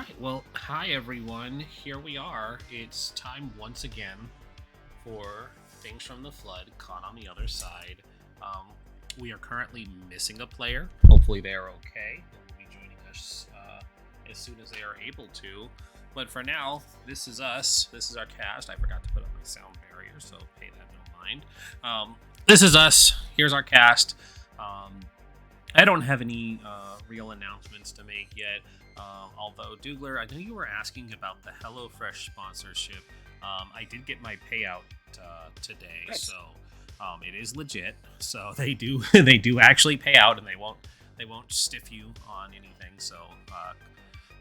right, well, hi everyone. Here we are. It's time once again for Things from the Flood caught on the other side. We are currently missing a player. Hopefully they are okay. They will be joining us as soon as they are able to. But for now, this is us. This is our cast. I forgot to put up my sound barrier, so pay that no mind. This is us. Here's our cast. I don't have any real announcements to make yet. Although, Doogler, I know you were asking about the HelloFresh sponsorship. I did get my payout today, Nice. so it is legit. So they do they do actually pay out, and they won't stiff you on anything. So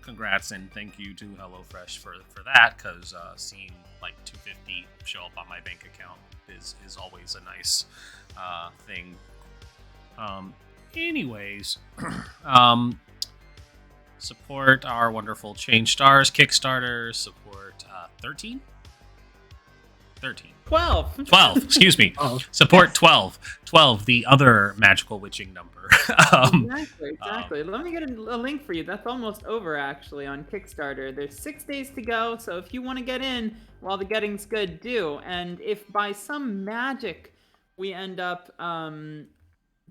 congrats and thank you to HelloFresh for that, because seeing like $250 show up on my bank account is always a nice thing. Anyways, support our wonderful Change Stars Kickstarter. Support 13? 12, excuse me. Oh, Support 12, the other magical witching number. Exactly. Let me get a link for you. That's almost over, actually, on Kickstarter. There's 6 days to go, so if you want to get in while the getting's good, do. And if by some magic we end up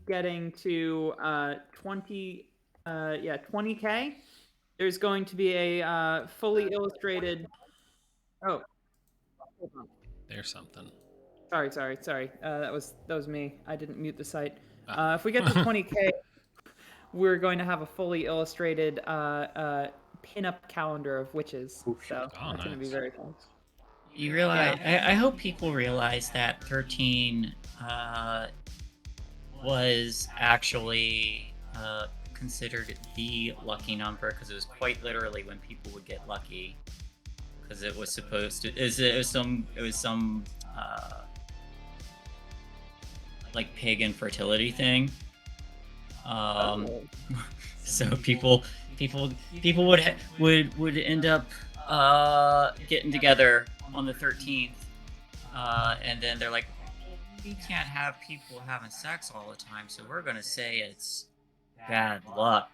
getting to 20K, there's going to be a fully illustrated... Oh, hold on. There's something. Sorry. That was me. I didn't mute the site. If we get to 20K, we're going to have a fully illustrated pin-up calendar of witches. So that's going to be very fun. you realize? I hope people realize that 13 was actually considered the lucky number, because it was quite literally when people would get lucky. Because it was supposed to. It was some like pagan fertility thing. So people would end up getting together on the 13th, and then they're like, we can't have people having sex all the time, so we're gonna say it's bad luck.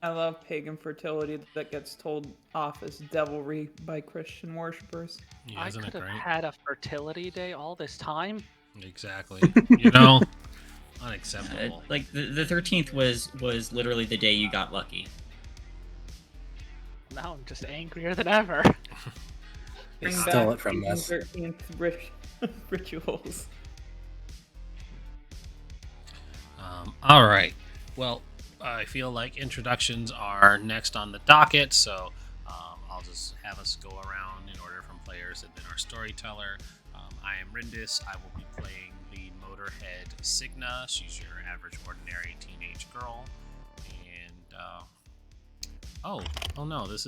I love pagan fertility that gets told off as devilry by Christian worshippers. Yeah, I isn't could it have great? had a fertility day all this time. Exactly. Unacceptable. Like the 13th was literally the day you got lucky. Now I'm just angrier than ever. They Bring stole back it from pagan us. 13th rituals. All right. Well, I feel like introductions are next on the docket, so I'll just have us go around in order from players and then our storyteller. I am Rindis. I will be playing the motorhead Signa. She's your average ordinary teenage girl. And oh no, this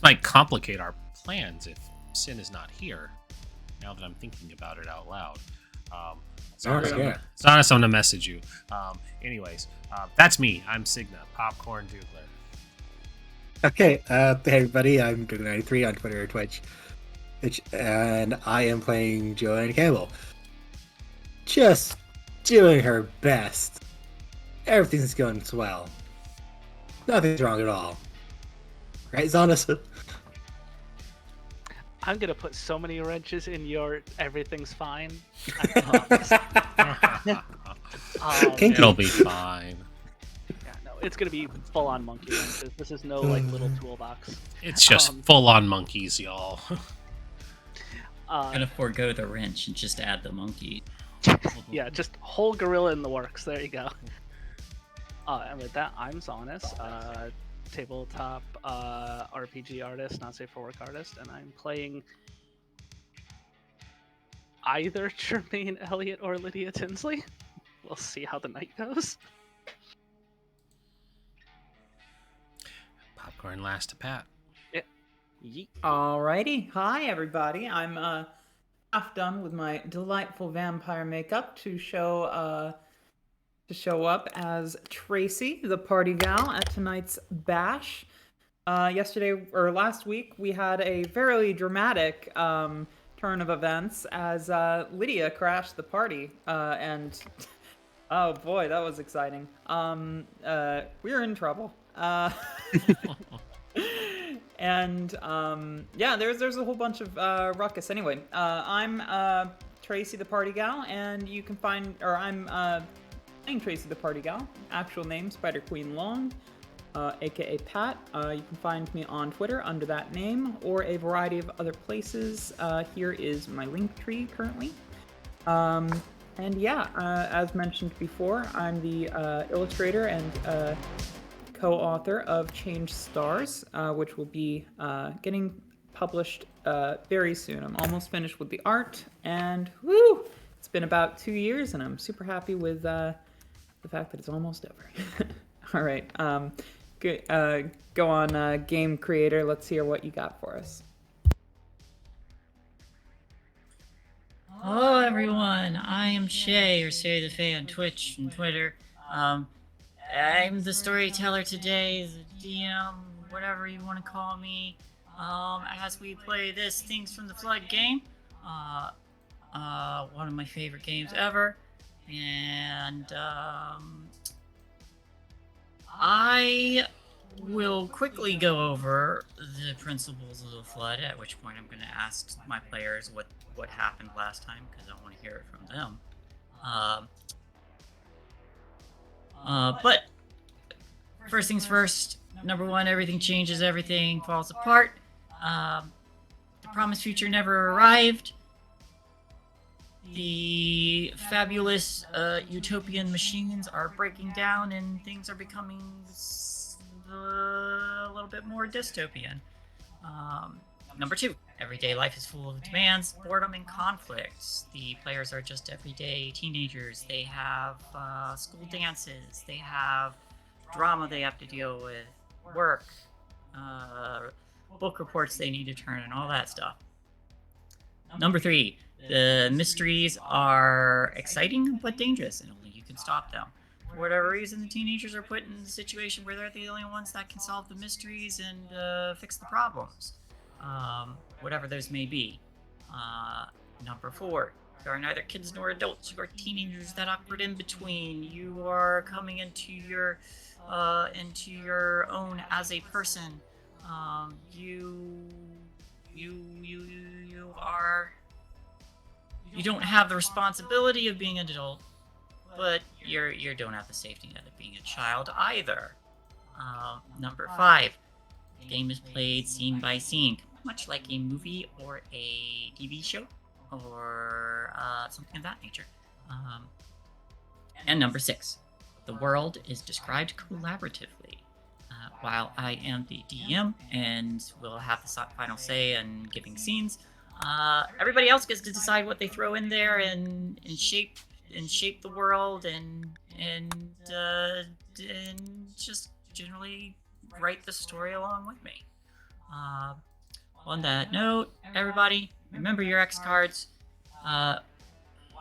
might complicate our plans if Sin is not here. Now that I'm thinking about it out loud. Zaunis, I'm gonna message you. Anyways, that's me. I'm Signa, Popcorn Doogler. Okay, hey everybody, I'm Doogler93 on Twitter or Twitch, and I am playing Joanne Campbell. Just doing her best. Everything's going swell. Nothing's wrong at all. Right, Zaunis? I'm gonna put so many wrenches in your everything's fine. It'll be fine. Yeah, no, it's gonna be full on monkey wrenches. This is no like little toolbox. It's just full-on monkeys, y'all. Gonna forego the wrench and just add the monkey. Yeah, just whole gorilla in the works. There you go. And with that, I'm Zaunis, tabletop RPG artist, not safe for work artist, and I'm playing either Jermaine Elliott or Lydia Tinsley. We'll see how the night goes. Popcorn last to Pat. Yeah. Yeet. Alrighty, hi everybody. I'm half done with my delightful vampire makeup to show up as Tracy, the party gal, at tonight's bash. Last week we had a very dramatic turn of events as Lydia crashed the party, and oh boy, that was exciting. We were in trouble. And yeah, there's a whole bunch of ruckus. Anyway, I'm Tracy the Party Gal, and you can find, or I'm playing Tracy the Party Gal. Actual name Spider Queen Long, aka Pat. You can find me on Twitter under that name, or a variety of other places. Here is my link tree currently. And yeah, as mentioned before, I'm the illustrator and co-author of Change Stars, which will be getting published very soon. I'm almost finished with the art, and woo! It's been about 2 years, and I'm super happy with the fact that it's almost over. All right, go on, game creator. Let's hear what you got for us. Hello everyone, I am Shae, or ShaeTheFay on Twitch and Twitter. I'm the storyteller today, the DM, whatever you want to call me, as we play this Things from the Flood game. One of my favorite games ever, and I will quickly go over the principles of the flood, at which point I'm going to ask my players what happened last time, because I want to hear it from them. But first things first, number one, everything changes, everything falls apart. The promised future never arrived. The fabulous utopian machines are breaking down, and things are becoming a little bit more dystopian. Number two, everyday life is full of demands, boredom, and conflicts. The players are just everyday teenagers. They have school dances. They have drama they have to deal with, work, book reports they need to turn, and all that stuff. Number three, the mysteries are exciting but dangerous, and only you can stop them. For whatever reason, the teenagers are put in a situation where they're the only ones that can solve the mysteries and fix the problems. Whatever those may be. Number four, you are neither kids nor adults. You are teenagers, that awkward in between. You are coming into your own as a person. You don't have the responsibility of being an adult, but you don't have the safety net of being a child either. Number five, the game is played scene by scene, much like a movie or a TV show or something of that nature. And number six, the world is described collaboratively. While I am the DM and will have the final say in giving scenes, everybody else gets to decide what they throw in there and shape the world and just generally write the story along with me. On that note, everybody, remember your X cards.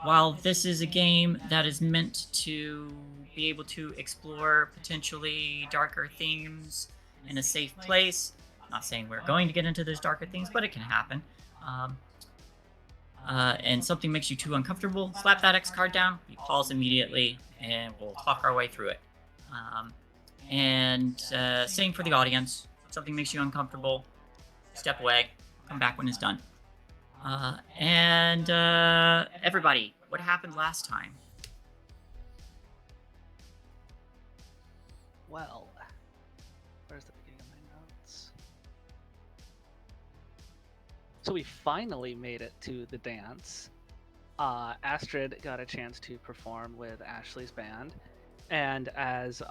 While this is a game that is meant to be able to explore potentially darker themes in a safe place, I'm not saying we're going to get into those darker themes, but it can happen. And something makes you too uncomfortable, slap that X card down, we pause immediately, and we'll talk our way through it. Same for the audience. Something makes you uncomfortable, step away, come back when it's done. Everybody, what happened last time? Well, where's the beginning of my notes? So we finally made it to the dance. Astrid got a chance to perform with Ashley's band, and as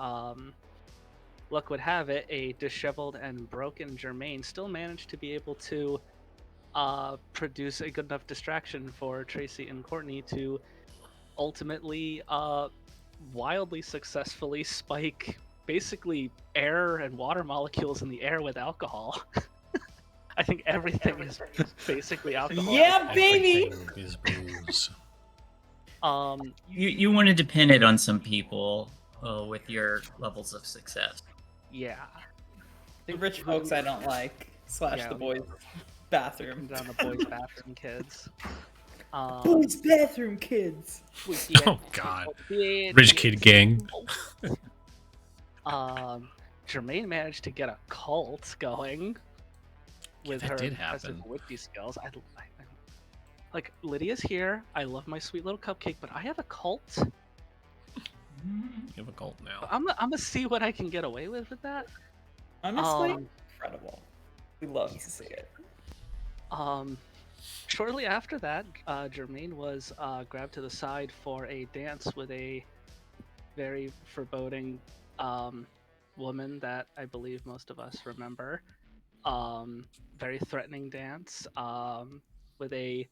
luck would have it, a disheveled and broken Germaine still managed to be able to produce a good enough distraction for Tracy and Courtney to ultimately wildly successfully spike basically air and water molecules in the air with alcohol. I think everything is basically alcohol. Yeah, baby! Everything is booze. You wanted to pin it on some people with your levels of success. Yeah. The rich folks I don't like. / the boys' bathroom. Down the boys' bathroom kids. Boys' bathroom kids! Oh god. Rich kid gang. Jermaine managed to get a cult going with that her did impressive happen. witchy skills. Like, Lydia's here. I love my sweet little cupcake, but I have a cult. You have a cult now. I'm gonna see what I can get away with that. Honestly, incredible. We love to see it. Shortly after that, Jermaine was grabbed to the side for a dance with a very foreboding woman that I believe most of us remember. Very threatening dance with a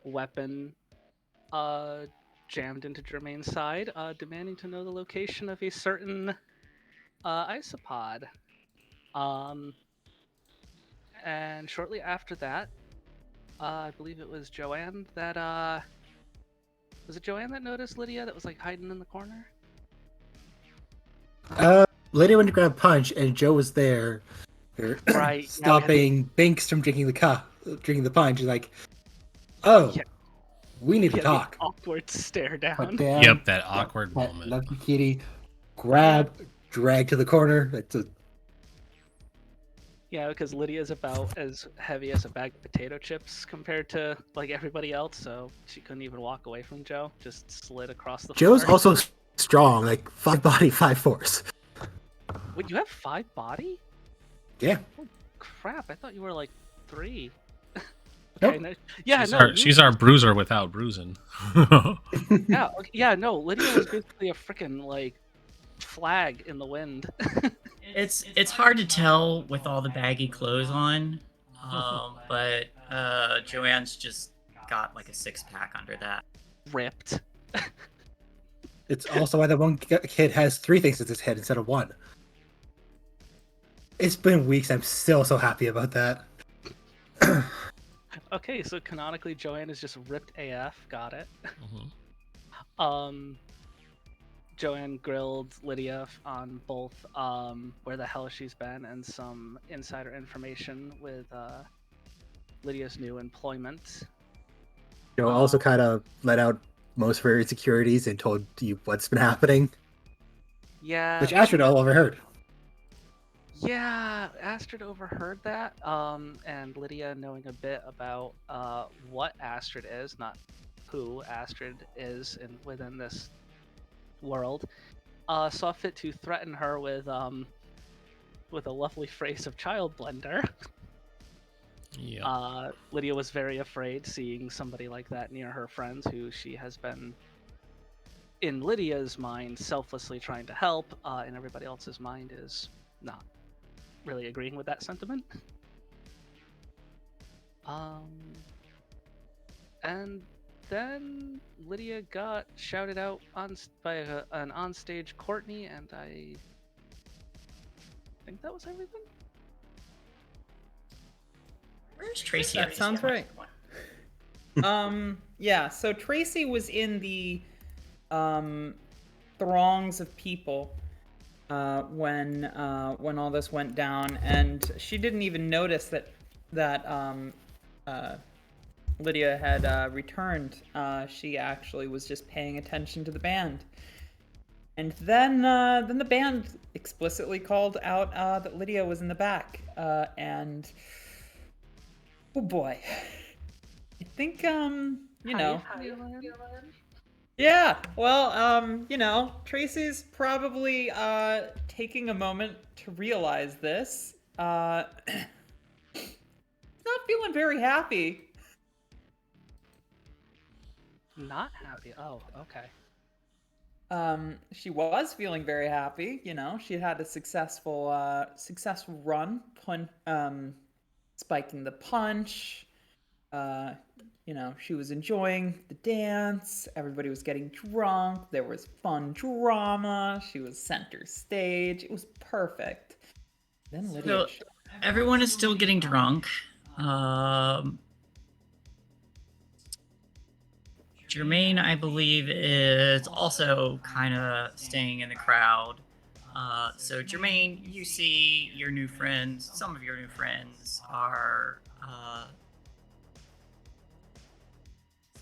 weapon jammed into Jermaine's side, demanding to know the location of a certain isopod. And shortly after that, I believe it was Joanne that was it Joanne that noticed Lydia that was like hiding in the corner? Lydia went to grab Punch, and Joe was there, Right. stopping Binks from drinking the punch. He's like, "Oh, Yeah. we need to Yeah, talk." the awkward stare But down. damn, Yep, that awkward that moment. lucky kitty, grab, drag to the corner. That's a Yeah, because Lydia's about as heavy as a bag of potato chips compared to like everybody else, so she couldn't even walk away from Joe. Just slid across the Joe's floor. also strong, like 5 body, 5 force. Wait, you have 5 body? Yeah. Crap, I thought you were like 3. Nope. No, yeah, She's our bruiser without bruising. yeah, no. Lydia was basically a freaking like flag in the wind. It's hard to tell with all the baggy clothes on, but Joanne's just got like a 6-pack under that. Ripped. It's also why the one kid has 3 things in his head instead of 1. It's been weeks. I'm still so happy about that. Okay, so canonically Joanne is just ripped AF. Got it. Mhm. Joanne grilled Lydia on both where the hell she's been and some insider information with Lydia's new employment. Joe also kind of let out most of her insecurities and told you what's been happening, Yeah. which Astrid all overheard. Yeah, Astrid overheard that, and Lydia, knowing a bit about what Astrid is, not who Astrid is within this world, saw fit to threaten her with a lovely phrase of child blender. Yeah. Lydia was very afraid seeing somebody like that near her friends, who she has been, in Lydia's mind, selflessly trying to help, in everybody else's mind is not really agreeing with that sentiment. And then Lydia got shouted out by an onstage Courtney, and I think that was everything. Where's Tracy? That sounds right. Yeah, so Tracy was in the throngs of people when all this went down, and she didn't even notice that Lydia had returned. She actually was just paying attention to the band, and then the band explicitly called out that Lydia was in the back, and oh boy, I think you know. Yeah, well, Tracy's probably taking a moment to realize this. Not feeling very happy. Not happy. Oh, okay. She was feeling very happy. She had a successful run, spiking the punch. She was enjoying the dance. Everybody was getting drunk. There was fun drama. She was center stage. It was perfect. Then Lydia. So everyone is still getting drunk. Jermaine, I believe, is also kind of staying in the crowd. So Jermaine, you see your new friends. Some of your new friends are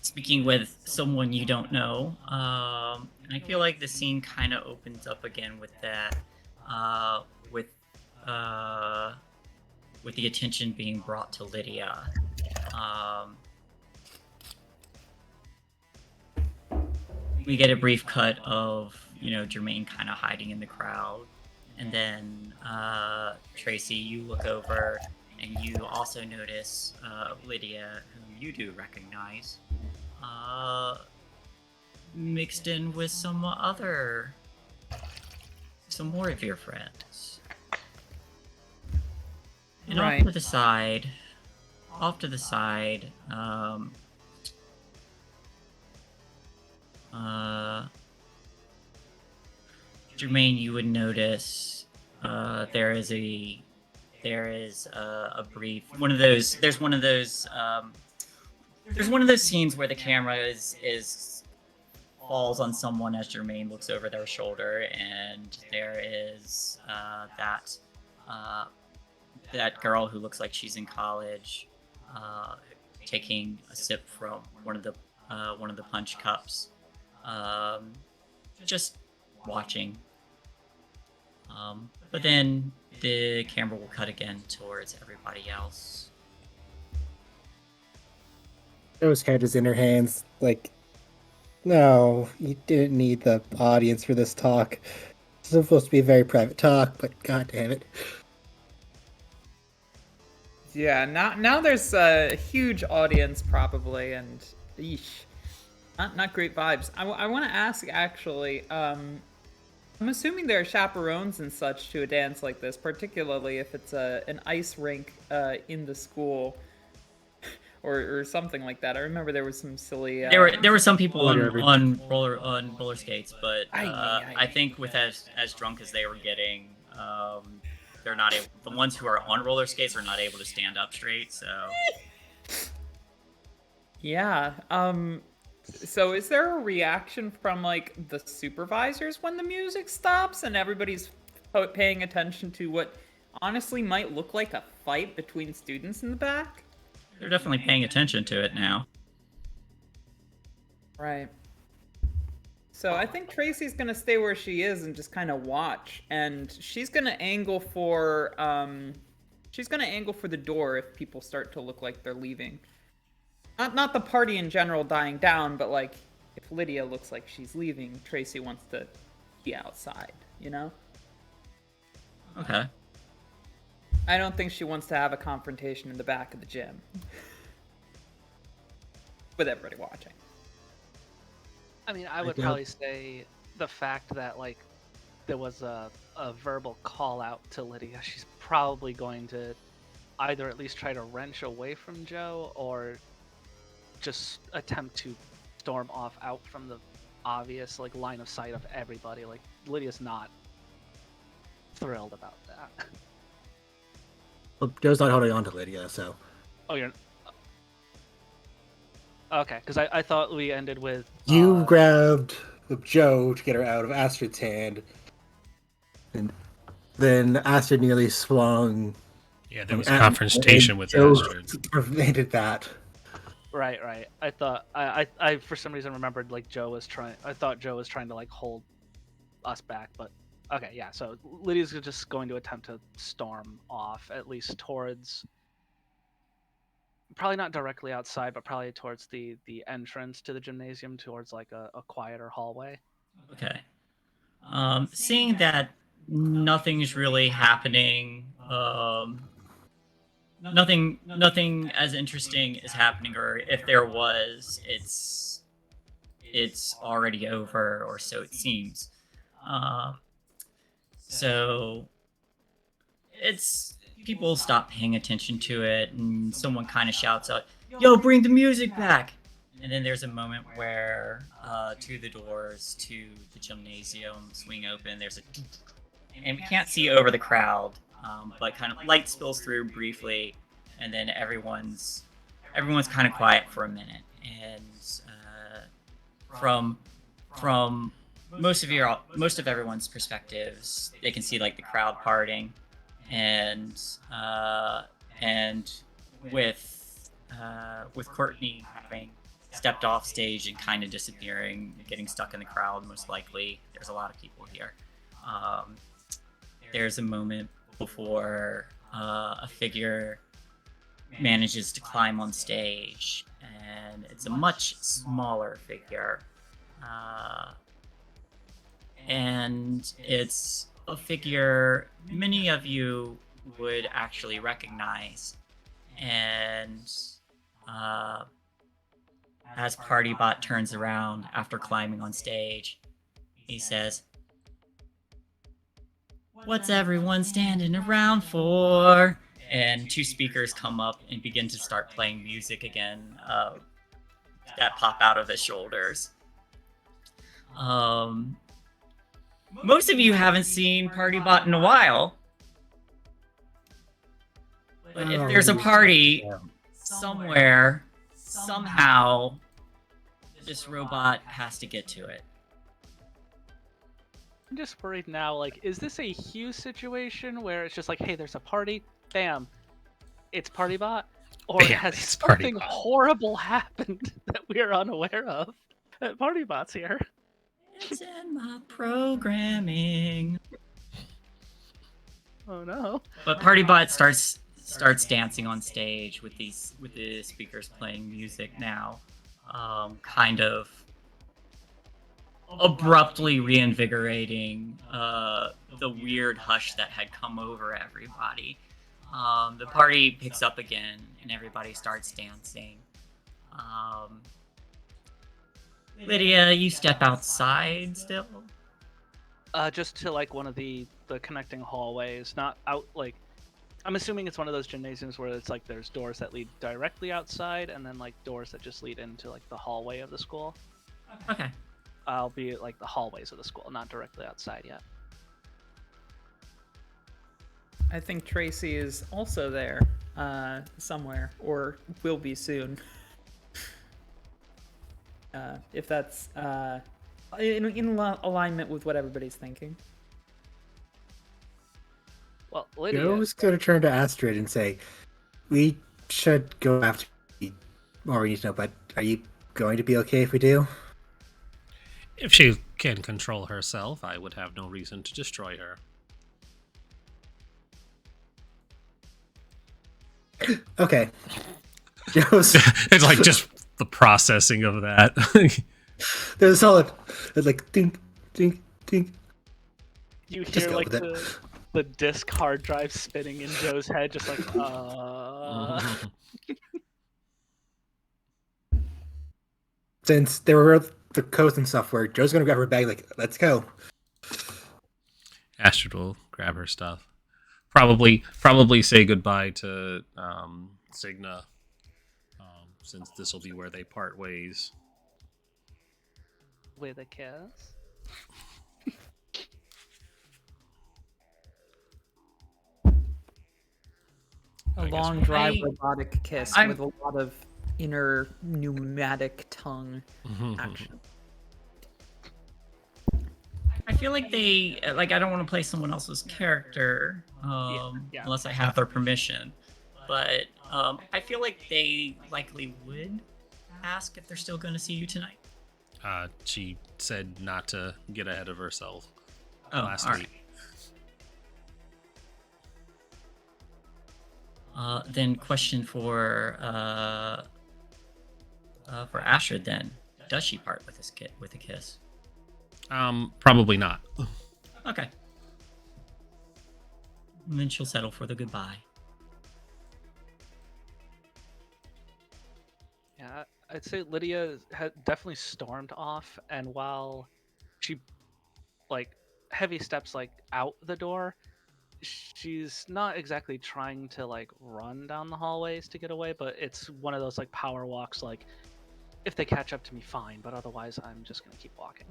speaking with someone you don't know. And I feel like the scene kind of opens up again with that. with the attention being brought to Lydia. We get a brief cut of, Jermaine kind of hiding in the crowd. And then, Tracy, you look over and you also notice Lydia, whom you do recognize, mixed in with some more of your friends. And Right. off to the side, Jermaine, you would notice there is a brief there's one of those scenes where the camera is falls on someone as Jermaine looks over their shoulder, and there is that girl who looks like she's in college taking a sip from one of the punch cups, just watching. But then the camera will cut again towards everybody else. Joe's head is in her hands, like, no, you didn't need the audience for this talk. It's supposed to be a very private talk, but god damn it. Yeah, now there's a huge audience probably, and eesh, not great vibes. I want to ask actually. I'm assuming there are chaperones and such to a dance like this, particularly if it's an ice rink in the school, or something like that. I remember there was some silly. There were some people on roller skates, but I think with as drunk as they were getting, they're not able. The ones who are on roller skates are not able to stand up straight. So yeah. So is there a reaction from like the supervisors when the music stops and everybody's paying attention to what honestly might look like a fight between students in the back? they're definitely paying attention to it now. Right. So I think Tracy's gonna stay where she is and just kind of watch, and she's gonna angle for the door if people start to look like they're leaving. Not the party in general dying down, but like if Lydia looks like she's leaving, Tracy wants to be outside, you know? Okay. I don't think she wants to have a confrontation in the back of the gym. With everybody watching. I mean, I would probably say the fact that, like, there was a verbal call out to Lydia, she's probably going to either at least try to wrench away from Joe or just attempt to storm off out from the obvious, like, line of sight of everybody. Like, Lydia's not thrilled about that. Well, Joe's not holding on to Lydia, so. Oh, you're... Okay, because I thought we ended with... You grabbed Joe to get her out of Astrid's hand, and then Astrid nearly swung. Yeah, there was a confrontation with Joe Astrid. Prevented that. Right. I thought... I for some reason remembered, like, I thought Joe was trying to, like, hold us back, but... Okay, yeah, so Lydia's just going to attempt to storm off, at least towards... Probably not directly outside, but probably towards the entrance to the gymnasium, towards like a quieter hallway. Okay. Seeing that nothing's really happening, nothing as interesting is happening, or if there was, it's already over, or so it seems. So it's... People stop paying attention to it, and someone kind of shouts out, "Yo, bring the music back!" And then there's a moment where two of the doors to the gymnasium swing open. There's and we can't see over the crowd, but kind of light spills through briefly, and then everyone's kind of quiet for a minute. And from most of everyone's perspectives, they can see like the crowd parting. And with Courtney having stepped off stage and kind of disappearing, getting stuck in the crowd, most likely there's a lot of people here. there's a moment before a figure manages to climb on stage, and it's a much smaller figure. And it's a figure many of you would actually recognize. And as PartyBot turns around after climbing on stage, he says, "What's everyone standing around for?" And two speakers come up and begin to start playing music again that pop out of his shoulders. Most of you haven't seen PartyBot in a while. But if there's a party somewhere, somehow, this robot has to get to it. I'm just worried now, like, is this a Hugh situation where it's just like, hey, there's a party, bam, it's PartyBot? Or Bam, has it's something PartyBot. horrible happened that we're unaware of? PartyBot's here. It's in my programming. Oh no. But PartyBot starts dancing on stage with the speakers playing music now, kind of abruptly reinvigorating the weird hush that had come over everybody. The party picks up again, and everybody starts dancing. Lydia, you step outside still? Just to like one of the connecting hallways, not out like. I'm assuming it's one of those gymnasiums where it's like there's doors that lead directly outside, and then like doors that just lead into like the hallway of the school. Okay. I'll be at, like the hallways of the school, not directly outside yet. I think Tracy is also there somewhere, or will be soon. If that's in alignment with what everybody's thinking. Well, Lydia. Joe's going to turn to Astrid and say, "We should go after more we need to know, but are you going to be okay if we do?" If she can control herself, I would have no reason to destroy her. Okay. Joe's It's like just the processing of that. there's a solid. It's like dink, dink, dink. You Just hear go like with the disc hard drive spinning in Joe's head, just like Since there were the codes and stuff where Joe's going to grab her bag, like, let's go. Astrid will grab her stuff. Probably say goodbye to Signa, since this will be where they part ways. with a kiss. A I guess long, dry, I- robotic kiss I'm- with a lot of inner pneumatic tongue action. I feel like they I don't want to play someone else's character Yeah. unless I have their permission. But I feel like they likely would ask if they're still going to see you tonight. She said not to get ahead of herself Oh, last all week. right. Then question for Astrid then. Does she part with with a kiss? Probably not. Okay. And then she'll settle for the goodbye. Yeah, I'd say Lydia had definitely stormed off, and while she like heavy steps like out the door, she's not exactly trying to like run down the hallways to get away, but it's one of those like power walks, like if they catch up to me, fine, but otherwise I'm just gonna keep walking.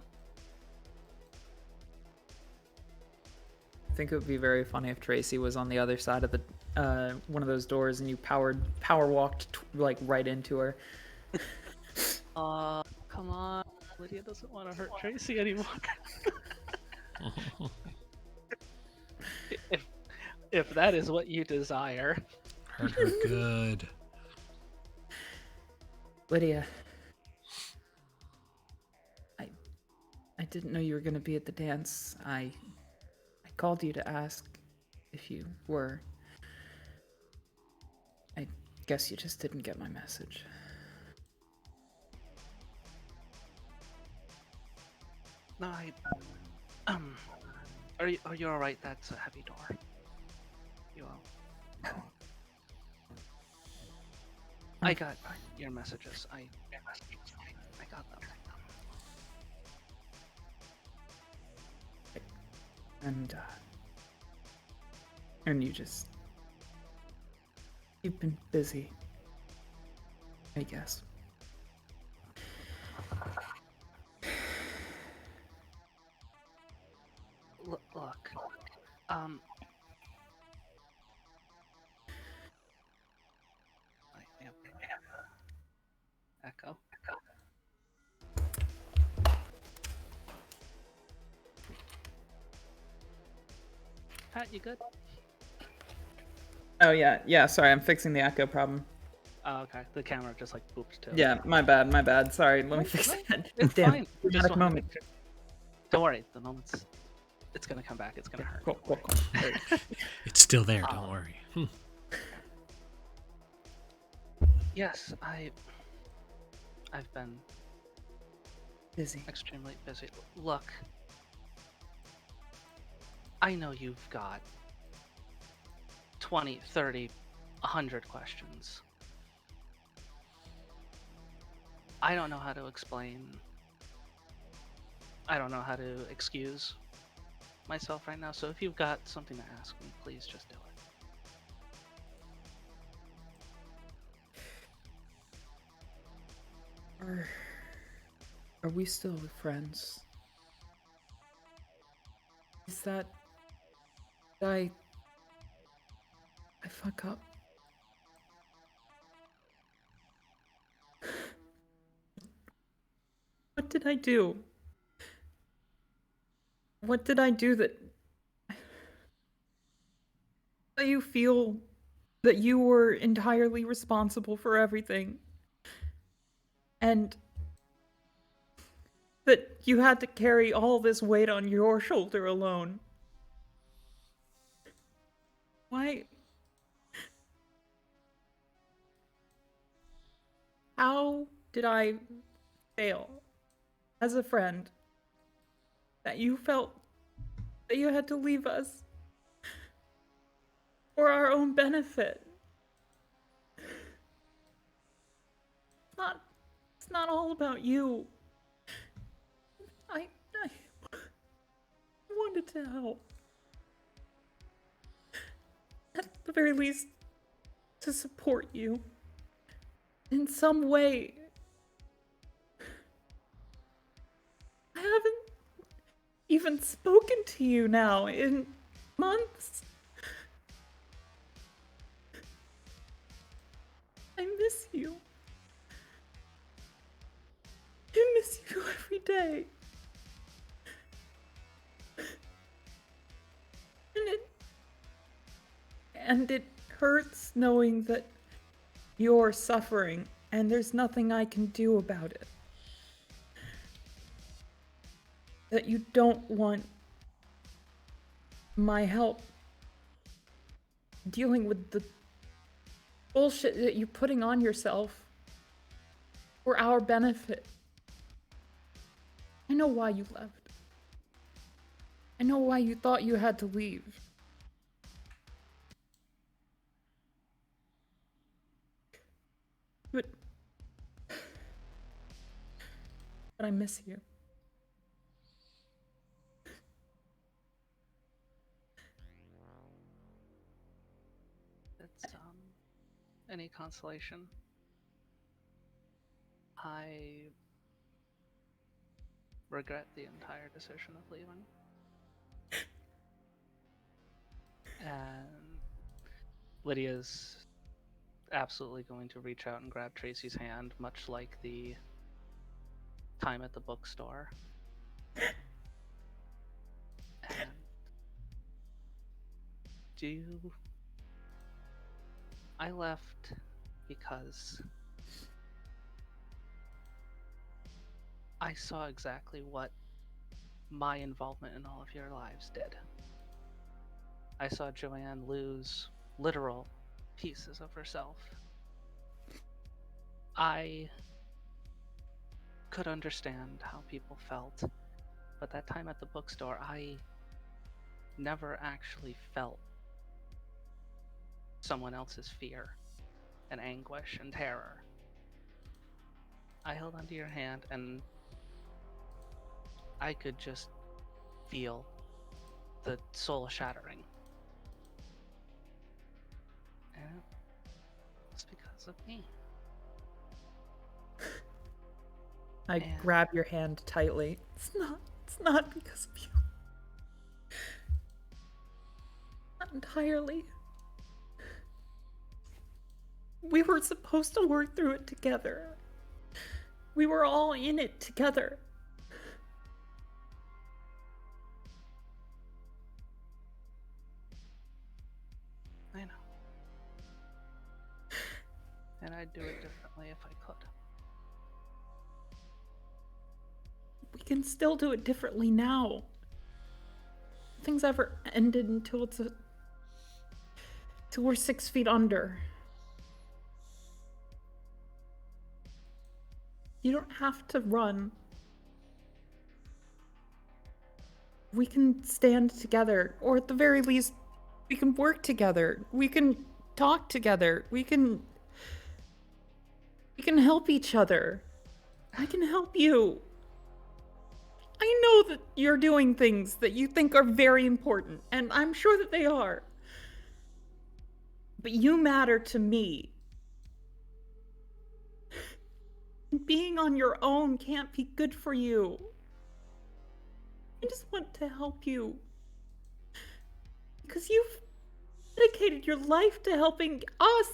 I think it would be very funny if Tracy was on the other side of the one of those doors and you power walked like right into her. Come on, Lydia doesn't want to hurt Tracy anymore. if that is what you desire. Hurt her good. Lydia, I didn't know you were gonna be at the dance. I called you to ask if you were. I guess you just didn't get my message. No, are you all right? That's a heavy door. You all? I got your messages. I got them. And you've been busy, I guess. Look, Echo. Pat, you good? Oh yeah, sorry, I'm fixing the echo problem. Oh, okay. The camera just like booped too. Yeah, my bad. Sorry, let me fix that. It's Damn, fine. dramatic moment. Don't worry, the moment's it's gonna come back. It's gonna hurt. Cool. It's still there. Don't worry. Yes, I've been Busy. extremely busy. Look, I know you've got 20, 30, 100 questions. I don't know how to explain. I don't know how to excuse myself right now, so if you've got something to ask me, please just do it. Are we still friends? Is that... I fuck up? What did I do? What did I do that you feel that you were entirely responsible for everything? And that you had to carry all this weight on your shoulder alone? Why? How did I fail as a friend that you felt that you had to leave us for our own benefit? It's not all about you. I wanted to help. At the very least, to support you in some way. I haven't even spoken to you now in months. I miss you. I miss you every day. And it hurts knowing that you're suffering and there's nothing I can do about it. That you don't want my help dealing with the bullshit that you're putting on yourself for our benefit. I know why you left. I know why you thought you had to leave. But I miss you. It's any consolation. I regret the entire decision of leaving. And Lydia's absolutely going to reach out and grab Tracy's hand, much like the time at the bookstore. And I left because I saw exactly what my involvement in all of your lives did. I saw Joanne lose literal pieces of herself. I could understand how people felt, but that time at the bookstore, I never actually felt someone else's fear and anguish and terror. I held onto your hand and I could just feel the soul shattering. And it's because of me. I grab your hand tightly. It's not because of you. Not entirely. We were supposed to work through it together. We were all in it together. I know. And I'd do it differently if I could. We can still do it differently now. Nothing's ever ended until till we're 6 feet under. You don't have to run. We can stand together, or at the very least, we can work together. We can talk together. We can help each other. I can help you. I know that you're doing things that you think are very important, and I'm sure that they are. But you matter to me. Being on your own can't be good for you. I just want to help you. Because you've dedicated your life to helping us.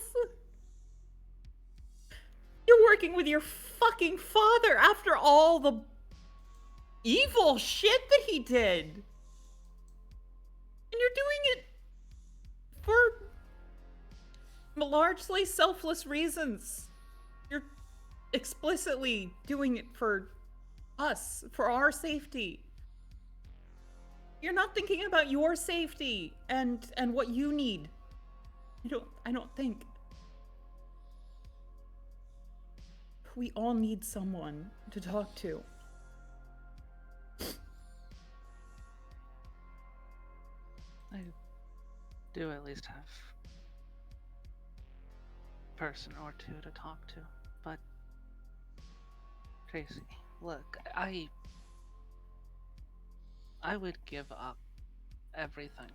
You're working with your fucking father after all the evil shit that he did. And you're doing it for largely selfless reasons. You're explicitly doing it for us, for our safety. You're not thinking about your safety and what you need. I don't think. We all need someone to talk to. I do at least have a person or two to talk to, but Tracy, look, I would give up everything.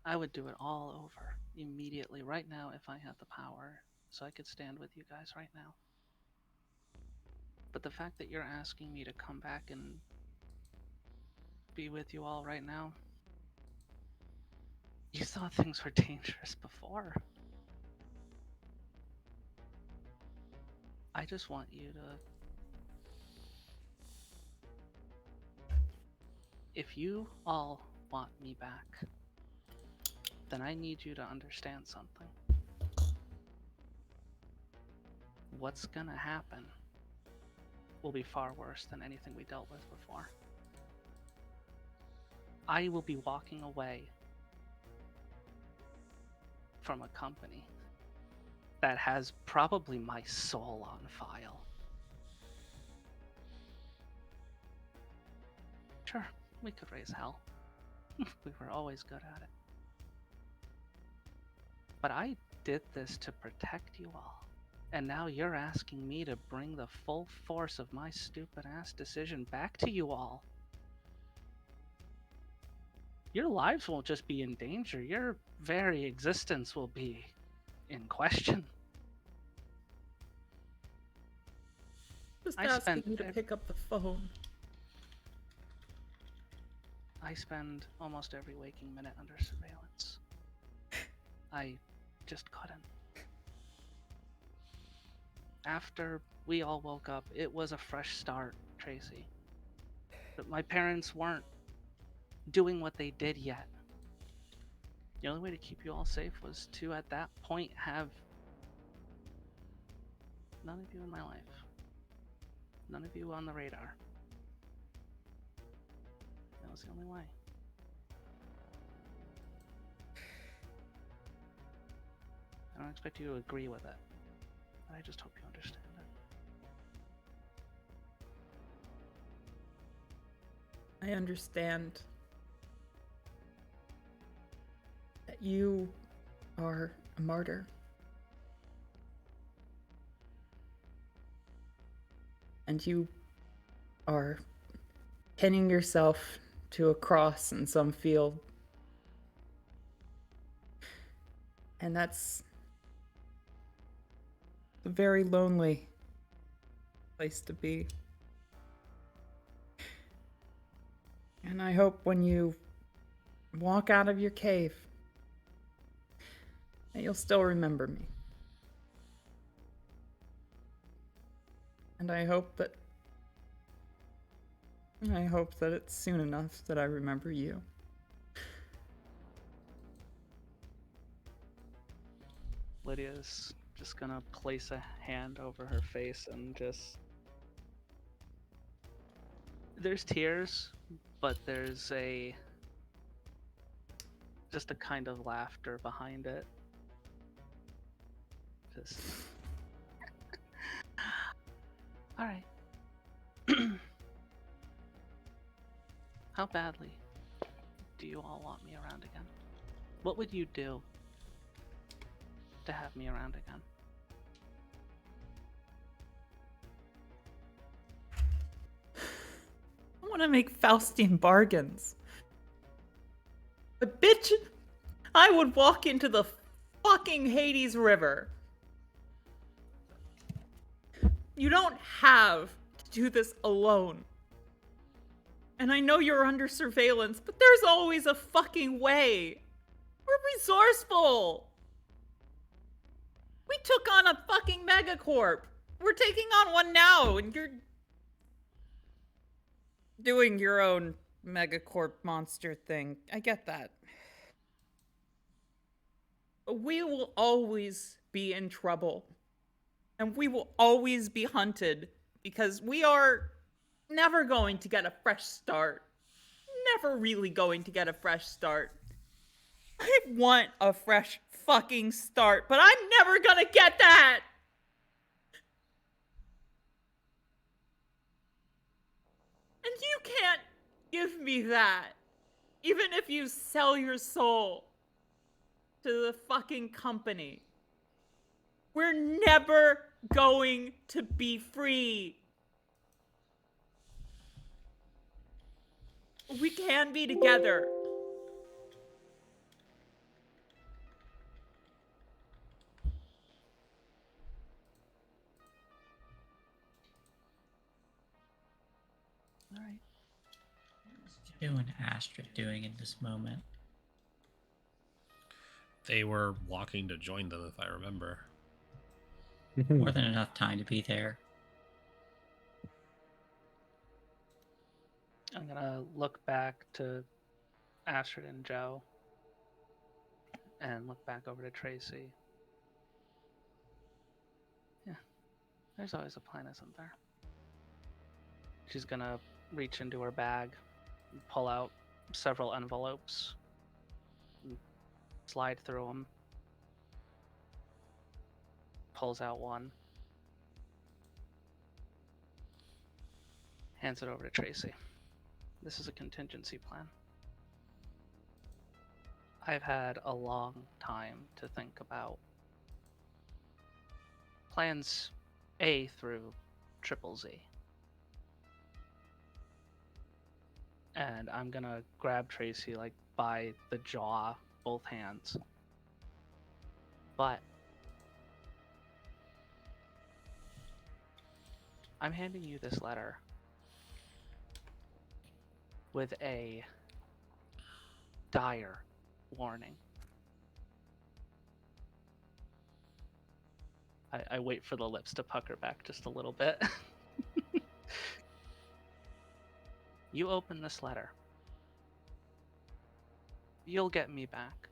I would do it all over immediately right now if I had the power, so I could stand with you guys right now. But the fact that you're asking me to come back and be with you all right now, you thought things were dangerous before. I just want you to... If you all want me back, then I need you to understand something. What's gonna happen will be far worse than anything we dealt with before. I will be walking away from a company that has probably my soul on file. Sure, we could raise hell. We were always good at it. But I did this to protect you all. And now you're asking me to bring the full force of my stupid ass decision back to you all. Your lives won't just be in danger, your very existence will be in question. Just asking you to pick up the phone. I spend almost every waking minute under surveillance. I just couldn't. After we all woke up, it was a fresh start, Tracy. But my parents weren't doing what they did yet. The only way to keep you all safe was to, at that point, have none of you in my life. None of you on the radar. That was the only way. expect you to agree with it. But I just hope you understand it. I understand that you are a martyr. And you are pinning yourself to a cross in some field. And that's a very lonely place to be. And I hope when you walk out of your cave that you'll still remember me. And I hope that it's soon enough that I remember you. Lydia's just gonna place a hand over her face and just... There's tears, but there's just a kind of laughter behind it. Just... Alright. How badly do you all want me around again? What would you do to have me around again? I want to make Faustian bargains. But bitch, I would walk into the fucking Hades River. You don't have to do this alone. And I know you're under surveillance, but there's always a fucking way. We're resourceful. We took on a fucking megacorp. We're taking on one now, and you're doing your own megacorp monster thing. I get that. But we will always be in trouble. And we will always be hunted because we are never going to get a fresh start. Never really going to get a fresh start. I want a fresh fucking start, but I'm never gonna get that! And you can't give me that. Even if you sell your soul to the fucking company. We're never going to be free. We can be together. All right. What's Joe and Astrid doing in this moment? They were walking to join them, if I remember. More than enough time to be there. I'm gonna look back to Astrid and Joe and look back over to Tracy. Yeah, there's always a plan, isn't there? She's gonna reach into her bag and pull out several envelopes and slide through them. Pulls out one. Hands it over to Tracy. This is a contingency plan. I've had a long time to think about plans A through triple Z. And I'm gonna grab Tracy like by the jaw, both hands. But I'm handing you this letter with a dire warning. I wait for the lips to pucker back just a little bit. You open this letter. You'll get me back.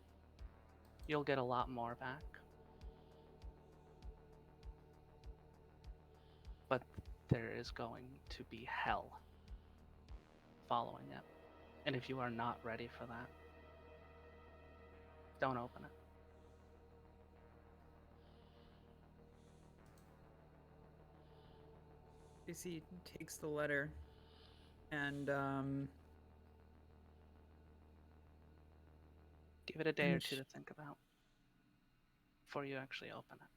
You'll get a lot more back. But there is going to be hell following it. And if you are not ready for that, don't open it. Tracy takes the letter and give it a day or two to think about before you actually open it.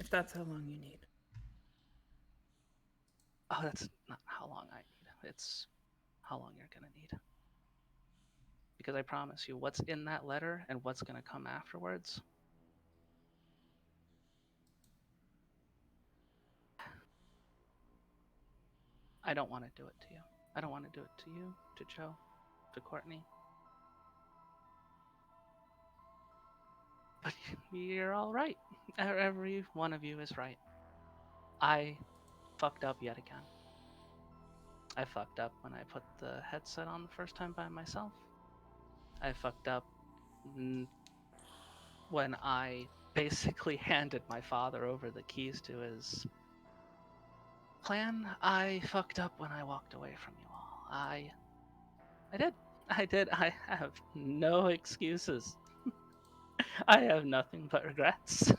if that's how long you need. Oh, that's not how long I need. It's how long you're gonna need. Because I promise you, what's in that letter and what's gonna come afterwards. I don't want to do it to you. I don't want to do it to you, to Joe, to Courtney. But you're all right. Every one of you is right. I fucked up yet again. I fucked up when I put the headset on the first time by myself. I fucked up when I basically handed my father over the keys to his plan. I fucked up when I walked away from you all. I did. I have no excuses. I have nothing but regrets.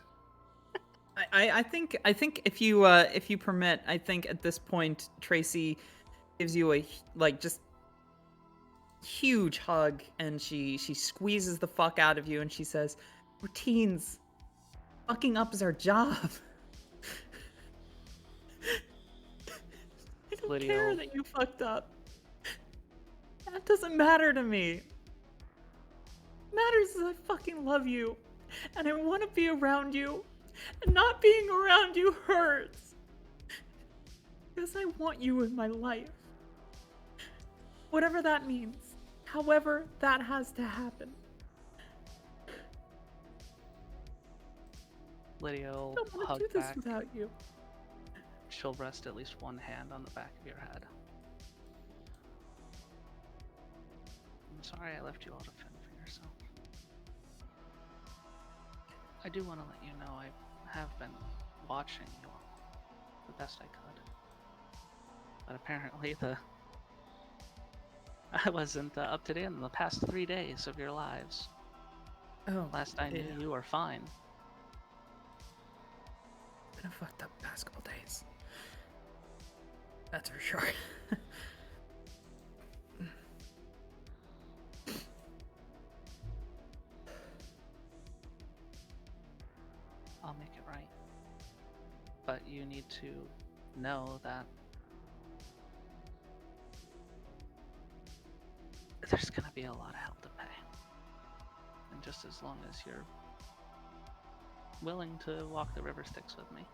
I think if you permit, I think at this point Tracy gives you a just huge hug, and she squeezes the fuck out of you, and she says, "We're teens. Fucking up is our job." I don't Lydia. care that you fucked up. That doesn't matter to me. What matters is I fucking love you, and I want to be around you, and not being around you hurts. Because I want you in my life. Whatever that means. However that has to happen. Lydia will I don't want hug to do this back. without you. She'll rest at least one hand on the back of your head. I'm sorry I left you all to fend for yourself. I do want to let you know I have been watching you all the best I could. But apparently I wasn't up to date in the past 3 days of your lives. Oh, Last I knew, you were fine. Been a fucked up past couple days. That's for sure. I'll make it right. But you need to know that there's gonna be a lot of hell to pay. And just as long as you're willing to walk the river Styx with me.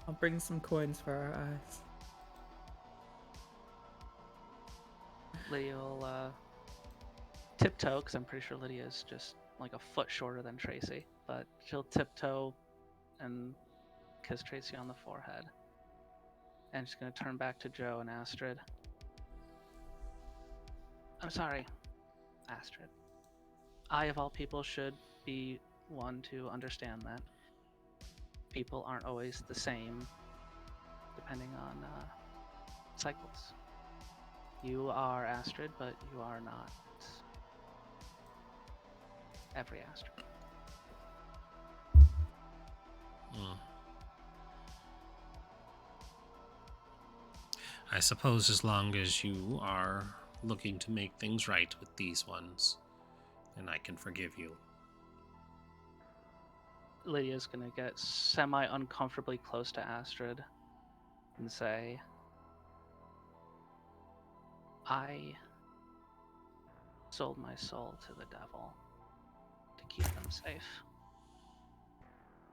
I'll bring some coins for our eyes. Lydia will tiptoe, because I'm pretty sure Lydia is just like a foot shorter than Tracy, but she'll tiptoe and kiss Tracy on the forehead. And she's going to turn back to Joe and Astrid. I'm sorry, Astrid. I, of all people, should be one to understand that people aren't always the same depending on cycles. You are Astrid, but you are not every Astrid. I suppose as long as you are looking to make things right with these ones, then I can forgive you. Lydia's gonna get semi-uncomfortably close to Astrid and say, I sold my soul to the devil to keep them safe.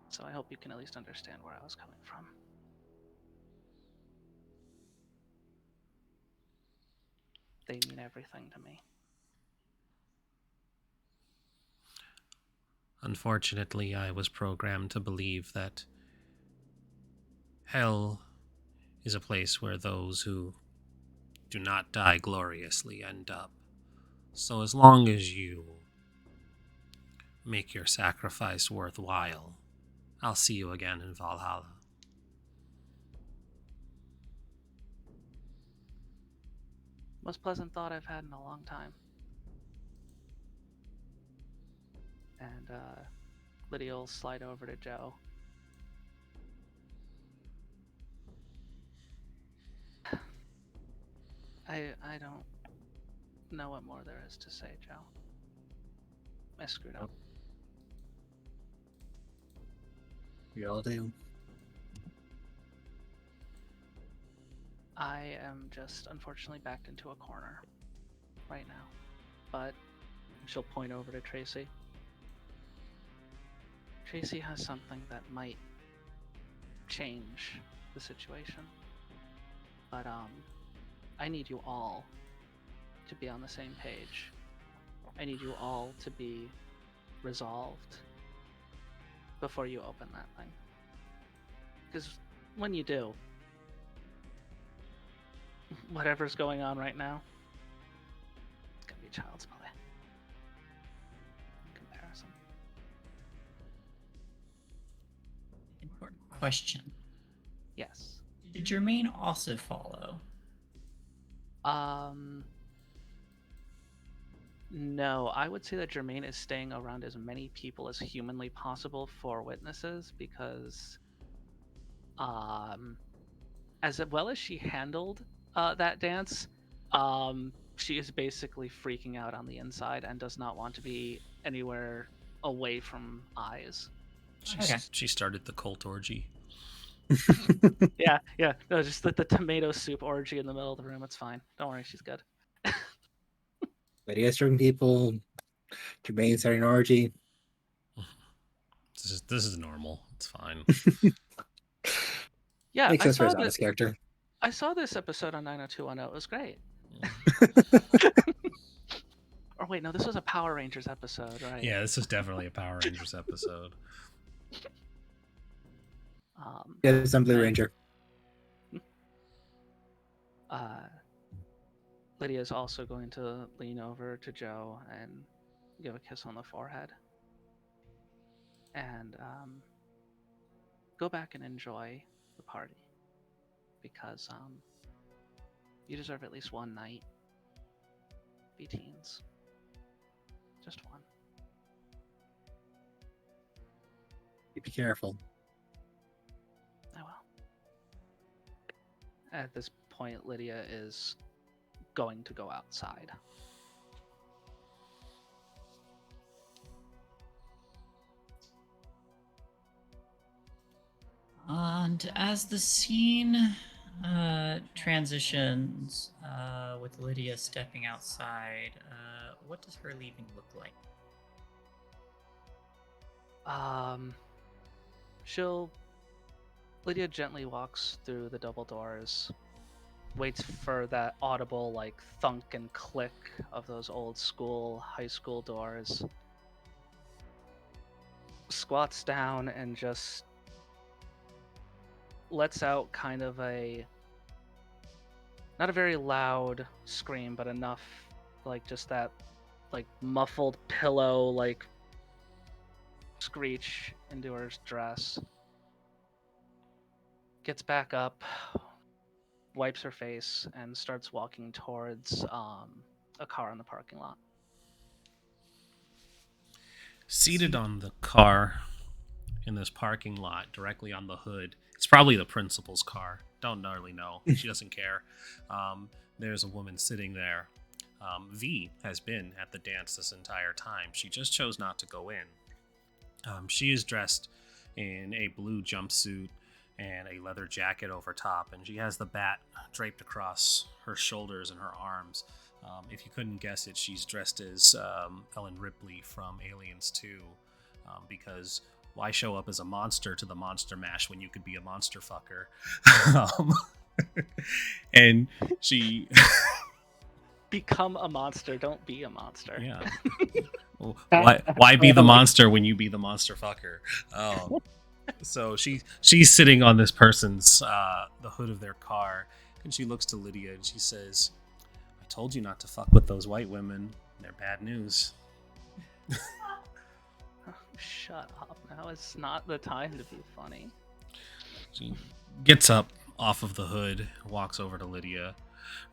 So I hope you can at least understand where I was coming from. They mean everything to me. Unfortunately, I was programmed to believe that hell is a place where those who do not die gloriously end up. So as long as you make your sacrifice worthwhile, I'll see you again in Valhalla. Most pleasant thought I've had in a long time. And Lydia will slide over to Joe. I don't know what more there is to say, Joe. I screwed up. We all do. I am just unfortunately backed into a corner right now. But she'll point over to Tracy. Tracy has something that might change the situation. But I need you all to be on the same page. I need you all to be resolved before you open that thing. Because when you do, whatever's going on right now, it's gonna be child's play. In comparison. Important question. Yes. Did Jermaine also follow? No, I would say that Jermaine is staying around as many people as humanly possible for witnesses because, as well as she handled that dance, she is basically freaking out on the inside and does not want to be anywhere away from eyes. She started the cult orgy. Yeah. No, just the tomato soup orgy in the middle of the room. It's fine. Don't worry, she's good. Lydia starting people. Jermaine starting an orgy. This is normal. It's fine. Yeah, Makes sense for his character. I saw this episode on 90210. It was great. Or wait, no, this was a Power Rangers episode, right? Yeah, this is definitely a Power Rangers episode. Yeah, some Blue Ranger. Lydia's also going to lean over to Joe and give a kiss on the forehead. And go back and enjoy the party. Because you deserve at least one night. Be teens. Just one. Be careful. I will. At this point, Lydia is going to go outside. And as the scene transitions with Lydia stepping outside, what does her leaving look like? Lydia gently walks through the double doors, waits for that audible like thunk and click of those old school high school doors, squats down and just lets out kind of not a very loud scream, but enough like just that like muffled pillow like screech into her dress. Gets back up, wipes her face, and starts walking towards a car in the parking lot. Seated on the car in this parking lot, directly on the hood, it's probably the principal's car. Don't really know. She doesn't care. There's a woman sitting there. V has been at the dance this entire time. She just chose not to go in. She is dressed in a blue jumpsuit and a leather jacket over top, and she has the bat draped across her shoulders and her arms. If you couldn't guess it, she's dressed as Ellen Ripley from Aliens 2, because why show up as a monster to the Monster Mash when you could be a monster fucker? And she... Become a monster, don't be a monster. Yeah. Well, why be the monster when you be the monster fucker? So she's sitting on this person's the hood of their car, and she looks to Lydia and she says, "I told you not to fuck with those white women. They're bad news." Shut up! Now it's not the time to be funny. She gets up off of the hood, walks over to Lydia.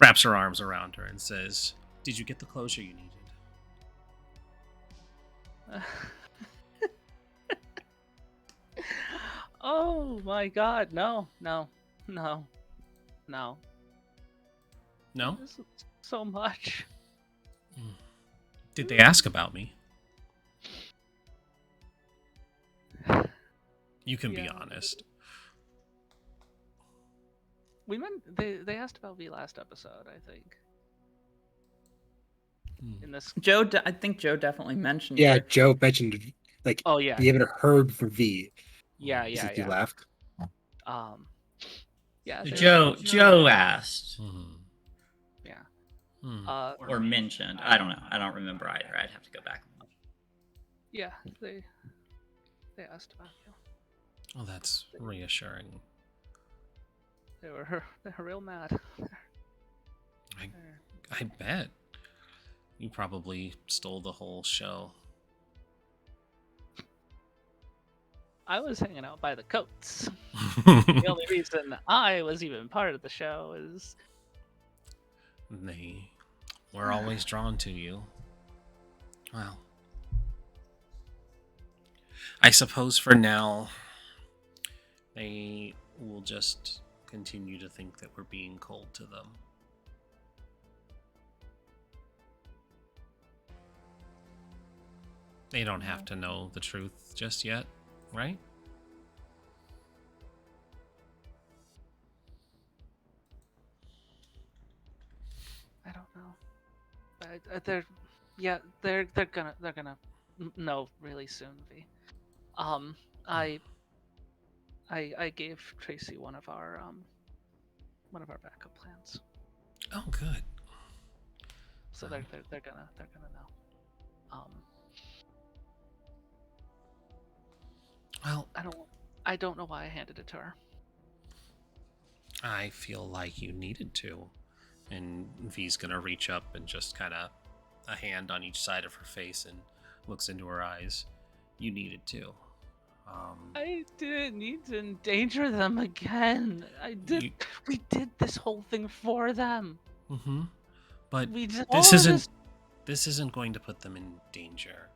wraps her arms around her and says, "Did you get the closure you needed?" Oh my god, no. No? This is so much. Did they ask about me? You can be Yeah. honest. We meant they asked about me last episode, I think. In this I think Joe definitely mentioned Yeah, her. Joe mentioned like Oh yeah. we haven't heard from V Yeah. since you left. Yeah, Joe asked yeah. or mentioned. I don't know. I don't remember either. I'd have to go back. Yeah, they asked about you. Oh, that's reassuring. They were real mad. I bet. You probably stole the whole show. I was hanging out by the coats. The only reason I was even part of the show is They were always drawn to you. Well, I suppose for now, they will just continue to think that we're being cold to them. They don't have to know the truth just yet, right? I don't know. They're gonna know really soon. V. I gave Tracy one of our backup plans. Oh, good. So they're gonna know. Well, I don't know why I handed it to her. I feel like you needed to. And V's gonna reach up and just kind of a hand on each side of her face and looks into her eyes. You needed to. I didn't need to endanger them again. We did this whole thing for them. Mm-hmm. But We did this isn't going to put them in danger.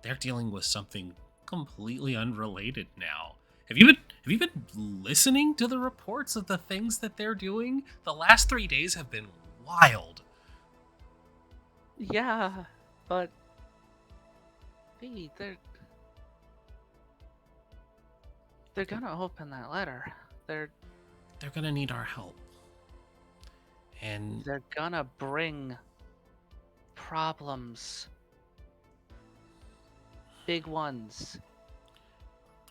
They're dealing with something completely unrelated now. Have you been listening to the reports of the things that they're doing? The last 3 days have been wild. Yeah, but V, they're gonna open that letter. They're gonna need our help. And they're gonna bring problems. Big ones.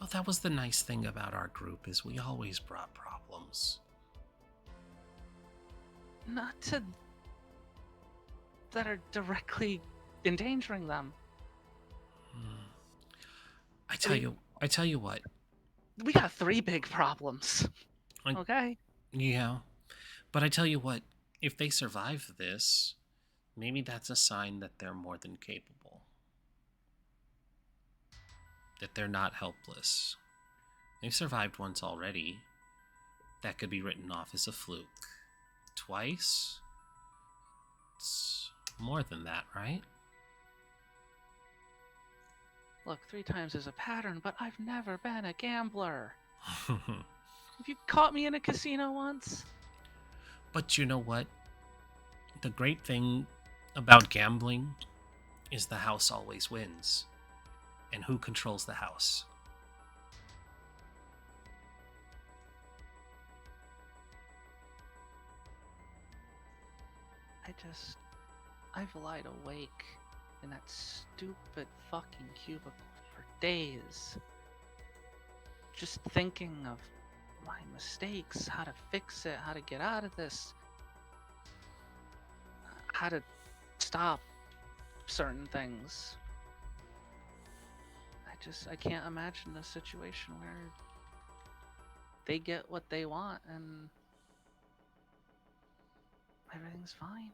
well, that was the nice thing about our group is we always brought problems. Not to that are directly endangering them. I tell you what. We got 3 big problems. Okay? Yeah. But I tell you what, if they survive this, maybe that's a sign that they're more than capable. That they're not helpless. They've survived once already. That could be written off as a fluke. Twice? It's more than that, right? Look, 3 times is a pattern, but I've never been a gambler. Have you caught me in a casino once? But you know what? The great thing about gambling is the house always wins. And who controls the house? I've lied awake in that stupid fucking cubicle for days. Just thinking of my mistakes, how to fix it, how to get out of this, how to stop certain things. I can't imagine a situation where they get what they want and everything's fine.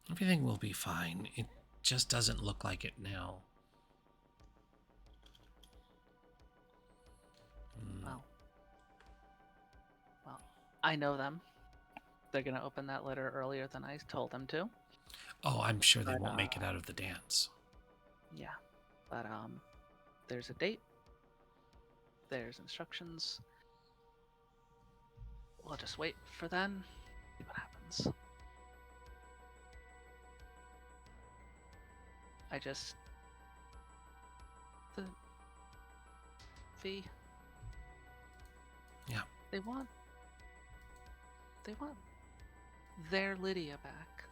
Everything will be fine. It just doesn't look like it now. Well, I know them. They're gonna open that letter earlier than I told them to. Oh, I'm sure they But, won't make it out of the dance. Yeah, but there's a date. There's instructions. We'll just wait for then. See what happens. The fee. Yeah. They want their Lydia back.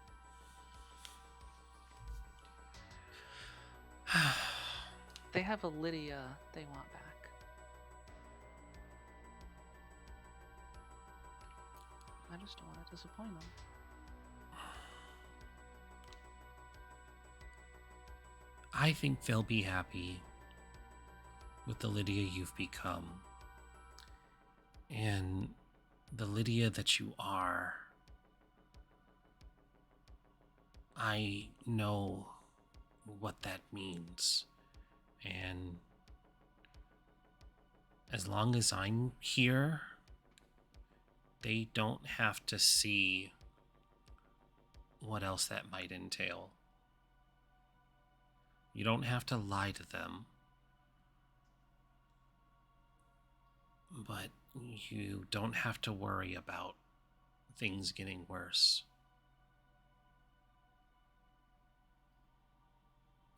They have a Lydia they want back. I just don't want to disappoint them. I think they'll be happy with the Lydia you've become. And the Lydia that you are. I know what that means. And as long as I'm here, they don't have to see what else that might entail. You don't have to lie to them. But you don't have to worry about things getting worse.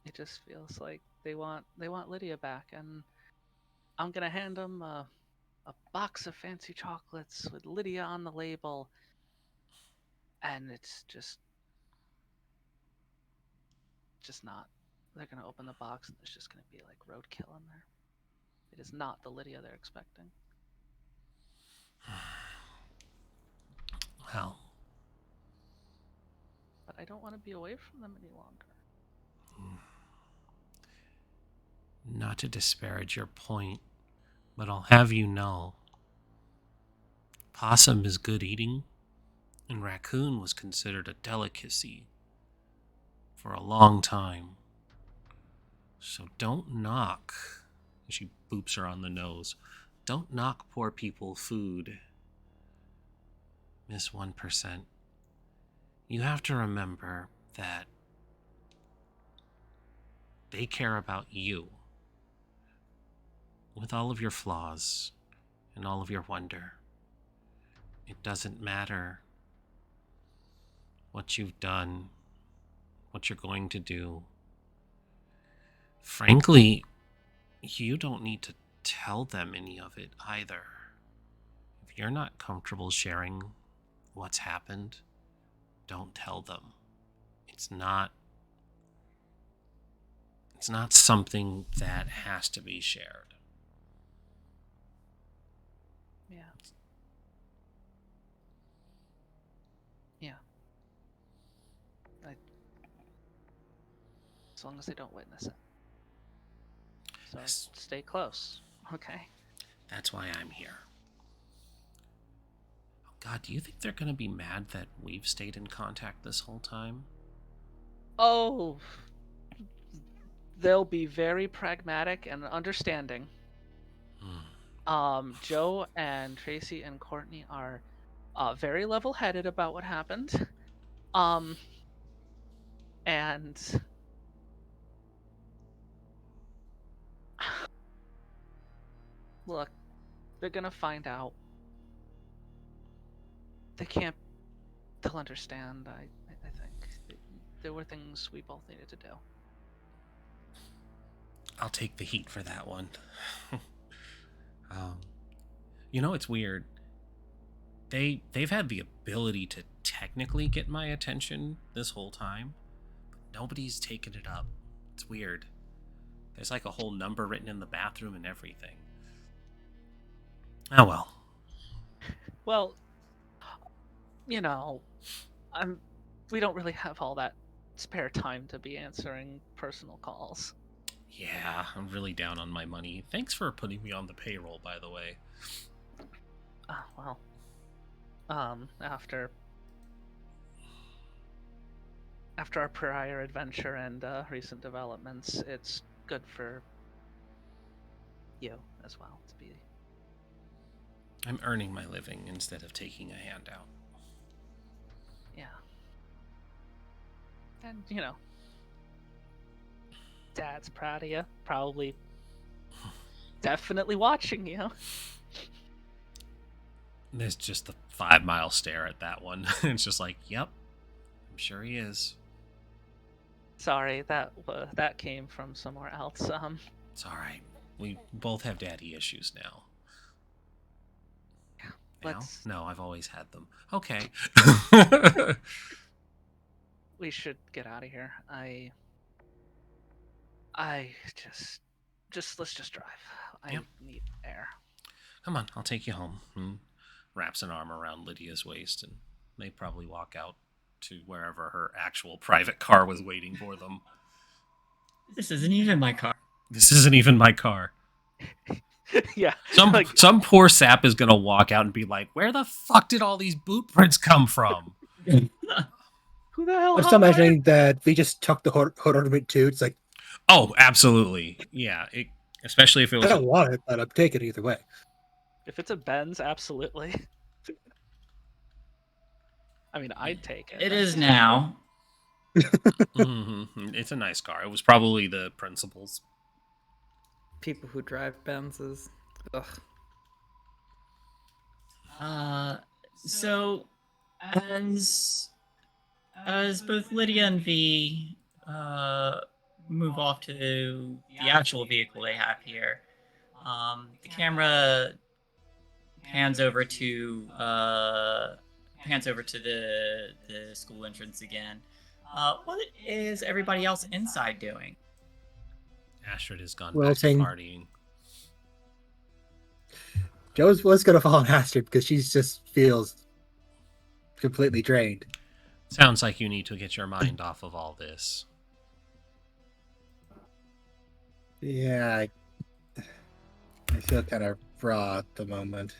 It just feels like they want Lydia back, and I'm gonna hand them a box of fancy chocolates with Lydia on the label, and it's just not. They're gonna open the box, and there's just gonna be like roadkill in there. It is not the Lydia they're expecting. Well, but I don't want to be away from them any longer. Not to disparage your point, but I'll have you know, possum is good eating, and raccoon was considered a delicacy for a long time. So don't knock, she boops her on the nose, don't knock poor people food. Miss 1%. You have to remember that they care about you. With all of your flaws and all of your wonder. It doesn't matter what you've done, what you're going to do. Frankly, you don't need to tell them any of it either. If you're not comfortable sharing what's happened, don't tell them. It's not something that has to be shared. Yeah. Yeah. As long as they don't witness it. So stay close, okay? That's why I'm here. Oh God, do you think they're going to be mad that we've stayed in contact this whole time? Oh, they'll be very pragmatic and understanding. Joe and Tracy and Courtney are very level-headed about what happened. And look, they're gonna find out. They'll understand, I think. There were things we both needed to do. I'll take the heat for that one. You know, it's weird. They've had the ability to technically get my attention this whole time, but nobody's taken it up. It's weird. There's like a whole number written in the bathroom and everything. Oh well. Well, you know, we don't really have all that spare time to be answering personal calls. Yeah, I'm really down on my money. Thanks for putting me on the payroll, by the way. after our prior adventure and recent developments, it's good for you as well to be. I'm earning my living instead of taking a handout. Yeah. And, Dad's proud of you. Probably definitely watching you. There's just a 5-mile stare at that one. It's just like, yep, I'm sure he is. Sorry, that came from somewhere else. It's all right. We both have daddy issues now. Let's. No, I've always had them. Okay. We should get out of here. I let's just drive. I need air. Come on, I'll take you home. And wraps an arm around Lydia's waist, and they probably walk out to wherever her actual private car was waiting for them. This isn't even my car. This isn't even my car. Yeah. Some poor sap is gonna walk out and be like, "Where the fuck did all these boot prints come from?" Who the hell? I'm still imagining that we just took the hood ornament too. It's like, oh, absolutely, yeah. Especially if it was. I don't want it, but I'm taking it either way. If it's a Benz, absolutely. I mean, I'd take it. It is now. Mm-hmm. It's a nice car. It was probably the principal's. People who drive Benzes. Ugh. So as both Lydia and V move off to the actual vehicle they have here, the camera pans over to the school entrance again. What is everybody else inside doing? Astrid has gone Well, back to partying. Joe was going to follow Astrid because she just feels completely drained. Sounds like you need to get your mind off of all this. Yeah, I feel kind of raw at the moment.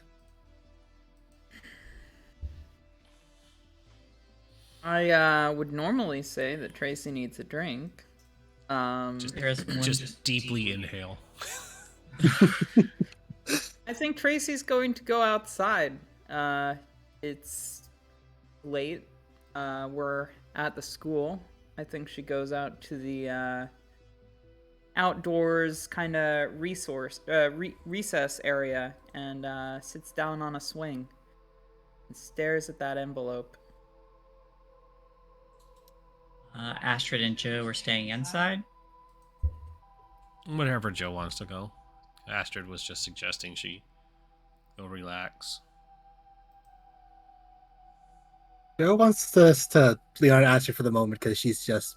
I would normally say that Tracy needs a drink. Just deeply inhale. I think Tracy's going to go outside. It's late. We're at the school. I think she goes out to the outdoors kind of recess area and sits down on a swing and stares at that envelope. Astrid and Joe are staying inside. Whatever Joe wants to go. Astrid was just suggesting she go relax. Joe wants us to lean on Astrid for the moment because she's just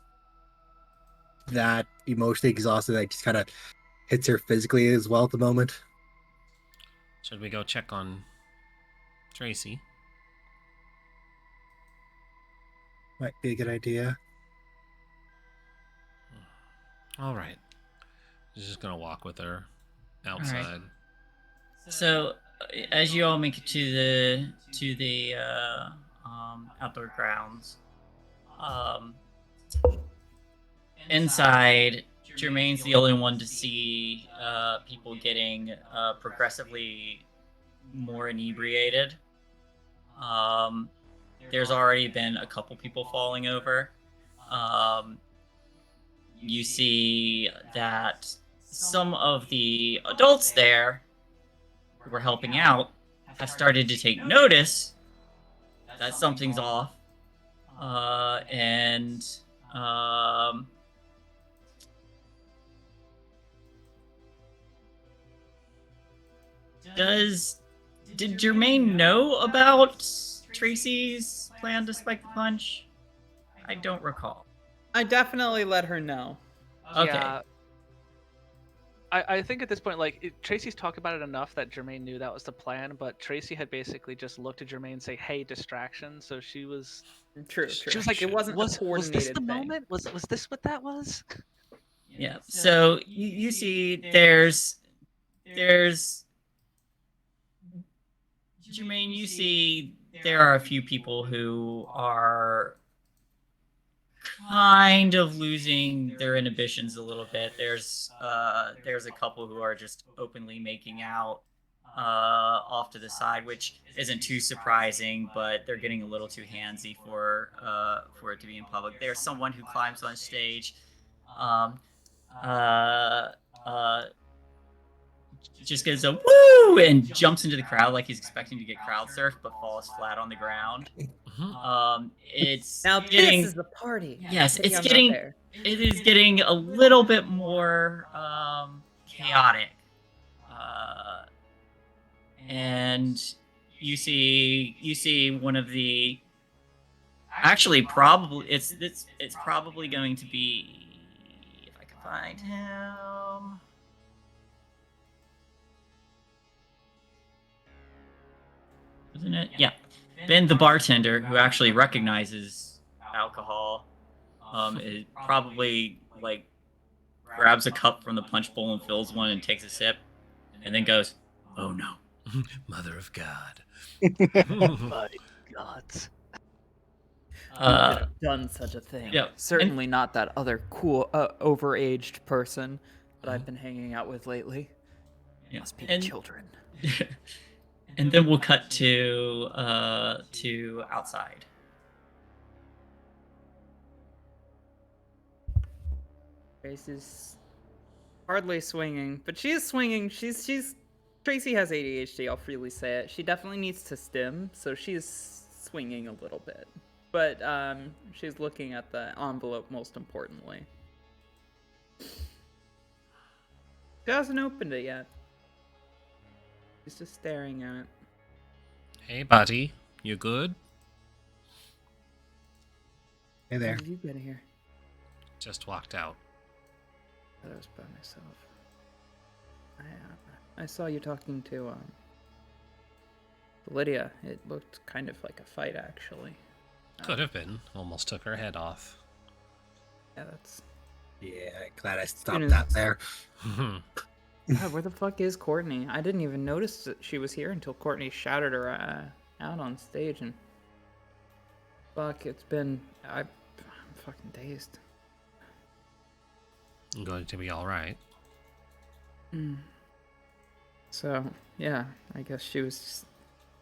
that emotionally exhausted that just kind of hits her physically as well at the moment. Should we go check on Tracy? Might be a good idea. All right. He's just gonna walk with her outside. Right. So, as you all make it to the outdoor grounds, inside, Jermaine's the only one to see people getting progressively more inebriated. There's already been a couple people falling over. You see that some of the adults there who were helping out have started to take notice that something's off. Did Jermaine know about Tracy's plan to spike the punch? I don't recall. I definitely let her know. Okay. Yeah. I think at this point, Tracy's talked about it enough that Jermaine knew that was the plan, but Tracy had basically just looked at Jermaine and say, "Hey, distraction." So she was True. She was like, it wasn't a coordinated was this the thing. moment? Was this what that was? Yeah. So you see, there's Jermaine. You see, there are a few people who are kind of losing their inhibitions a little bit. There's a couple who are just openly making out off to the side, which isn't too surprising, but they're getting a little too handsy for it to be in public. There's someone who climbs on stage, um, uh, uh, just gets a woo and jumps into the crowd like he's expecting to get crowd surfed, but falls flat on the ground. It's Now getting, this is the party. yes, Maybe it's I'm not getting, there. it is getting a little bit more chaotic, and you see one of the, actually probably it's probably going to be, if I can find him. Isn't it? Yeah. Ben, the bartender, who actually recognizes alcohol, is probably like grabs a cup from the punch bowl and fills one and takes a sip, and then goes, "Oh no, Mother of God." My God. Could have done such a thing. Yeah, Certainly not that other cool, overaged person that I've been hanging out with lately. yeah. Must be the children. And then we'll cut to outside. Tracy's hardly swinging, but she is swinging. She's Tracy has ADHD. I'll freely say it. She definitely needs to stim, so she's swinging a little bit. But she's looking at the envelope most importantly. She hasn't opened it yet. She's just staring at it. Hey, buddy. You good? Hey there. How did you get here? Just walked out. I was by myself. I saw you talking to Lydia. It looked kind of like a fight, actually. Could have been. Almost took her head off. Yeah, that's. Yeah, glad I stopped Soon as- that there. God, where the fuck is Courtney? I didn't even notice that she was here until Courtney shouted her out on stage, and fuck, it's been. I'm fucking dazed. I'm going to be alright. So, yeah, I guess she was just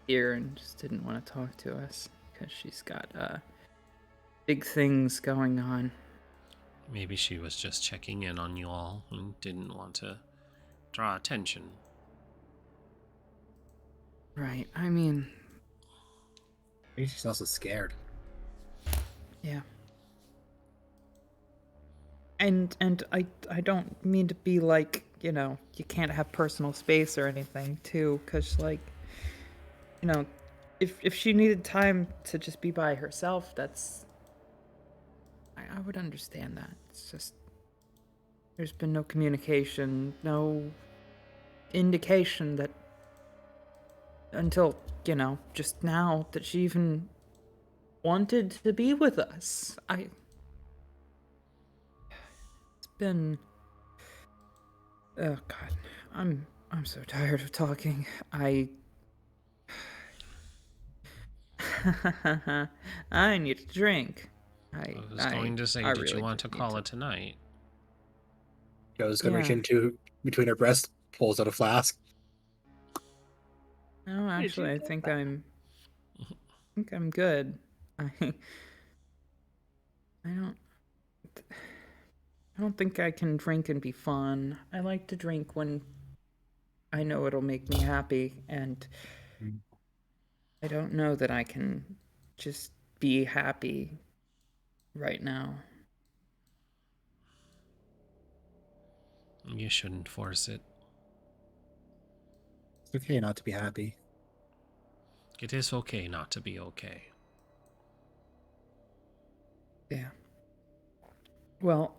here and just didn't want to talk to us because she's got big things going on. Maybe she was just checking in on you all and didn't want to draw attention. Right, I mean, Maybe she's also scared. yeah. And I don't mean to be like, you know, you can't have personal space or anything too, because like, you know, if she needed time to just be by herself, that's I would understand that. It's just there's been no communication, no indication that until, you know, just now that she even wanted to be with us. It's been oh god. I'm so tired of talking. I need a drink. I was going to say, did you want to call it tonight? Joe's gonna reach Yeah. into between her breasts, pulls out a flask. No, actually, I get think that? I'm good. I don't think I can drink and be fun. I like to drink when I know it'll make me happy, and I don't know that I can just be happy right now. You shouldn't force it. It's okay not to be happy. It is okay not to be okay. Yeah. Well,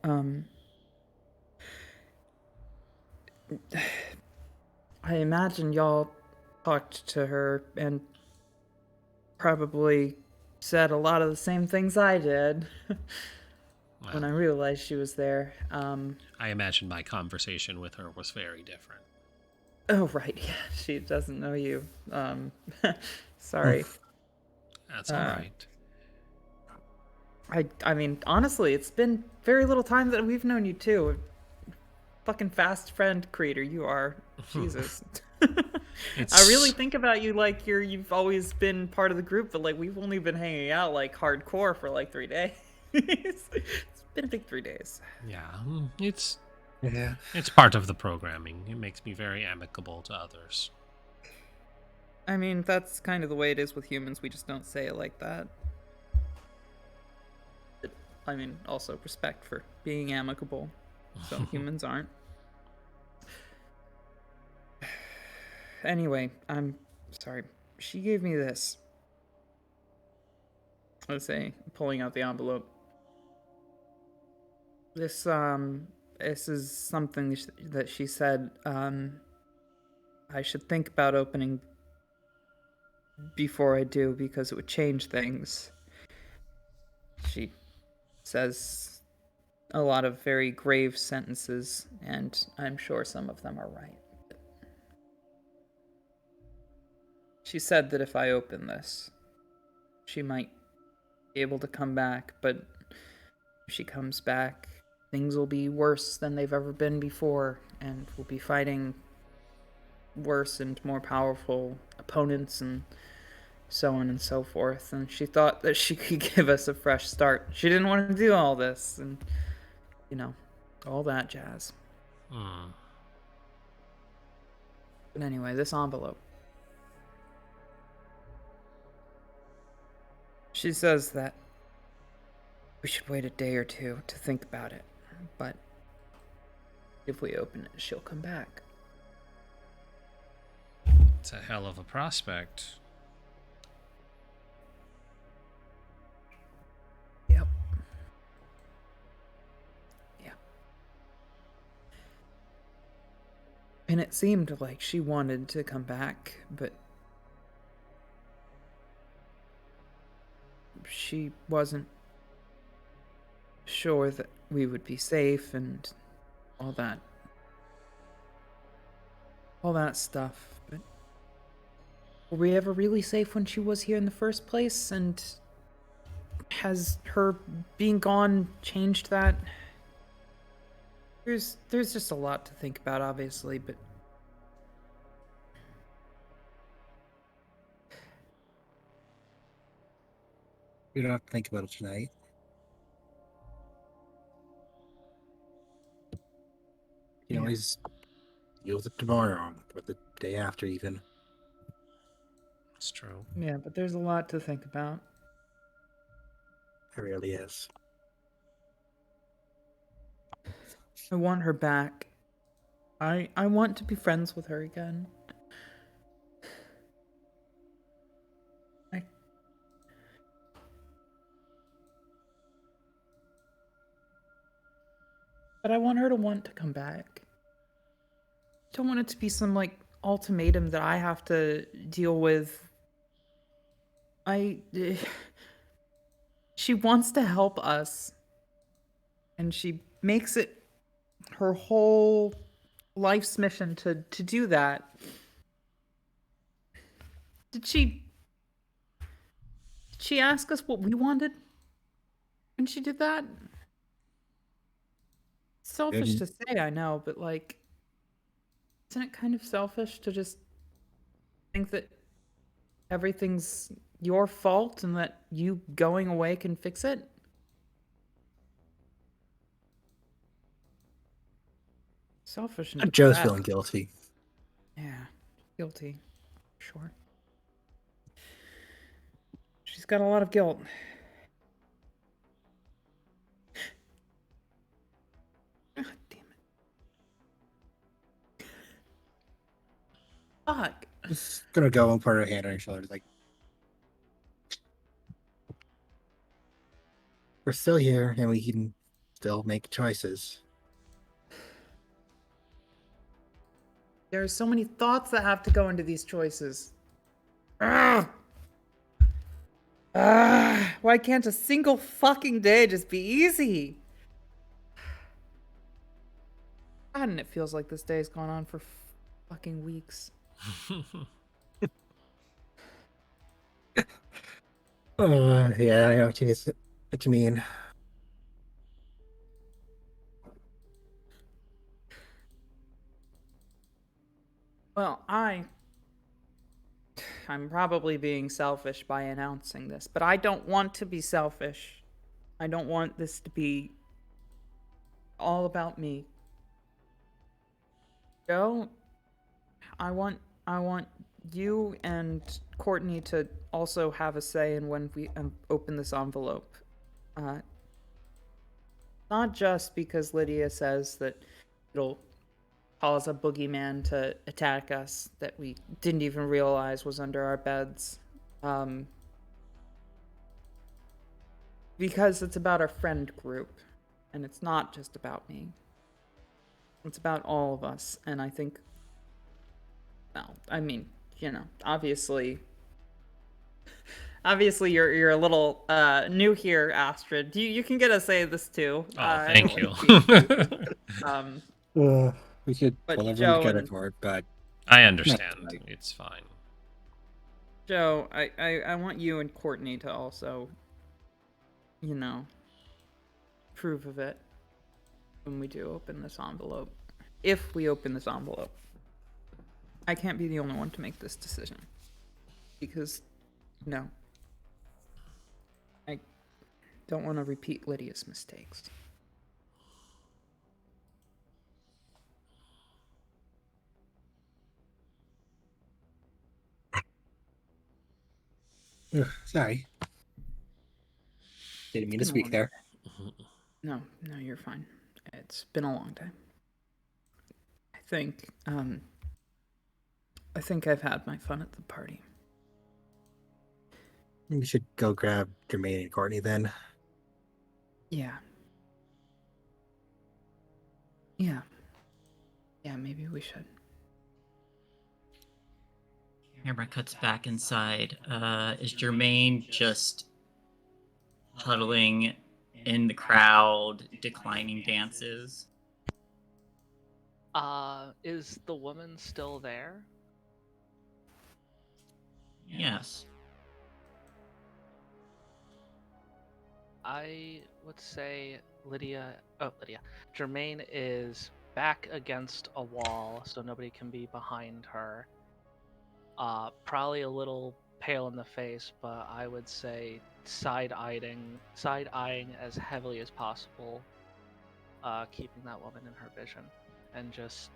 I imagine y'all talked to her and probably said a lot of the same things I did when I Well, realized she was there. I imagine my conversation with her was very different. Oh, right, yeah, she doesn't know you. Sorry. That's all right. I mean, honestly, it's been very little time that we've known you too. Fucking fast friend creator you are. Jesus. I really think about you like you've always been part of the group, but like we've only been hanging out like hardcore for like 3 days. It's been a big 3 days. Yeah, Yeah. it's part of the programming. It makes me very amicable to others. I mean, that's kind of the way it is with humans. We just don't say it like that. I mean, also respect for being amicable. Some humans aren't. Anyway, I'm sorry. She gave me this. Let's say, pulling out the envelope. This is something that she said I should think about opening before I do because it would change things. She says a lot of very grave sentences, and I'm sure some of them are right. She said that if I open this, she might be able to come back, but if she comes back, things will be worse than they've ever been before, and we'll be fighting worse and more powerful opponents and so on and so forth. And she thought that she could give us a fresh start. She didn't want to do all this, and, you know, all that jazz. But anyway, this envelope. She says that we should wait a day or two to think about it, but if we open it, she'll come back. It's a hell of a prospect. Yep. Yeah. And it seemed like she wanted to come back, but she wasn't sure that we would be safe and all that stuff. But were we ever really safe when she was here in the first place? And has her being gone changed that? There's just a lot to think about, obviously, but We don't have to think about it tonight. You can always deal with it tomorrow or the day after, even. It's true. yeah, but there's a lot to think about. It really is. I want her back. I want to be friends with her again. But I want her to want to come back. I don't want it to be some, like, ultimatum that I have to deal with. She wants to help us. And she makes it her whole life's mission to do that. Did she ask us what we wanted when she did that? Selfish to say, I know, but like, isn't it kind of selfish to just think that everything's your fault and that you going away can fix it? Selfish and Joe's depressed. feeling guilty. Yeah, guilty. Sure. She's got a lot of guilt. God damn it. Fuck. Just gonna go and put her hand on her shoulder, like, we're still here and we can still make choices. There are so many thoughts that have to go into these choices. Ugh. Why can't a single fucking day just be easy? God, and it feels like this day has gone on for fucking weeks. Yeah, I know what you mean. What you mean? Well, I'm probably being selfish by announcing this, but I don't want to be selfish. I don't want this to be all about me. Joe, I want you and Courtney to also have a say in when we open this envelope. Not just because Lydia says that it'll cause a boogeyman to attack us that we didn't even realize was under our beds. Because it's about our friend group, and it's not just about me. It's about all of us, and I think, well, I mean, obviously you're a little new here, Astrid. You can get a say of this too. Oh, thank you. We should But pull everyone Joe together and- for it, but I understand. tonight. It's fine. Joe, I want you and Courtney to also, approve of it when we do open this envelope. If we open this envelope. I can't be the only one to make this decision. Because, I don't want to repeat Lydia's mistakes. Sorry. Didn't mean to speak there. No, you're fine. It's been a long time. I think I've had my fun at the party. We should go grab Jermaine and Courtney then. Yeah, maybe we should. Camera cuts back inside. Is Jermaine just huddling in the crowd, declining dances? Is the woman still there? Yes. I would say Jermaine is back against a wall, so nobody can be behind her. Probably a little pale in the face, but I would say side-eyeing as heavily as possible, keeping that woman in her vision, and just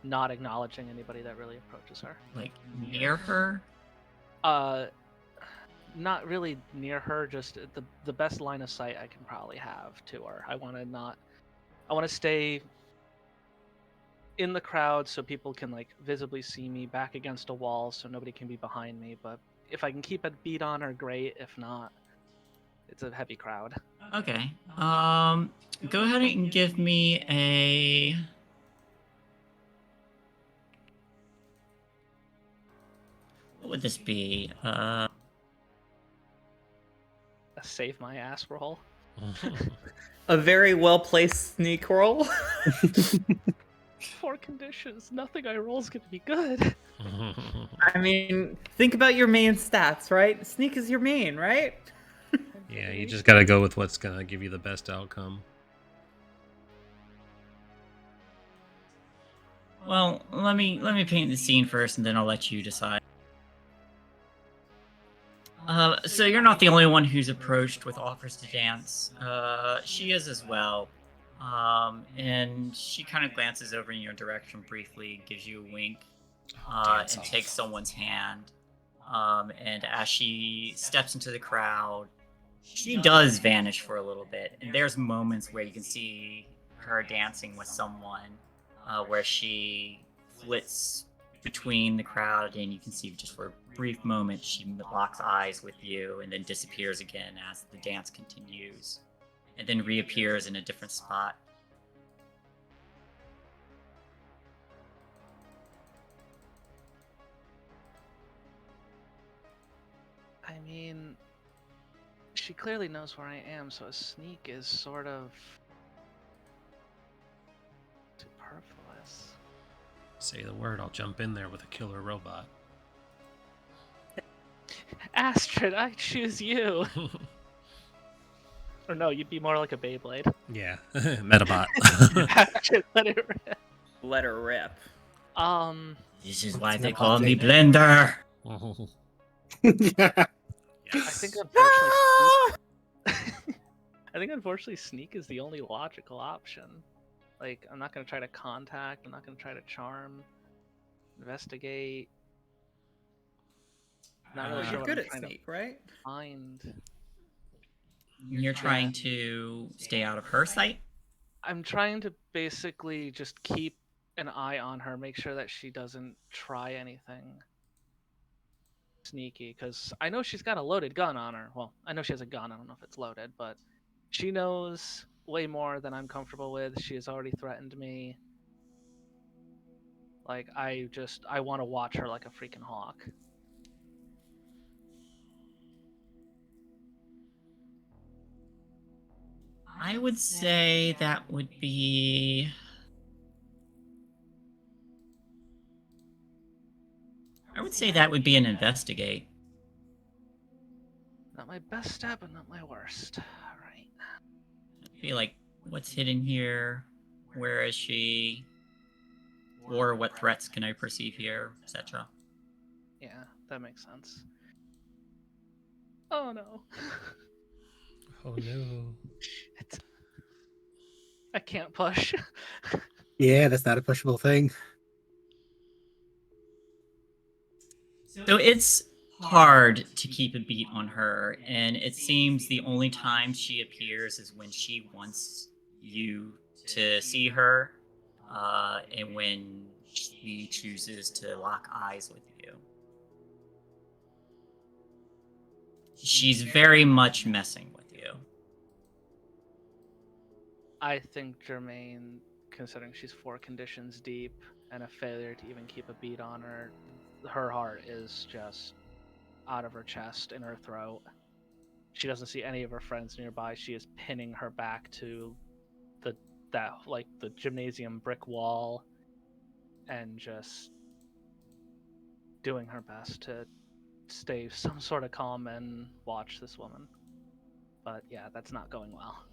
not acknowledging anybody that really approaches her. Like, near her? Not really near her, just the best line of sight I can probably have to her. I want to stay in the crowd so people can like visibly see me, back against a wall so nobody can be behind me, but if I can keep a beat on her, great. If not, it's a heavy crowd. Okay. Go ahead and give me a... What would this be? A save my ass roll. A very well-placed sneak roll. 4 conditions. Nothing I roll is going to be good. I mean, think about your main stats, right? Sneak is your main, right? Yeah, you just gotta go with what's gonna give you the best outcome. Well, let me paint the scene first, and then I'll let you decide. So you're not the only one who's approached with offers to dance. She is as well. And she kind of glances over in your direction briefly, gives you a wink, and takes someone's hand. And as she steps into the crowd, she does vanish for a little bit. And there's moments where you can see her dancing with someone, where she flits between the crowd, and you can see just for a brief moment she locks eyes with you and then disappears again as the dance continues, and then reappears in a different spot. I mean, she clearly knows where I am, so a sneak is sort of superfluous. Say the word, I'll jump in there with a killer robot. Astrid, I choose you. Or no, you'd be more like a Beyblade. Yeah, Metabot. Just let it rip. Let her rip. This is What's why they not call me updated? Blender. Yeah. I think unfortunately, I think unfortunately, sneak is the only logical option. Like, I'm not gonna try to contact. I'm not gonna try to charm, investigate. Not really Uh, sure You're what good I'm at trying sneak, right? to find. You're trying to stay out of her sight? I'm trying to basically just keep an eye on her, make sure that she doesn't try anything sneaky, because I know she's got a loaded gun on her. Well, I know she has a gun. I don't know if it's loaded, but she knows way more than I'm comfortable with. She has already threatened me. Like, I want to watch her like a freaking hawk. I would say that would be... I would say that would be an investigate. Not my best stab, but not my worst. Alright. I'd be like, what's hidden here? Where is she? Or what threats can I perceive here, etc. Yeah, that makes sense. Oh no. Oh no. It's... I can't push. Yeah, that's not a pushable thing. So it's hard to keep a beat on her, and it seems the only time she appears is when she wants you to see her, and when she chooses to lock eyes with you. She's very much messing with you. I think Jermaine, considering she's 4 conditions deep and a failure to even keep a beat on her, her heart is just out of her chest, in her throat. She doesn't see any of her friends nearby. She is pinning her back to the gymnasium brick wall and just doing her best to stay some sort of calm and watch this woman. But yeah, that's not going well.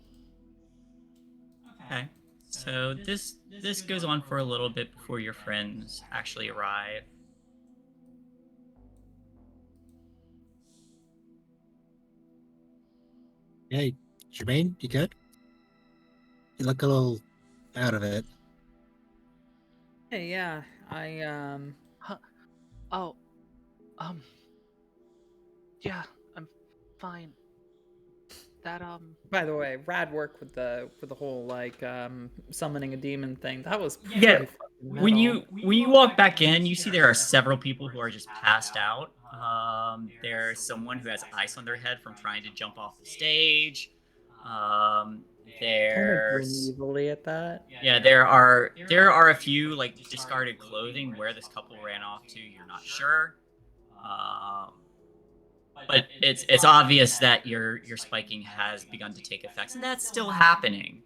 Okay. So this goes on for a little bit before your friends actually arrive. Hey, Jermaine, you good? You look a little out of it. Hey, yeah, I Oh, yeah, I'm fine. That By the way, rad work with the whole like summoning a demon thing. That was pretty Yeah, fucking when metal. you walk back in, you see there are several people who are just passed out. There's someone who has ice on their head from trying to jump off the stage. Kind of grin There's evilly at that. yeah, there are a few like discarded clothing where this couple ran off to. You're not sure, but it's obvious that your spiking has begun to take effects, and that's still happening.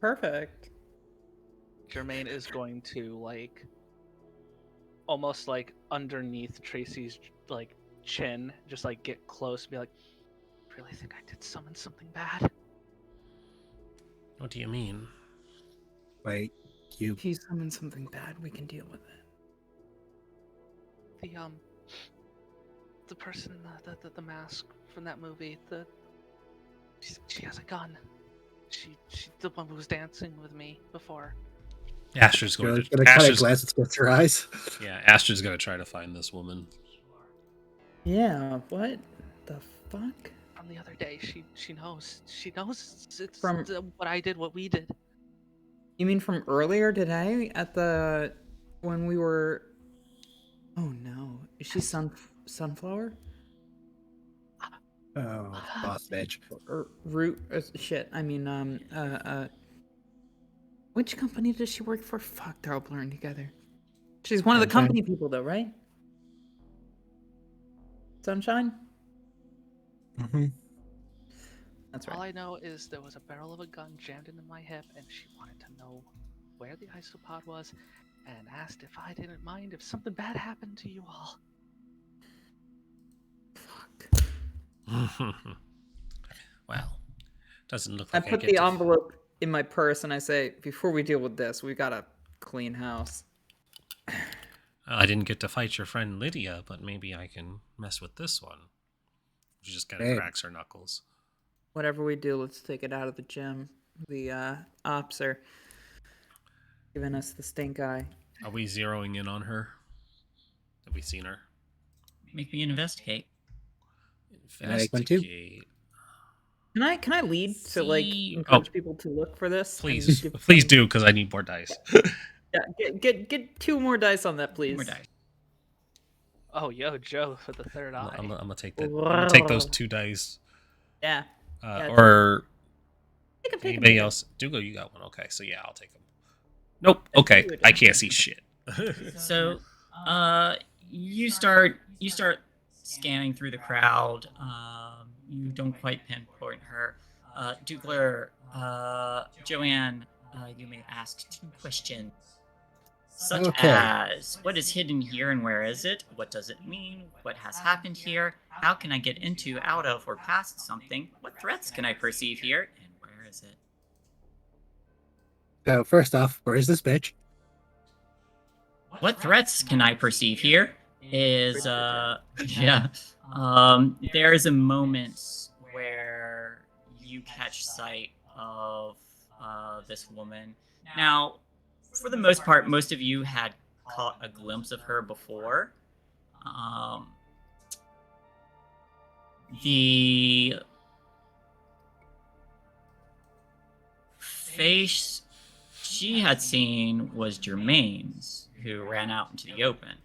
Perfect. Jermaine is going to almost underneath Tracy's chin, just get close and be like, really think I did summon something bad? What do you mean? Wait, you. If you summon something bad, we can deal with it. The person in the mask from that movie, she has a gun. She's the one who was dancing with me before. Astrid's You're going gonna to. kind of Astrid's, glance at against her eyes. yeah, Astrid's going to try to find this woman. Yeah, what the fuck? From the other day, she knows. She knows it's From- what I did, what we did. You mean from earlier today when we were? Oh no, is she sunflower? Oh, boss bitch. Or root? Shit. I mean, which company does she work for? Fuck, they're all blurring together. She's one of the Sunshine? company people, though, right? Sunshine. Mm-hmm. That's All right. I know is there was a barrel of a gun jammed into my hip, and she wanted to know where the isopod was, and asked if I didn't mind if something bad happened to you all. Fuck. Well, doesn't look I like I put get the to... envelope in my purse and I say, before we deal with this, we gotta clean house. I didn't get to fight your friend Lydia, but maybe I can mess with this one. She just kind of Hey. cracks her knuckles. Whatever we do, let's take it out of the gym. The ops are giving us the stink eye. Are we zeroing in on her? Have we seen her? Make me investigate. Can I make one too? Investigate. Can I lead to like See- encourage people to look for this? and Please, give please some- do, because I need more dice. Yeah, get 2 more dice on that, please. More dice. Oh, yo, Joe for the third eye. I'm gonna take that. I'm gonna take those 2 dice. Yeah. Yeah, Or Take 'em, anybody else? Doogler, you got one. Okay, so yeah, I'll take them. Nope. Okay, I can't see shit. So, you start scanning through the crowd. You don't quite pinpoint her. Doogler, Joanne, you may ask 2 questions. Such Okay. as, what is hidden here and where is it? What does it mean? What has happened here? How can I get into, out of, or past something? What threats can I perceive here? And where is it? So first off, where is this bitch? What threats can I perceive here? Is yeah. There's a moment where you catch sight of this woman. Now, for the most part, most of you had caught a glimpse of her before. The face she had seen was Germain's, who ran out into the open.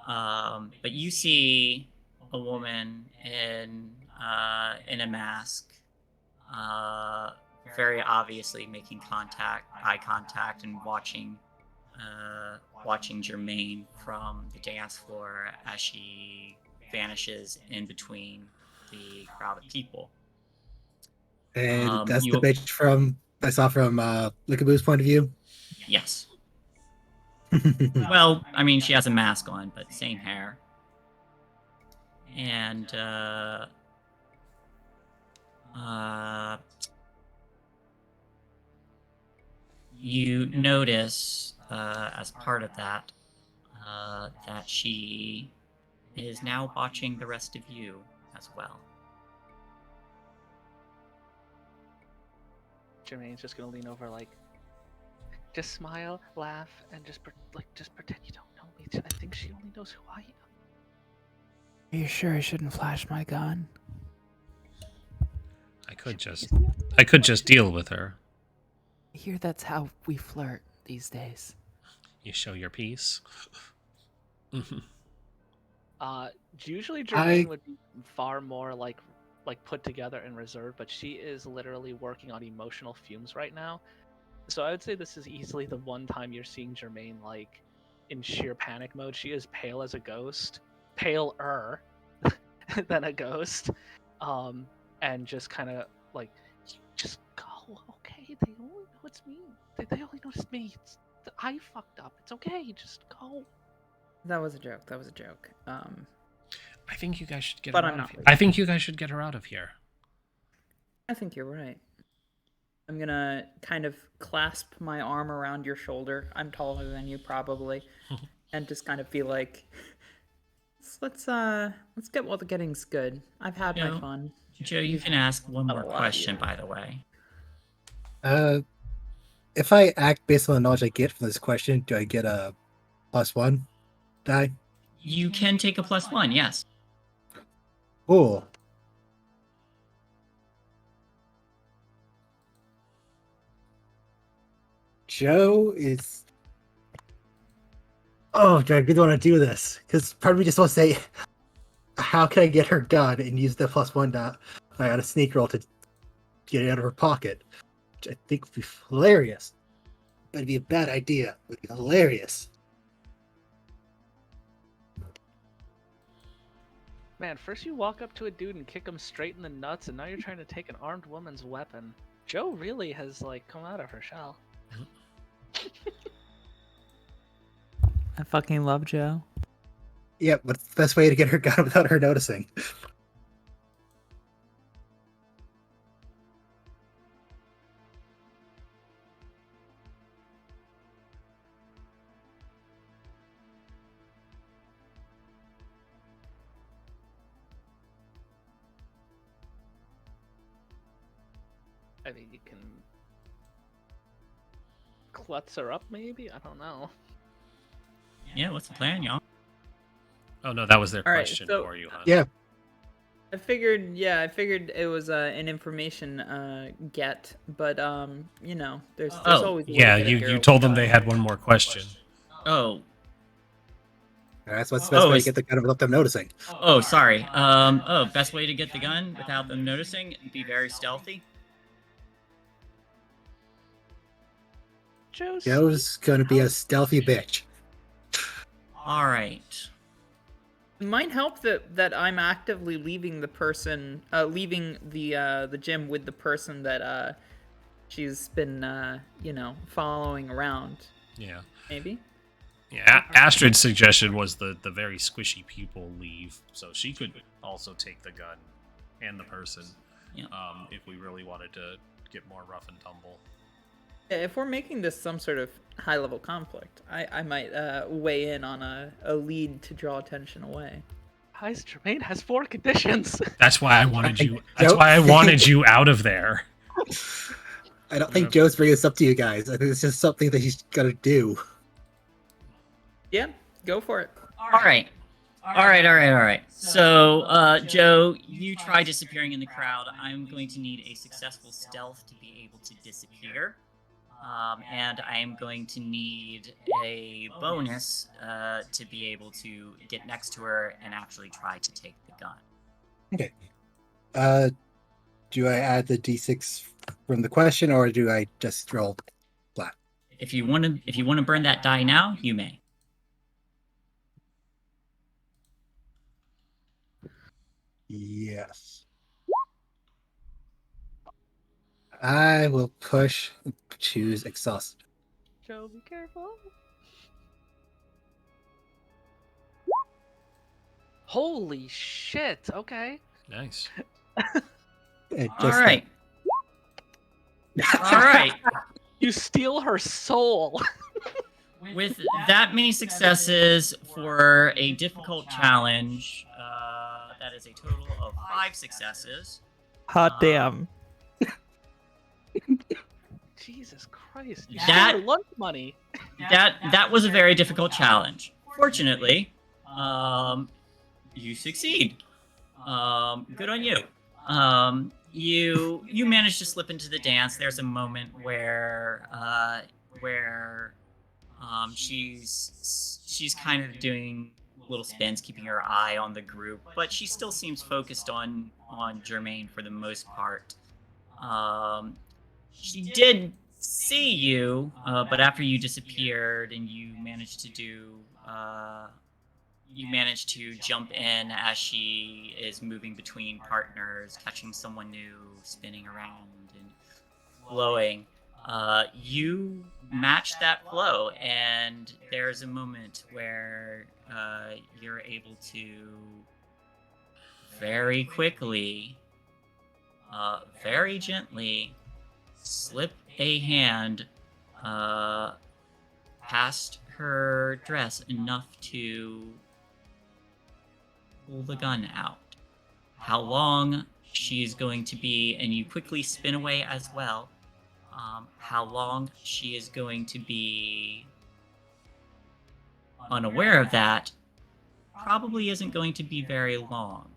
But you see a woman in a mask, very obviously making eye contact, and watching Germain from the dance floor as she vanishes in between the crowd of people. And that's you- the bitch from I saw from Lickaboo's point of view. Yes. Well, I mean, she has a mask on, but same hair. And, you notice, as part of that, that she is now watching the rest of you as well. Jermaine's just gonna lean over, like, just smile, laugh, and just pretend you don't know me. I think she only knows who I am. Are you sure I shouldn't flash my gun? I could just deal with her. I hear that's how we flirt these days. You show your piece. Usually Jermaine would be far more like put together and reserved, but she is literally working on emotional fumes right now. So I would say this is easily the one time you're seeing Jermaine like in sheer panic mode. She is pale as a ghost, paler than a ghost, and just kind of like, just go, okay? They only know it's me. They only noticed me. I fucked up. It's okay. Just go. That was a joke. I think you guys should get But her I'm out not of here. leaving. I think you guys should get her out of here. I think you're right. I'm gonna kind of clasp my arm around your shoulder. I'm taller than you probably, and just kind of be like, let's get while the getting's good. I've had my Joe? fun. Joe, you can ask one Not more a lot, question, yeah. by the way. If I act based on the knowledge I get from this question, do I get a +1 die? You can take a +1, yes. Cool. Joe is. Oh, do I really want to do this? Because part of me just wants to say, how can I get her gun and use the +1 die on a sneak roll to get it out of her pocket? Which I think would be hilarious. But it'd be a bad idea. It would be hilarious. Man, first you walk up to a dude and kick him straight in the nuts, and now you're trying to take an armed woman's weapon. Joe really has, like, come out of her shell. I fucking love Joe. Yeah, what's the best way to get her gun without her noticing? I mean, you can klutz her up, maybe? I don't know. Yeah, what's the plan, y'all? Oh no, that was their All right, question so- for you, hon. Yeah. I figured it was an information get, but you know, there's Oh, always a way Yeah, to get a you girl told them with they gun. had one more question. Oh, That's what's the best way to it's- get the gun without them noticing. oh, sorry. Best way to get the gun without them noticing? Be very stealthy. Joe's gonna be a stealthy bitch. All right. It might help that I'm actively leaving the person, leaving the gym with the person that she's been you know, following around. Yeah. Maybe. Yeah, Astrid's suggestion was the very squishy people leave, so she could also take the gun and the person, Yeah. if we really wanted to get more rough and tumble. Yeah, if we're making this some sort of high-level conflict, I might weigh in on a lead to draw attention away. Guys, Jermaine has 4 conditions. That's why I wanted I you. That's don't why I think- wanted you out of there. I don't think Joe's bringing this up to you guys. I think it's just something that he's gonna do. Yeah, go for it. All right. So, Joe, you try disappearing in the crowd. I'm going to need a successful stealth to be able to disappear. And I am going to need a bonus to be able to get next to her and actually try to take the gun. Okay. Do I add the d6 from the question, or do I just roll flat? If you want to burn that die now, you may. Yes. I will choose exhausted. Joe, be careful. Holy shit, okay. Nice. All right. All right. You steal her soul. With that many successes for a difficult challenge, that is a total of 5 successes. Hot damn. Jesus Christ. You That- stole her lunch money. That was a very difficult challenge. Fortunately, you succeed. Good on you. You managed to slip into the dance. There's a moment where she's kind of doing little spins, keeping her eye on the group, but she still seems focused on Jermaine for the most part. She did see you, but after you disappeared and you managed to jump in as she is moving between partners, catching someone new, spinning around and flowing. You match that flow, and there's a moment where you're able to very quickly, very gently slip a hand past her dress enough to pull the gun out. How long she's going to be, and you quickly spin away as well. How long she is going to be unaware of that probably isn't going to be very long.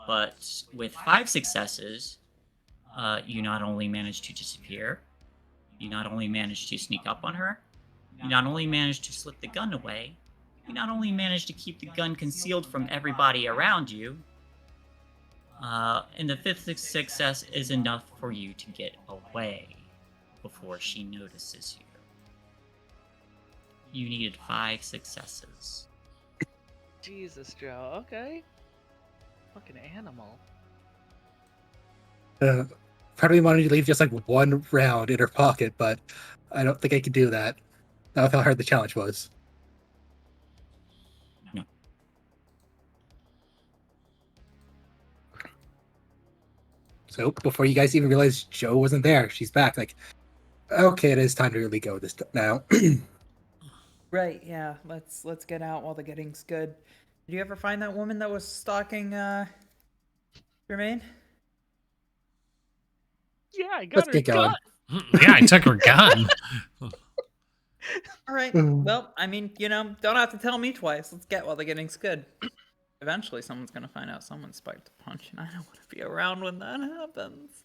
But with 5 successes, you not only managed to disappear, you not only managed to sneak up on her, you not only managed to slip the gun away, you not only managed to keep the gun concealed from everybody around you, and the 5th success is enough for you to get away before she notices you. You needed 5 successes. Jesus, Joe, okay. Fucking animal. Part of me wanted to leave just like one round in her pocket, but I don't think I could do that. Not with how hard the challenge was. No. So before you guys even realize Joe wasn't there, she's back. Like, okay, it is time to really go this now. Right, yeah. Let's get out while the getting's good. Did you ever find that woman that was stalking Jermaine? Yeah, I got Let's her get going. gun. Yeah, I took her gun. All right. Mm. Well, I mean, don't have to tell me twice. Let's get while the getting's good. Eventually, someone's gonna find out someone spiked a punch, and I don't want to be around when that happens.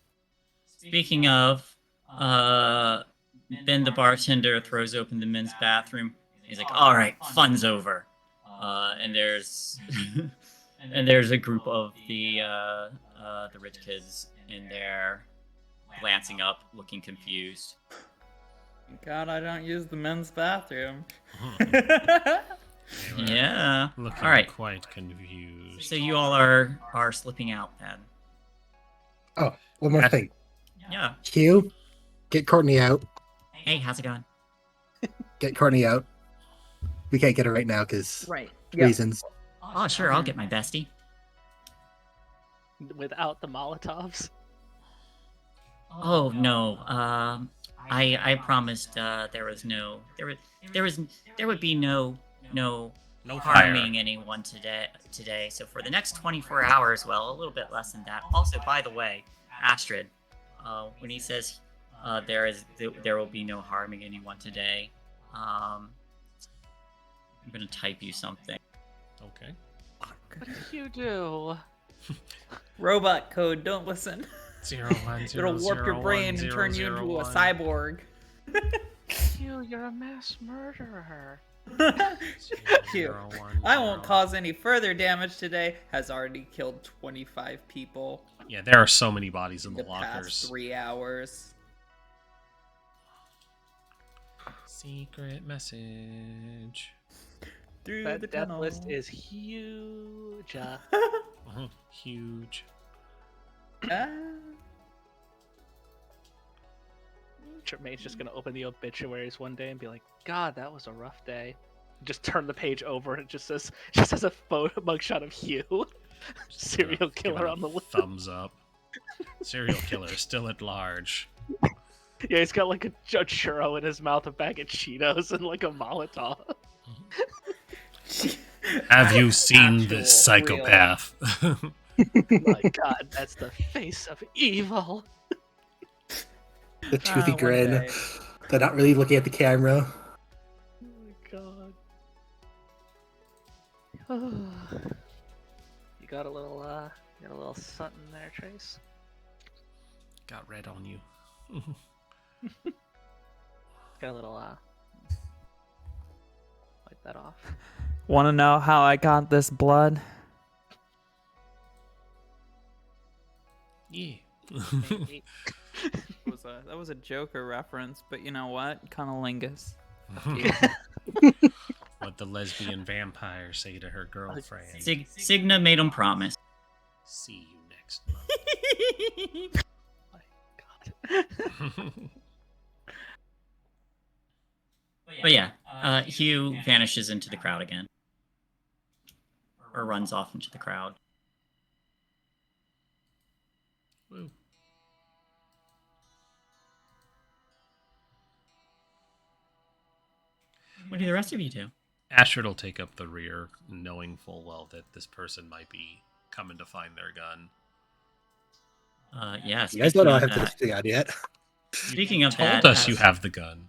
Speaking of, then the bartender throws open the men's bathroom. He's like, "All right, fun's over," and there's and there's a group of the rich kids in there, glancing up, looking confused. God, I don't use the men's bathroom. Yeah. Looking All right. quite confused. So you all are slipping out then. Oh, one more thing. Yeah. Hugh, get Courtney out. Hey, how's it going? Get Courtney out. We can't get her right now because Right. reasons. Oh, sure, I'll get my bestie. Without the Molotovs. Oh no. I promised there would be no No harming fire. anyone today. So for the next 24 hours, well, a little bit less than that. Also, by the way, Astrid, when he says there will be no harming anyone today, I'm gonna type you something. Okay. What did you do? Robot code. Don't listen. 01, It'll warp your brain and turn you into a cyborg. You, you're a mass murderer. Cute. I won't cause any further damage today. Has already killed 25 people Yeah, there are so many bodies in in the the lockers. past 3 hours. Secret message. Through the That death tunnel. list is huge. Huge. Ah. Tremaine's just gonna open the obituaries one day and be like, "God, that was a rough day." Just turn the page over and it just says a photo mugshot of Hugh, serial killer on the list. Thumbs up. Serial killer still at large. Yeah, he's got like a churro in his mouth, a bag of Cheetos, and like a Molotov. Have you seen Actual this psychopath? My God, that's the face of evil. The toothy one grin. day. They're not really looking at the camera. Oh my God. You got a little something there, Trace. Got red on you. Got a little wipe that off. Want to know how I got this blood? Yeah. That was a Joker reference, but you know what? Cunnilingus. What the lesbian vampire say to her girlfriend. Signa made him promise. See you next month. My God. But yeah, Hugh vanishes into the crowd again. Or runs off into the crowd. Woo. What do the rest of you do? Astrid will take up the rear, knowing full well that this person might be coming to find their gun. Yeah, You guys don't speaking have of to that- figure out yet. Speaking of Told that, us you have the gun.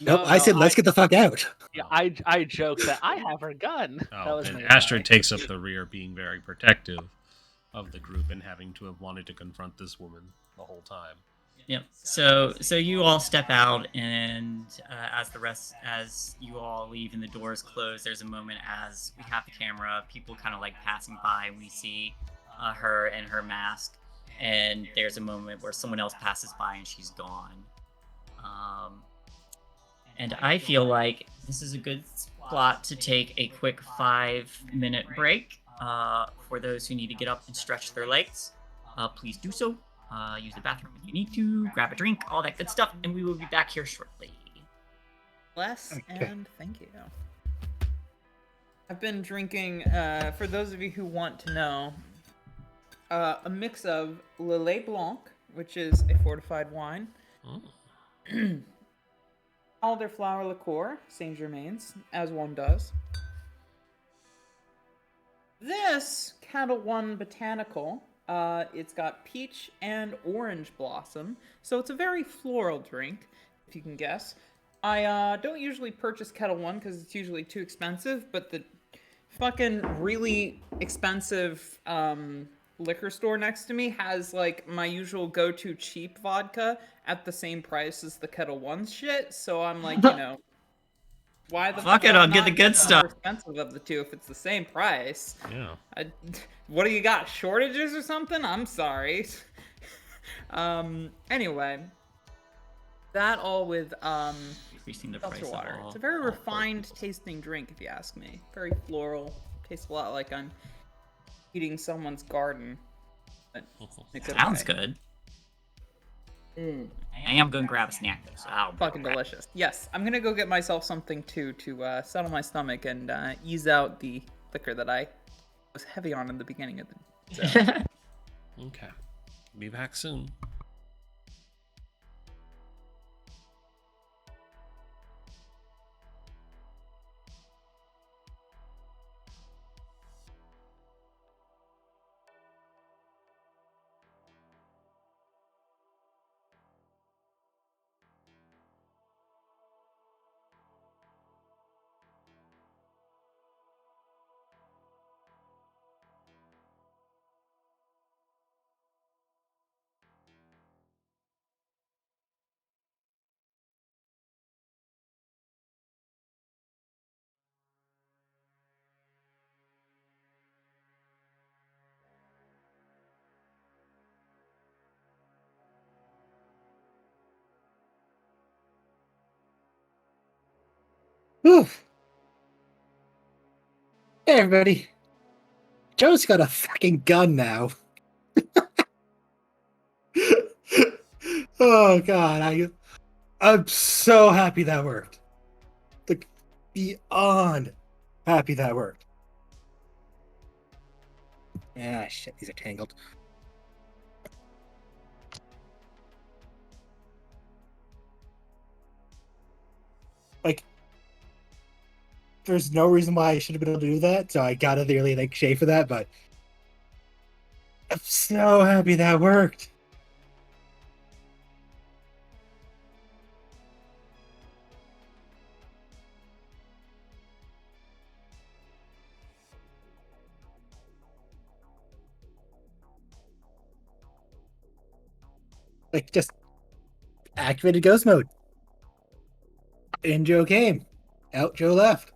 Nope, I said let's get the fuck out. Yeah, I joked that I have her gun. That Oh, was and my Astrid lie. takes up the rear, being very protective of the group and having to have wanted to confront this woman the whole time. Yep. So you all step out, and as you all leave and the doors close, there's a moment as we have the camera, people kind of like passing by, and we see her and her mask, and there's a moment where someone else passes by and she's gone. And I feel like this is a good spot to take a quick 5-minute break. For those who need to get up and stretch their legs, please do so. Use the bathroom if you need to, grab a drink, all that good stuff, and we will be back here shortly. Bless Okay. and thank you. I've been drinking, for those of you who want to know, a mix of Lillet Blanc, which is a fortified wine, Oh. elderflower liqueur, Saint Germain's, as one does. This Cattle One Botanical, It's got peach and orange blossom, so it's a very floral drink, if you can guess. I don't usually purchase Kettle One because it's usually too expensive, but the fucking really expensive liquor store next to me has like my usual go-to cheap vodka at the same price as the Kettle One shit. So I'm like, why the Fuck it, I'll get the not good the stuff. more expensive of the two if it's the same price? Yeah. What do you got? Shortages or something? I'm sorry. Anyway, that all with Increasing the seltzer price water. of all. It's a very all refined pork. tasting drink, if you ask me. Very floral. Tastes a lot like I'm eating someone's garden. But in a good Sounds way. good. Mm. I am gonna grab a snack though, so I'll Fucking delicious. Yes, I'm gonna go get myself something too to settle my stomach and ease out the liquor that I was heavy on in the beginning of the. So. Okay. Be back soon. Whew. Hey, everybody. Joe's got a fucking gun now. Oh, God. I'm so happy that worked. Like, beyond happy that worked. Ah, shit. These are tangled. Like, there's no reason why I should have been able to do that, so I gotta really thank Shae for that, but I'm so happy that worked. Like, just activated ghost mode. In Joe came. Out Joe left.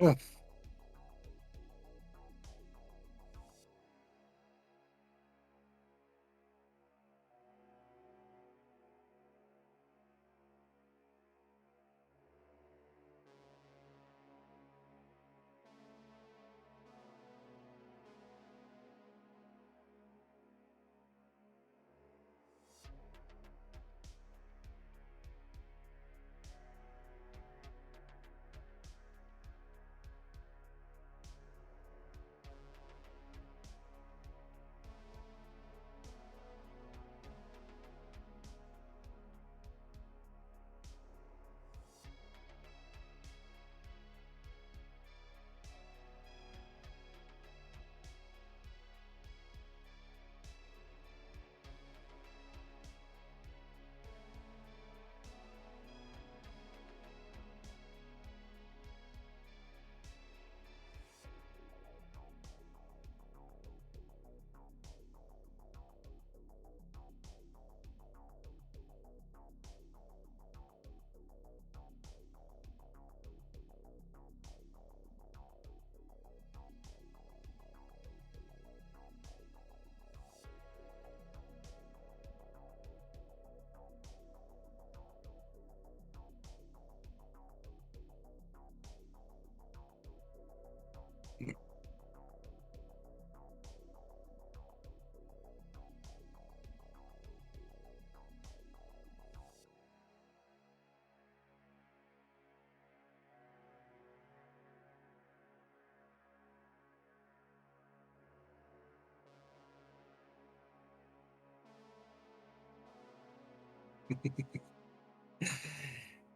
Oh.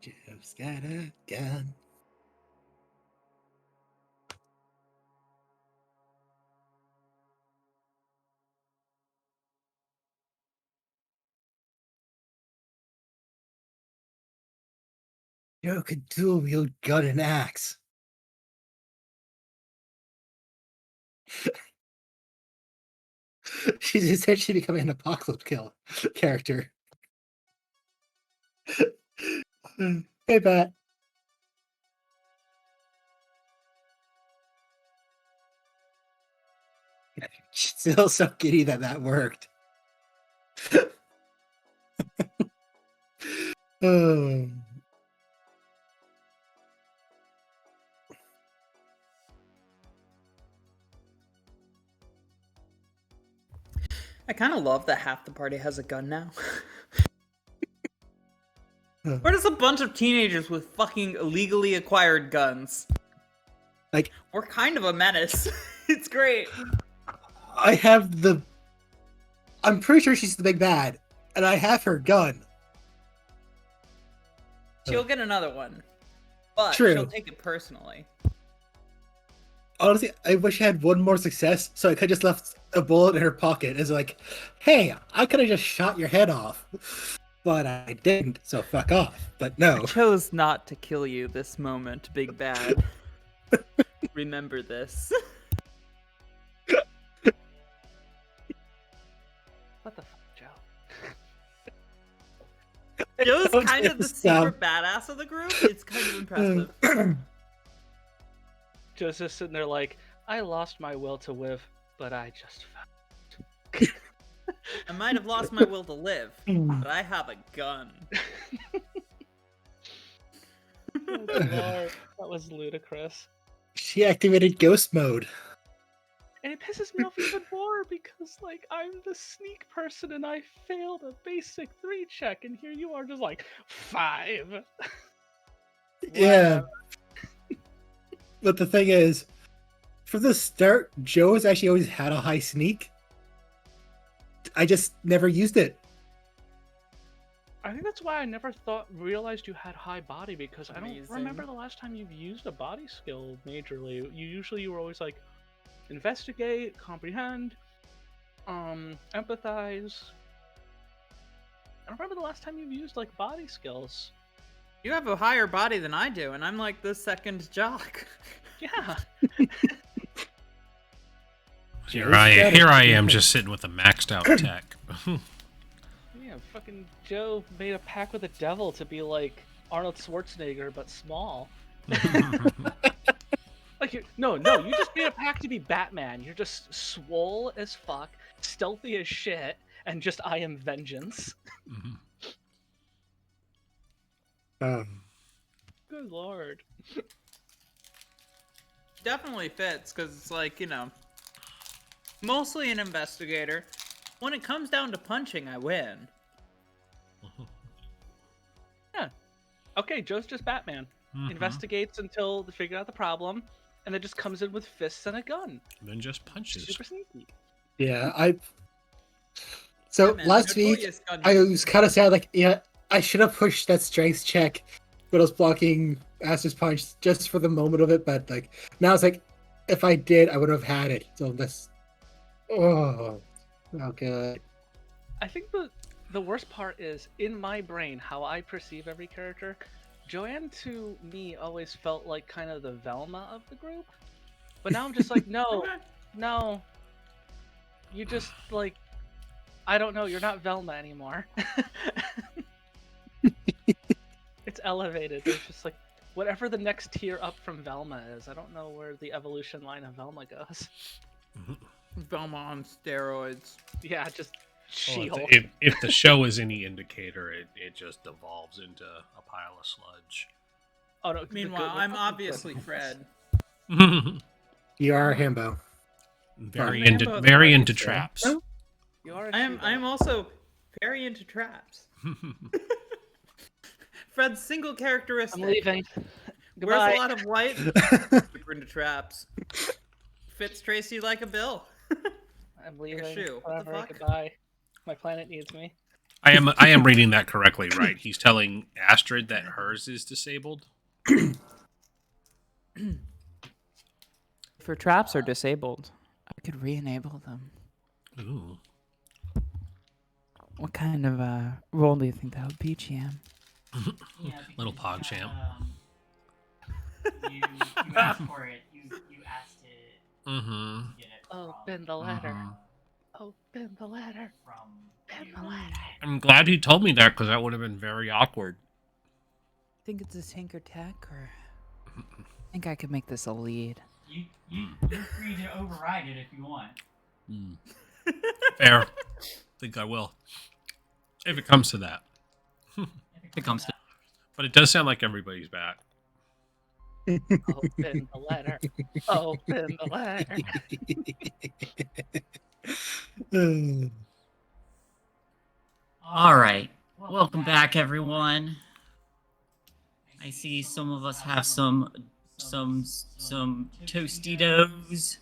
Joe's got a gun. Joe could dual wield gun and axe. She's essentially becoming an apocalypse kill character. Hey, Pat. Still so giddy that worked. Oh. I kind of love that half the party has a gun now. We're just a bunch of teenagers with fucking illegally acquired guns. Like, we're kind of a menace. It's great. I have the... I'm pretty sure she's the big bad, and I have her gun. She'll get another one. But True. She'll take it personally. Honestly, I wish I had one more success, so I could just left a bullet in her pocket. It's like, hey, I could have just shot your head off. But I didn't, so fuck off. But no. I chose not to kill you this moment, big bad. Remember this. What the fuck, Joe? Joe's kind of the super badass of the group. It's kind of impressive. Joe's just sitting there like, I lost my will to live, but I just found. I might have lost my will to live, but I have a gun. Oh, Lord, that was ludicrous. She activated ghost mode. And it pisses me off even more because, like, I'm the sneak person and I failed a basic 3 check, and here you are just like, 5. Yeah. But the thing is, from the start, Joe has actually always had a high sneak. I just never used it. I think that's why I never realized you had high body, because I don't remember the last time you've used a body skill majorly. You were always like, investigate, comprehend, empathize. I don't remember the last time you've used like body skills. You have a higher body than I do, and I'm like the second jock. Yeah. Here I am just sitting with a maxed out tech. Yeah, fucking Joe made a pact with the devil to be like Arnold Schwarzenegger, but small. Like, no, you just made a pact to be Batman. You're just swole as fuck, stealthy as shit, and just I am vengeance. Good lord. Definitely fits, because it's like, you know, mostly an investigator. When it comes down to punching, I win. Yeah. Okay, Joe's just Batman. Investigates until they figure out the problem, and then just comes in with fists and a gun. And then just punches. Super sneaky. Yeah, So Batman, last week, I was kind of sad, like, yeah, I should have pushed that strength check when I was blocking Astrid's punch just for the moment of it, but like now it's like, if I did, I would have had it. So that's good. I think the worst part is, in my brain, how I perceive every character, Joanne to me always felt like kind of the Velma of the group. But now I'm just like, no, you just like, I don't know, you're not Velma anymore. It's elevated. It's just like, whatever the next tier up from Velma is, I don't know where the evolution line of Velma goes. Velma on steroids. Yeah, just Well, if the show is any indicator, it just devolves into a pile of sludge. Oh no! Meanwhile, I'm obviously Fred. You are a himbo. Very into traps. You are. I'm also very into traps. Fred's single characteristic. I'm leaving. Wears Goodbye. a lot of white. Super into traps. Fits Tracy like a bill. I'm leaving. Shoe. What the Forever. fuck? Goodbye. My planet needs me. I am reading that correctly, right? He's telling Astrid that hers is disabled. If her traps are disabled, I could re-enable them. Ooh. What kind of role do you think that would be, GM? Little pog champ. You asked for it. You asked to Mm-hmm. get it Open the ladder. Mhm. Open the ladder. from Open you. the ladder. I'm glad he told me that because that would have been very awkward. Think it's a tinker tech, or I think I could make this a lead. You're free to override it if you want. Fair. Think I will. If it comes to that. If it comes to But it does sound like everybody's back. Open the ladder. Open the ladder. All right. Welcome back, everyone. I see some of us have some Tostitos.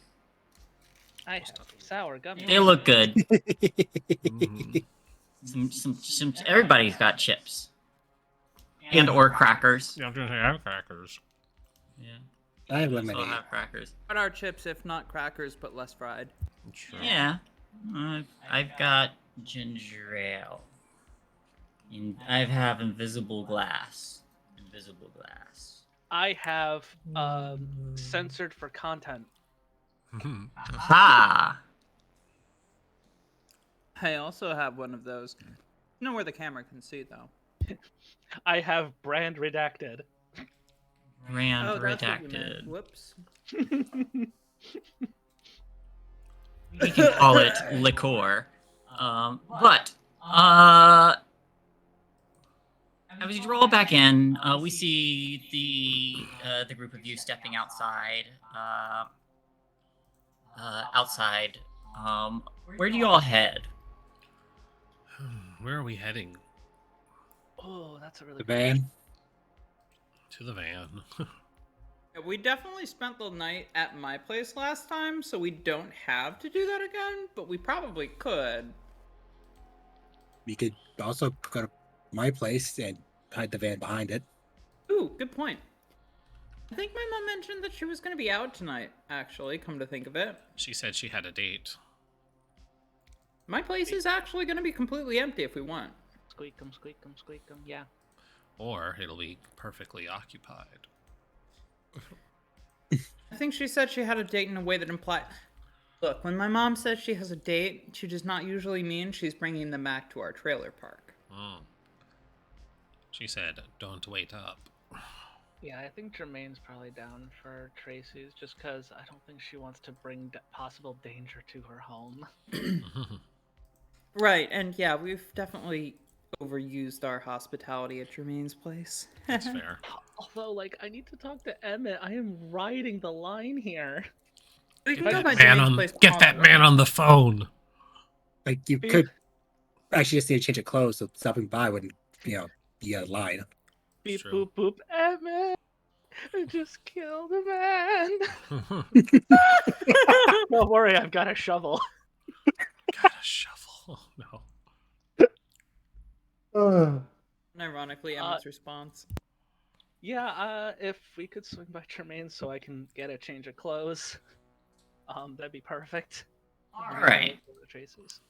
I have sour gummy. They look good. Mhm. Some. Everybody's got chips and or crackers. Yeah, I was going to say I have crackers. Yeah. I have So lemonade. I'll have crackers. What are chips if not crackers, but less fried? Sure. Yeah. I've got ginger ale. And I have invisible glass. Invisible glass. I have censored for content. Ha! I also have one of those. You know where the camera can see, though. I have brand redacted. Brand Oh, that's what you meant. redacted. Whoops. We can call it liqueur. As you roll back in, we see the group of you stepping outside. Outside. Where do you all head? Where are we heading? Oh, that's a really The van. To the van. Yeah, we definitely spent the night at my place last time, so we don't have to do that again, but we probably could. We could also go to my place and hide the van behind it. Ooh, good point. I think my mom mentioned that she was going to be out tonight, actually, come to think of it. She said she had a date. My place is actually going to be completely empty if we want. Squeak 'em, squeak 'em, squeak 'em. Yeah. Or it'll be perfectly occupied. I think she said she had a date in a way that implied... Look, when my mom says she has a date, she does not usually mean she's bringing them back to our trailer park. She said, don't wait up. Yeah, I think Jermaine's probably down for Tracy's just because I don't think she wants to bring possible danger to her home. Right, and yeah, we've definitely overused our hospitality at Jermaine's place. That's fair. Although, like, I need to talk to Emmett. I am riding the line here. We can Get go that by man Jermaine's on, place get on that the way. man on the phone. Like you could actually just need to change of clothes, so stopping by wouldn't, be a line. Beep, true. boop, boop. Emmett! I just killed a man! Don't worry, I've got a shovel. Got a shovel. No. And ironically, Emmett's response. Yeah, if we could swing by Jermaine so I can get a change of clothes, that'd be perfect. All right. Go to Tracy's.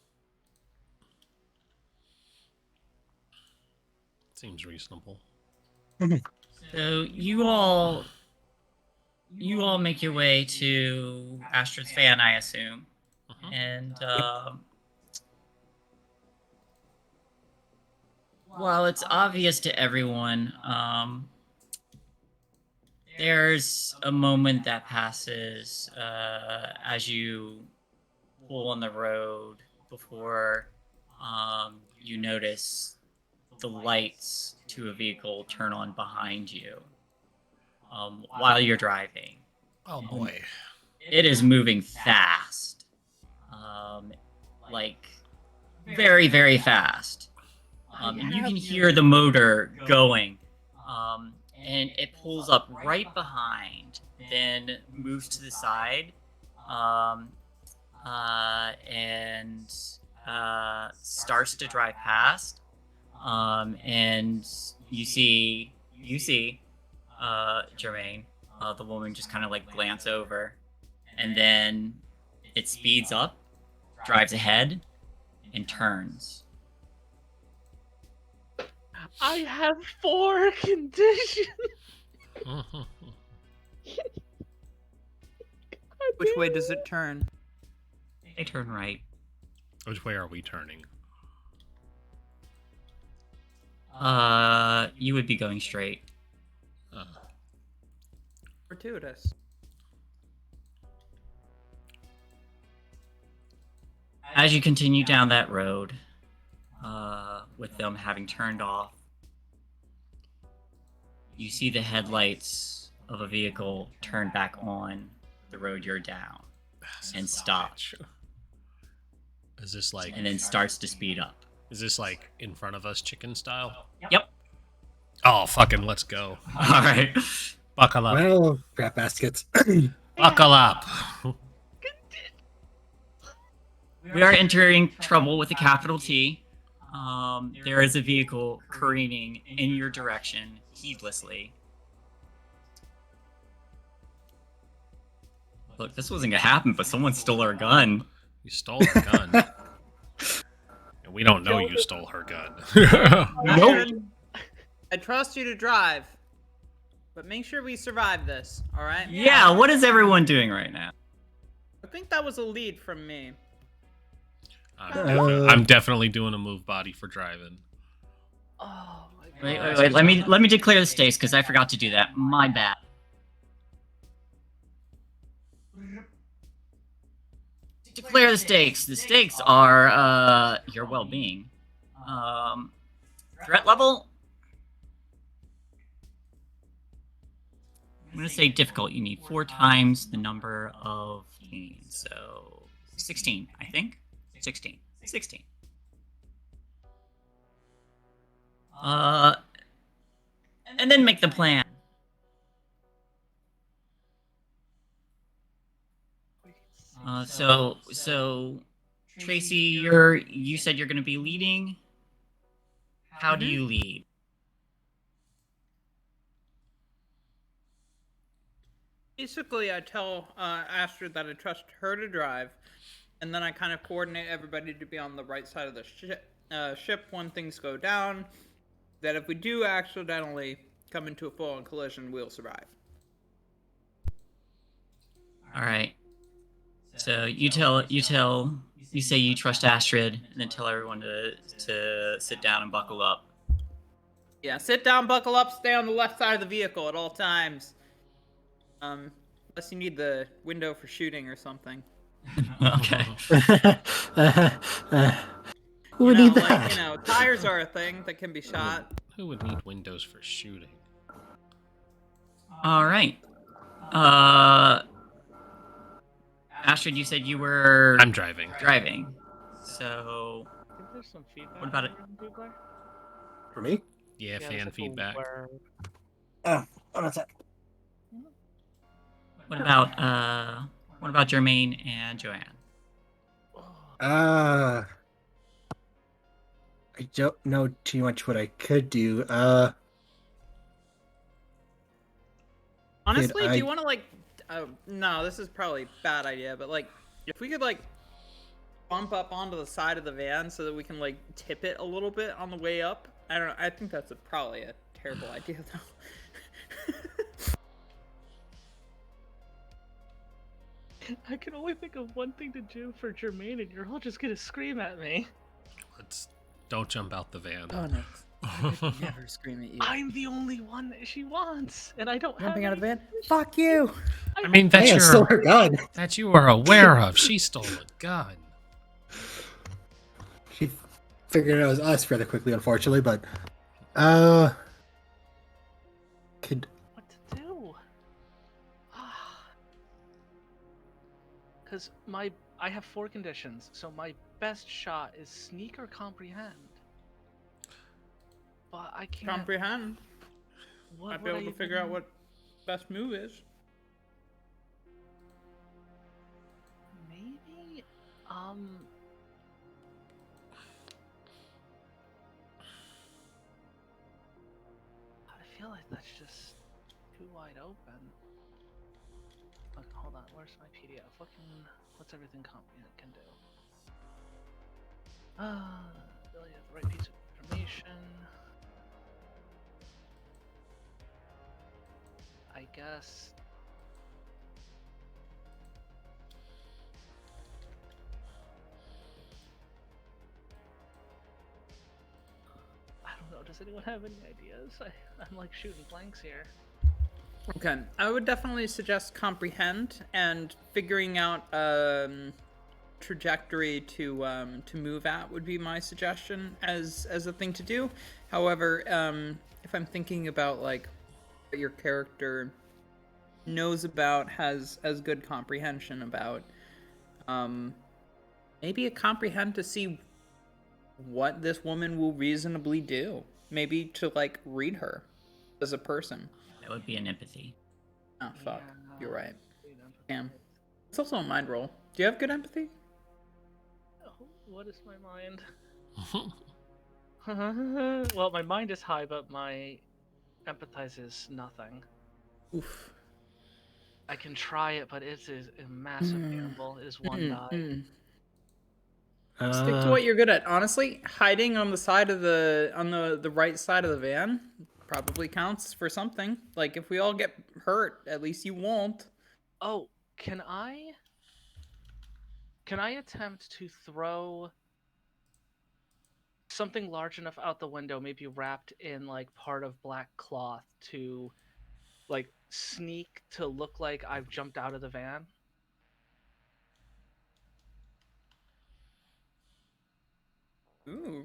Seems reasonable. So you all make your way to Astrid's van, I assume, and while it's obvious to everyone, there's a moment that passes as you pull on the road before you notice the lights to a vehicle turn on behind you while you're driving. Oh boy. It is moving fast. Like, very, very fast. And you can hear the motor going. And it pulls up right behind, then moves to the side, and starts to drive past. And you see, Jermaine, the woman just kind of like glance over, and then it speeds up, drives ahead, and turns. I have 4 conditions. Which way does it turn? They turn right. Which way are we turning? You would be going straight. Fortuitous. As you continue down that road, with them having turned off, you see the headlights of a vehicle turn back on the road you're down and stop. Is this like... And then starts to speed up. Is this like in front of us, chicken style? Yep. Oh, fucking let's go. All right. Buckle up. Well, crap baskets. Buckle up. We are entering trouble with a capital T. There is a vehicle careening in your direction heedlessly. Look, this wasn't gonna happen, but someone stole our gun. You stole her gun. And we don't know you stole her gun. Nope. I trust you to drive, but make sure we survive this, alright? Yeah, what is everyone doing right now? I think that was a lead from me. I'm definitely doing a move body for driving. Oh my god. Wait. Let me declare the stakes because I forgot to do that. My bad. Declare the stakes. The stakes are your well-being. Threat level. I'm gonna say difficult. You need 4 times the number of gains, so 16, I think. 16. And then make the plan. So Tracy, you said you're gonna be leading. How do you lead? Basically, I tell Astrid that I trust her to drive, and then I kind of coordinate everybody to be on the right side of the ship when things go down, that if we do accidentally come into a full-on collision, we'll survive. Alright. So you say you trust Astrid, and then tell everyone to sit down and buckle up. Yeah, sit down, buckle up, stay on the left side of the vehicle at all times. Unless you need the window for shooting or something. Okay. Who would need that? Tires are a thing that can be shot. Who would need windows for shooting? Alright. Astrid, you said you were... I'm driving. So... I think there's some feedback. What about it? Doogler? For me? Yeah, there's fan a feedback. where- Oh, hold on a sec. What about Jermaine and Joanne? I don't know too much what I could do. Honestly, Dude, do you want to no, this is probably a bad idea, but if we could bump up onto the side of the van so that we can tip it a little bit on the way up. I don't know. I think that's probably a terrible idea though. I can only think of one thing to do for Jermaine, and you're all just gonna scream at me. Don't jump out the van. Oh no. I would never scream at you. I'm the only one that she wants, and I don't Jumping have out of the van? any- Fuck you! I mean, Hey, I stole her gun. that you are aware of. She stole a gun. She figured it was us rather quickly, unfortunately, but could What to do? Because I have 4 conditions, so my best shot is sneak or comprehend. But I can't. Comprehend. What Might be would able I to figure out even- what best move is. Maybe. that's just too wide open. Look, hold on, where's my PDF? What's everything comprehend can do? Ability to have the right piece of information. I guess. I don't know. Does anyone have any ideas? I'm like shooting blanks here. Okay, I would definitely suggest comprehend and figuring out trajectory to move at would be my suggestion as a thing to do. However, if I'm thinking about like what your character knows about, has good comprehension about, maybe a comprehend to see what this woman will reasonably do. Maybe to like read her as a person. That would be an empathy. Oh fuck, Yeah. you're right. Damn. It's also a mind roll. Do you have good empathy? Oh, what is my mind? Well, my mind is high, but my empathize is nothing. Oof. I can try it, but it is a massive gamble. It is one die. Stick to what you're good at. Honestly, hiding on the side of the right side of the van probably counts for something. Like if we all get hurt, at least you won't. Oh, can I attempt to throw something large enough out the window, maybe wrapped in like part of black cloth, to like sneak to look like I've jumped out of the van? Ooh.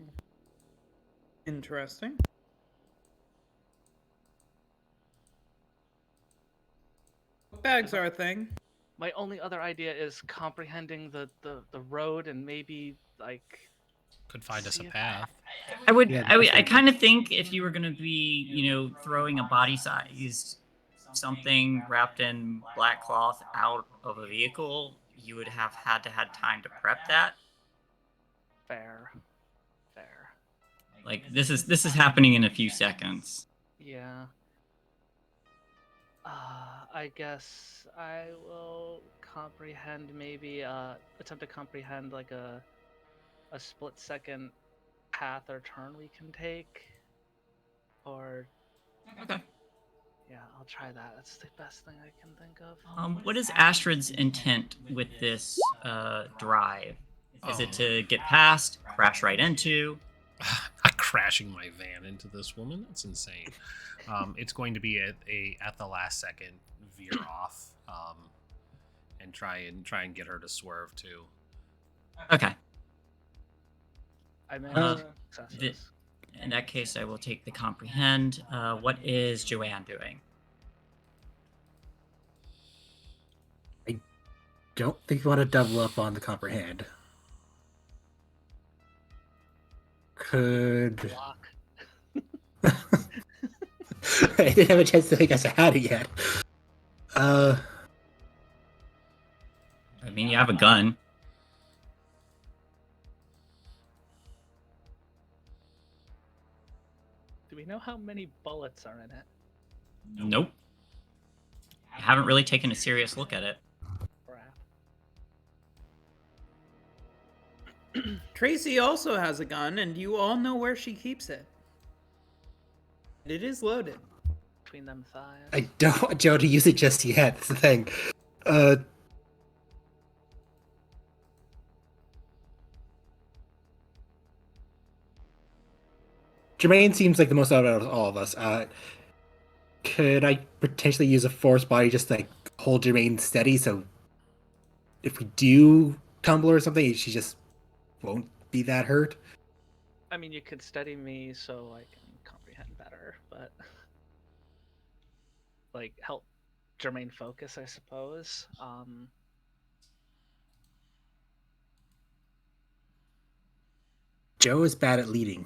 Interesting. Bags are a thing. My only other idea is comprehending the road and maybe like Could find us a see if- path. I kind of think if you were going to be, throwing a body-sized something wrapped in black cloth out of a vehicle, you would have had time to prep that. Fair. Like this is happening in a few seconds. Yeah. I guess I will comprehend, maybe attempt to comprehend like a split-second path or turn we can take. Or Okay. yeah, I'll try that. That's the best thing I can think of. What is Astrid's intent with this drive? Is it to get past, crash right into? Not crashing my van into this woman. That's insane. It's going to be at the last second veer off, and try and get her to swerve too. Okay. I managed th- successes. In that case, I will take the comprehend. What is Joanne doing? Don't think you want to double up on the comprehend. Could Block. I didn't have a chance to think I had it yet. I mean, you have a gun. Do we know how many bullets are in it? Nope. I haven't really taken a serious look at it. Crap. Tracy also has a gun, and you all know where she keeps it. And it is loaded. Between them thighs. I don't want Joe to use it just yet. That's the thing. Jermaine seems like the most out of all of us. Could I potentially use a force body just to like hold Jermaine steady, so if we do tumble or something, she just won't be that hurt? I mean, you could steady me so I can comprehend better, but like help Jermaine focus, I suppose. Joe is bad at leading.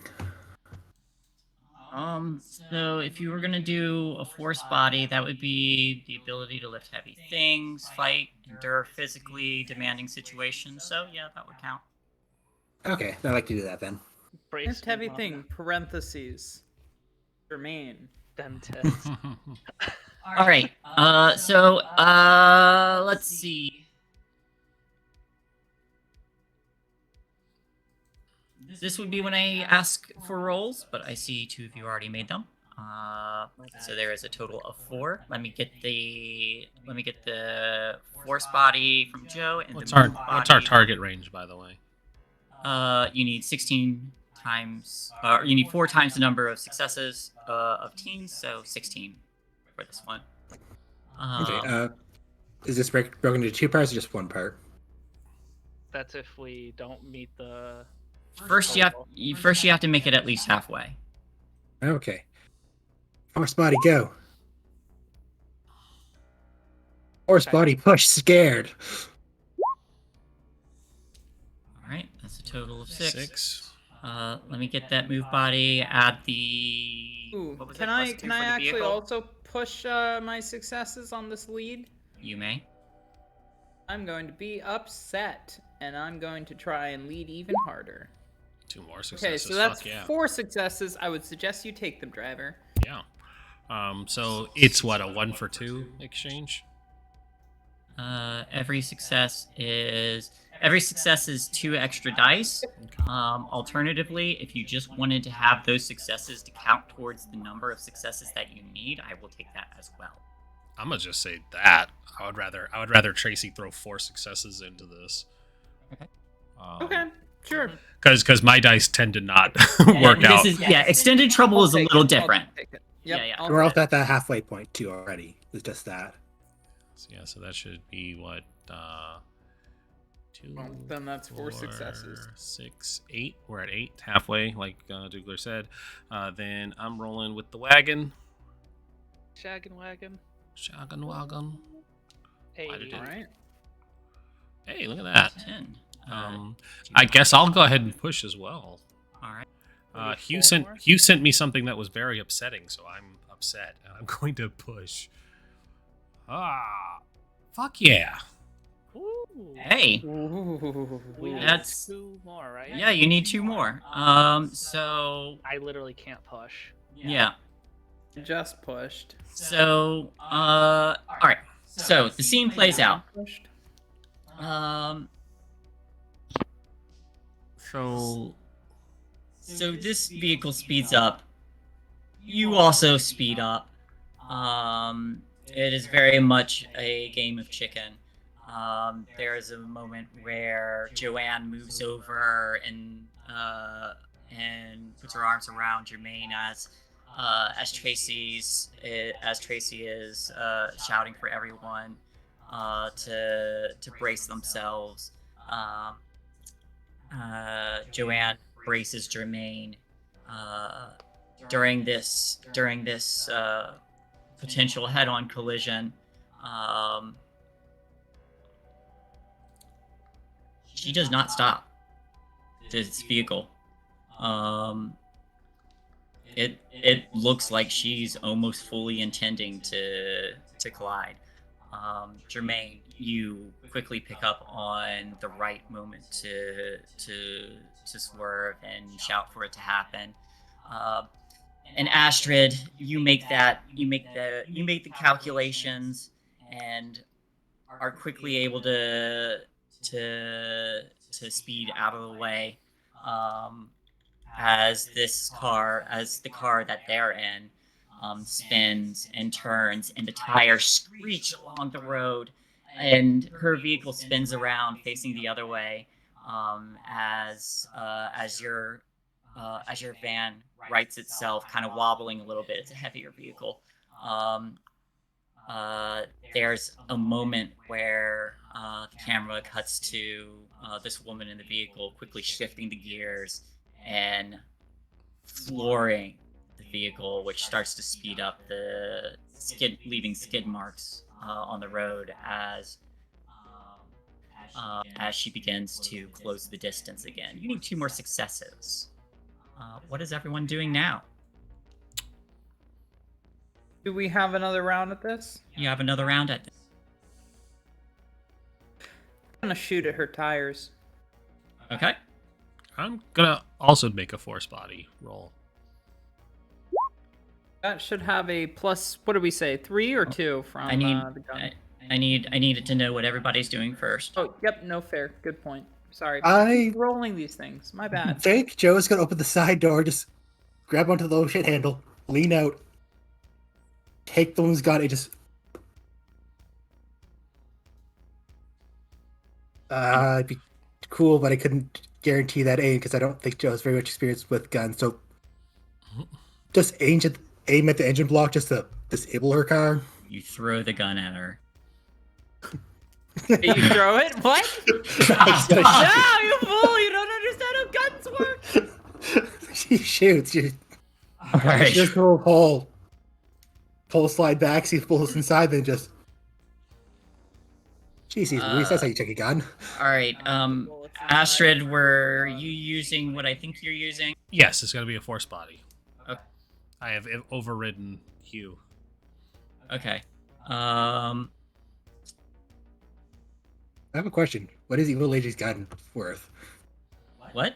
So if you were gonna do a force body, that would be the ability to lift heavy things, fight, endure physically demanding situations. So yeah, that would count. Okay, I'd like to do that then. Lift heavy thing, parentheses. Jermaine. Them tits. All right. So let's see. This would be when I ask for rolls, but I see 2 of you already made them. So there is a total of 4. Let me get the force body from Joe and What's the our move what's our body. target range, by the way? You need 16 times. You need 4 times the number of successes of teens, so 16 for this one. Okay. Is this broken into 2 parts or just 1 part? That's if we don't meet the. First, you have to make it at least halfway. Okay. Force body, go. Force body, push, scared. All right, that's a total of 6. 6. Let me get that move body. Add the. Ooh, What was can it? I +2 can for I the actually vehicle? also push my successes on this lead? You may. I'm going to be upset, and I'm going to try and lead even harder. 2 more Okay, successes. so that's Fuck yeah. 4 successes. I would suggest you take them, driver. Yeah. So it's what, a 1 for 2 exchange? Every success is 2 extra dice. Alternatively, if you just wanted to have those successes to count towards the number of successes that you need, I will take that as well. I'm gonna just say that. I would rather Tracy throw 4 successes into this. Okay. Okay, sure. Because my dice tend to not work out. Extended trouble I'll is a take little it. I'll different. take it. Yep, Yeah. I'll We're take all it. at that halfway point too already. It's just that. Yeah, so that should be what 2. Well, then that's 4 successes. 6, 8. We're at 8, halfway, like Doogler said. Then I'm rolling with the wagon. Shaggin' wagon. Shaggin' wagon. Hey. Why did it- All right. Hey, look at that. 10. I guess I'll go ahead and push as well. All right. Hugh 4 sent more? Hugh sent me something that was very upsetting, so I'm upset and I'm going to push. Fuck yeah! Ooh. Hey. Ooh. We need That's- 2 more, right? Yeah, you need 2 more. So I literally can't push. yeah. Just pushed. So all right. So the scene plays out. Pushed. So So this vehicle speeds up. You also speed up. It is very much a game of chicken. There is a moment where Joanne moves over and puts her arms around Jermaine as Tracy is shouting for everyone to brace themselves. Joanne braces Jermaine during this potential head-on collision. She does not stop this vehicle. It looks like she's almost fully intending to collide. Jermaine, you quickly pick up on the right moment to swerve and shout for it to happen. And Astrid, you make the calculations and are quickly able to speed out of the way. As the car that they're in spins and turns, and the tires screech along the road, and her vehicle spins around facing the other way as your van rights itself, kind of wobbling a little bit. It's a heavier vehicle. There's a moment where the camera cuts to this woman in the vehicle quickly shifting the gears and flooring the vehicle, which starts to speed up, leaving skid marks on the road as she begins to close the distance again. You need 2 more successes. What is everyone doing now? Do we have another round at this? You have another round at this. I'm gonna shoot at her tires. Okay. I'm gonna also make a force body roll. That should have a plus. What did we say? 3 or 2 from I need the gun. I need to know what everybody's doing first. Oh, yep. No fair. Good point. Sorry. I Keep rolling these things. My bad. think Joe's gonna open the side door, just grab onto the low shit handle, lean out, take the woman's gun, and just. It'd be cool, but I couldn't guarantee that aim because I don't think Joe's very much experienced with guns. So just aim at the engine block just to disable her car. You throw the gun at her. You throw it? What? No, you fool! You don't understand how guns work. She shoots. You Alright. just pull slide back, see if bullets inside, then just. Jesus, Louise, that's how you check a gun. Alright, Astrid, were you using what I think you're using? Yes, it's going to be a force body. Okay. I have overridden Hugh. Okay. I have a question. What is Evil Lady's gun worth? What?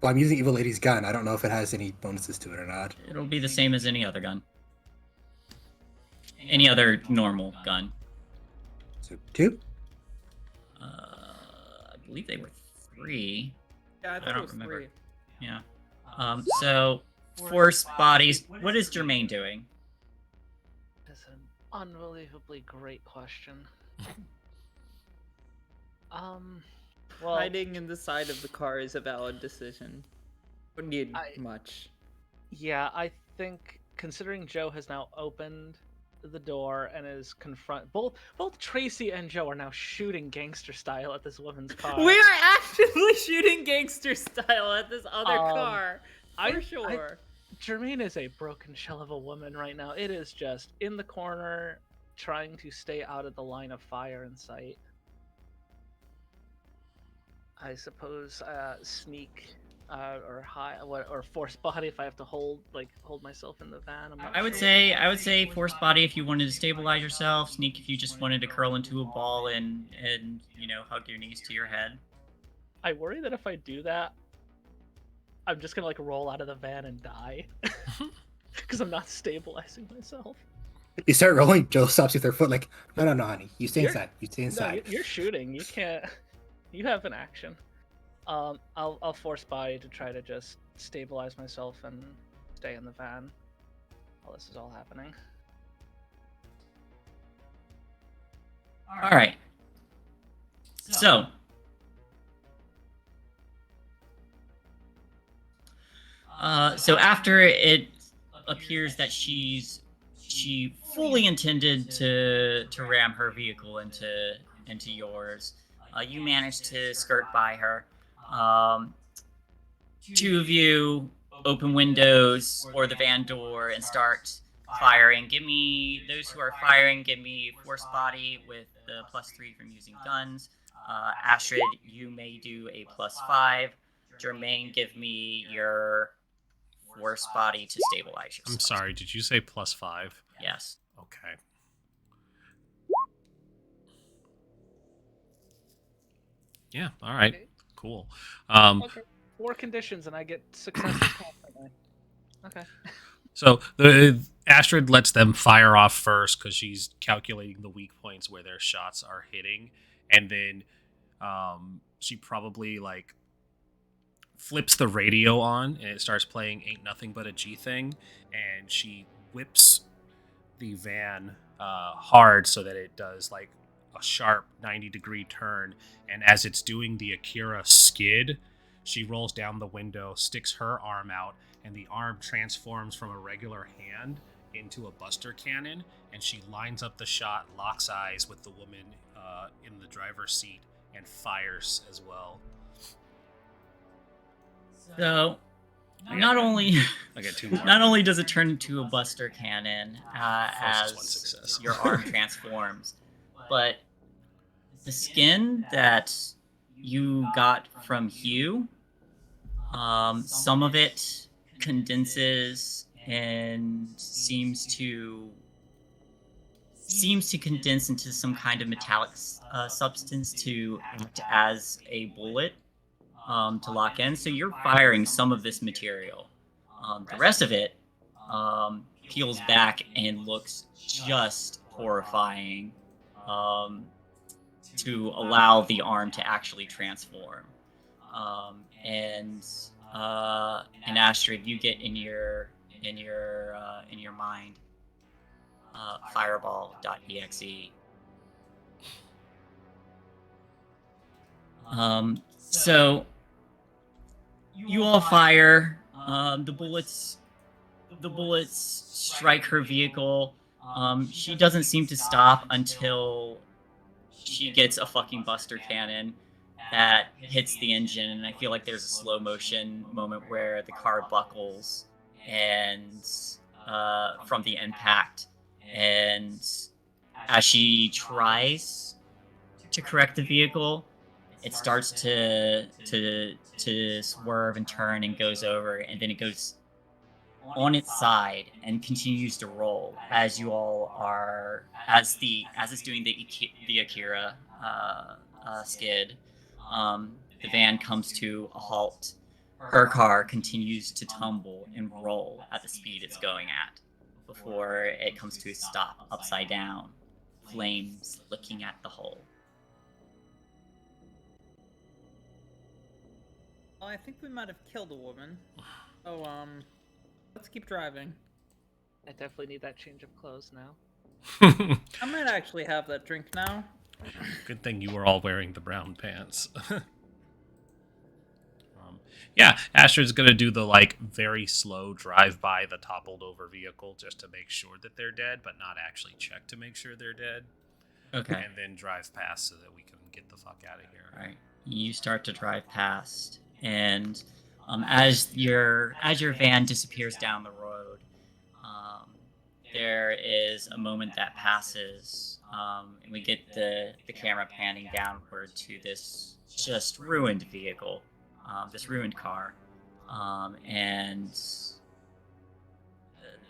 Well, I'm using Evil Lady's gun. I don't know if it has any bonuses to it or not. It'll be the same as any other gun. Any other normal gun. So 2? I believe they were 3. Yeah, I don't thought it was remember. 3. Yeah. So force bodies. What is Jermaine doing? That's an unbelievably great question. Well, Hiding in the side of the car is a valid decision. Don't need much. yeah, I think considering Joe has now opened the door and is both Tracy and Joe are now shooting gangster style at this woman's car. We are actually shooting gangster style at this other car. For sure. Jermaine is a broken shell of a woman right now. It is just in the corner, trying to stay out of the line of fire in sight. I suppose sneak or high or force body if I have to hold myself in the van. I'm not I would sure. say force body if you wanted to stabilize yourself. Sneak if you just wanted to curl into a ball and hug your knees to your head. I worry that if I do that, I'm just gonna roll out of the van and die because I'm not stabilizing myself. You start rolling, Joe stops you with her foot like, no, honey. You stay inside. You stay inside. No, you're shooting. You can't. You have an action. I'll force body to try to just stabilize myself and stay in the van while this is all happening. All right. So after it appears that she fully intended to ram her vehicle into yours, you managed to skirt by her. 2 of you open windows or the van door and start firing. Those who are firing, give me force body with the +3 from using guns. Astrid, you may do a +5. Jermaine, give me your force body to stabilize yourself. I'm sorry, did you say +5? Yes. Okay. Yeah, all right. Okay. Cool. Okay. 4 conditions and I get success. Okay. So Astrid lets them fire off first because she's calculating the weak points where their shots are hitting, and then she probably flips the radio on and it starts playing "Ain't Nothing But a G Thing," and she whips the van hard so that it does a sharp 90-degree turn, and as it's doing the Akira skid, she rolls down the window, sticks her arm out, and the arm transforms from a regular hand into a buster cannon, and she lines up the shot, locks eyes with the woman in the driver's seat, and fires as well. So not only I get 2 more. not only does it turn into a buster cannon Versus 1 as success. your arm transforms, but the skin that you got from Hugh, some of it condenses and seems to condense into some kind of metallic substance to act as a bullet to lock in. So you're firing some of this material. The rest of it peels back and looks just horrifying, to allow the arm to actually transform. And Astrid, you get in your mind fireball.exe. So you all fire. The bullets strike her vehicle. She doesn't seem to stop until she gets a fucking buster cannon that hits the engine, and I feel like there's a slow motion moment where the car buckles and from the impact, and as she tries to correct the vehicle, it starts to swerve and turn and goes over, and then it goes on its side and continues to roll as you all are as it's doing the Akira skid. The van comes to a halt. Her car continues to tumble and roll at the speed it's going at before it comes to a stop upside down, flames licking at the hull. Well, I think we might have killed a woman. So, let's keep driving. I definitely need that change of clothes now. I might actually have that drink now. Good thing you were all wearing the brown pants. Yeah, Astrid's gonna do the very slow drive by the toppled over vehicle just to make sure that they're dead, but not actually check to make sure they're dead. Okay. And then drive past so that we can get the fuck out of here. All right. You start to drive past, and as your van disappears down the road, there is a moment that passes, and we get the camera panning downward to this just ruined vehicle, this ruined car, and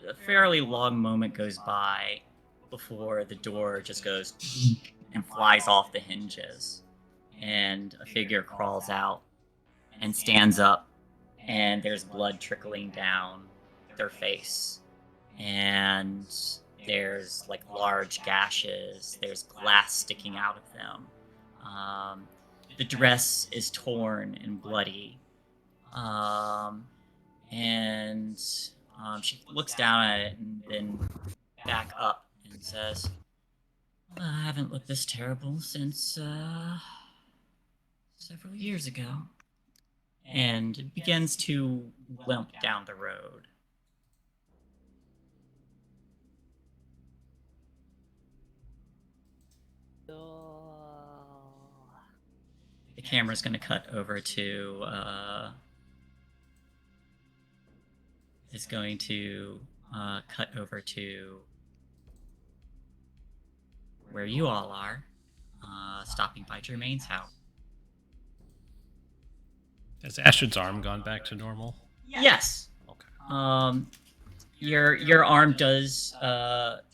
a fairly long moment goes by before the door just goes and flies off the hinges, and a figure crawls out and stands up, and there's blood trickling down their face, and there's large gashes, there's glass sticking out of them. The dress is torn and bloody, and she looks down at it and then back up and says, "I haven't looked this terrible since several years ago," and begins to limp down the road. The camera's going to cut over to where you all are, stopping by Jermaine's house. Has Astrid's arm gone back to normal? Yes. Okay. Your arm does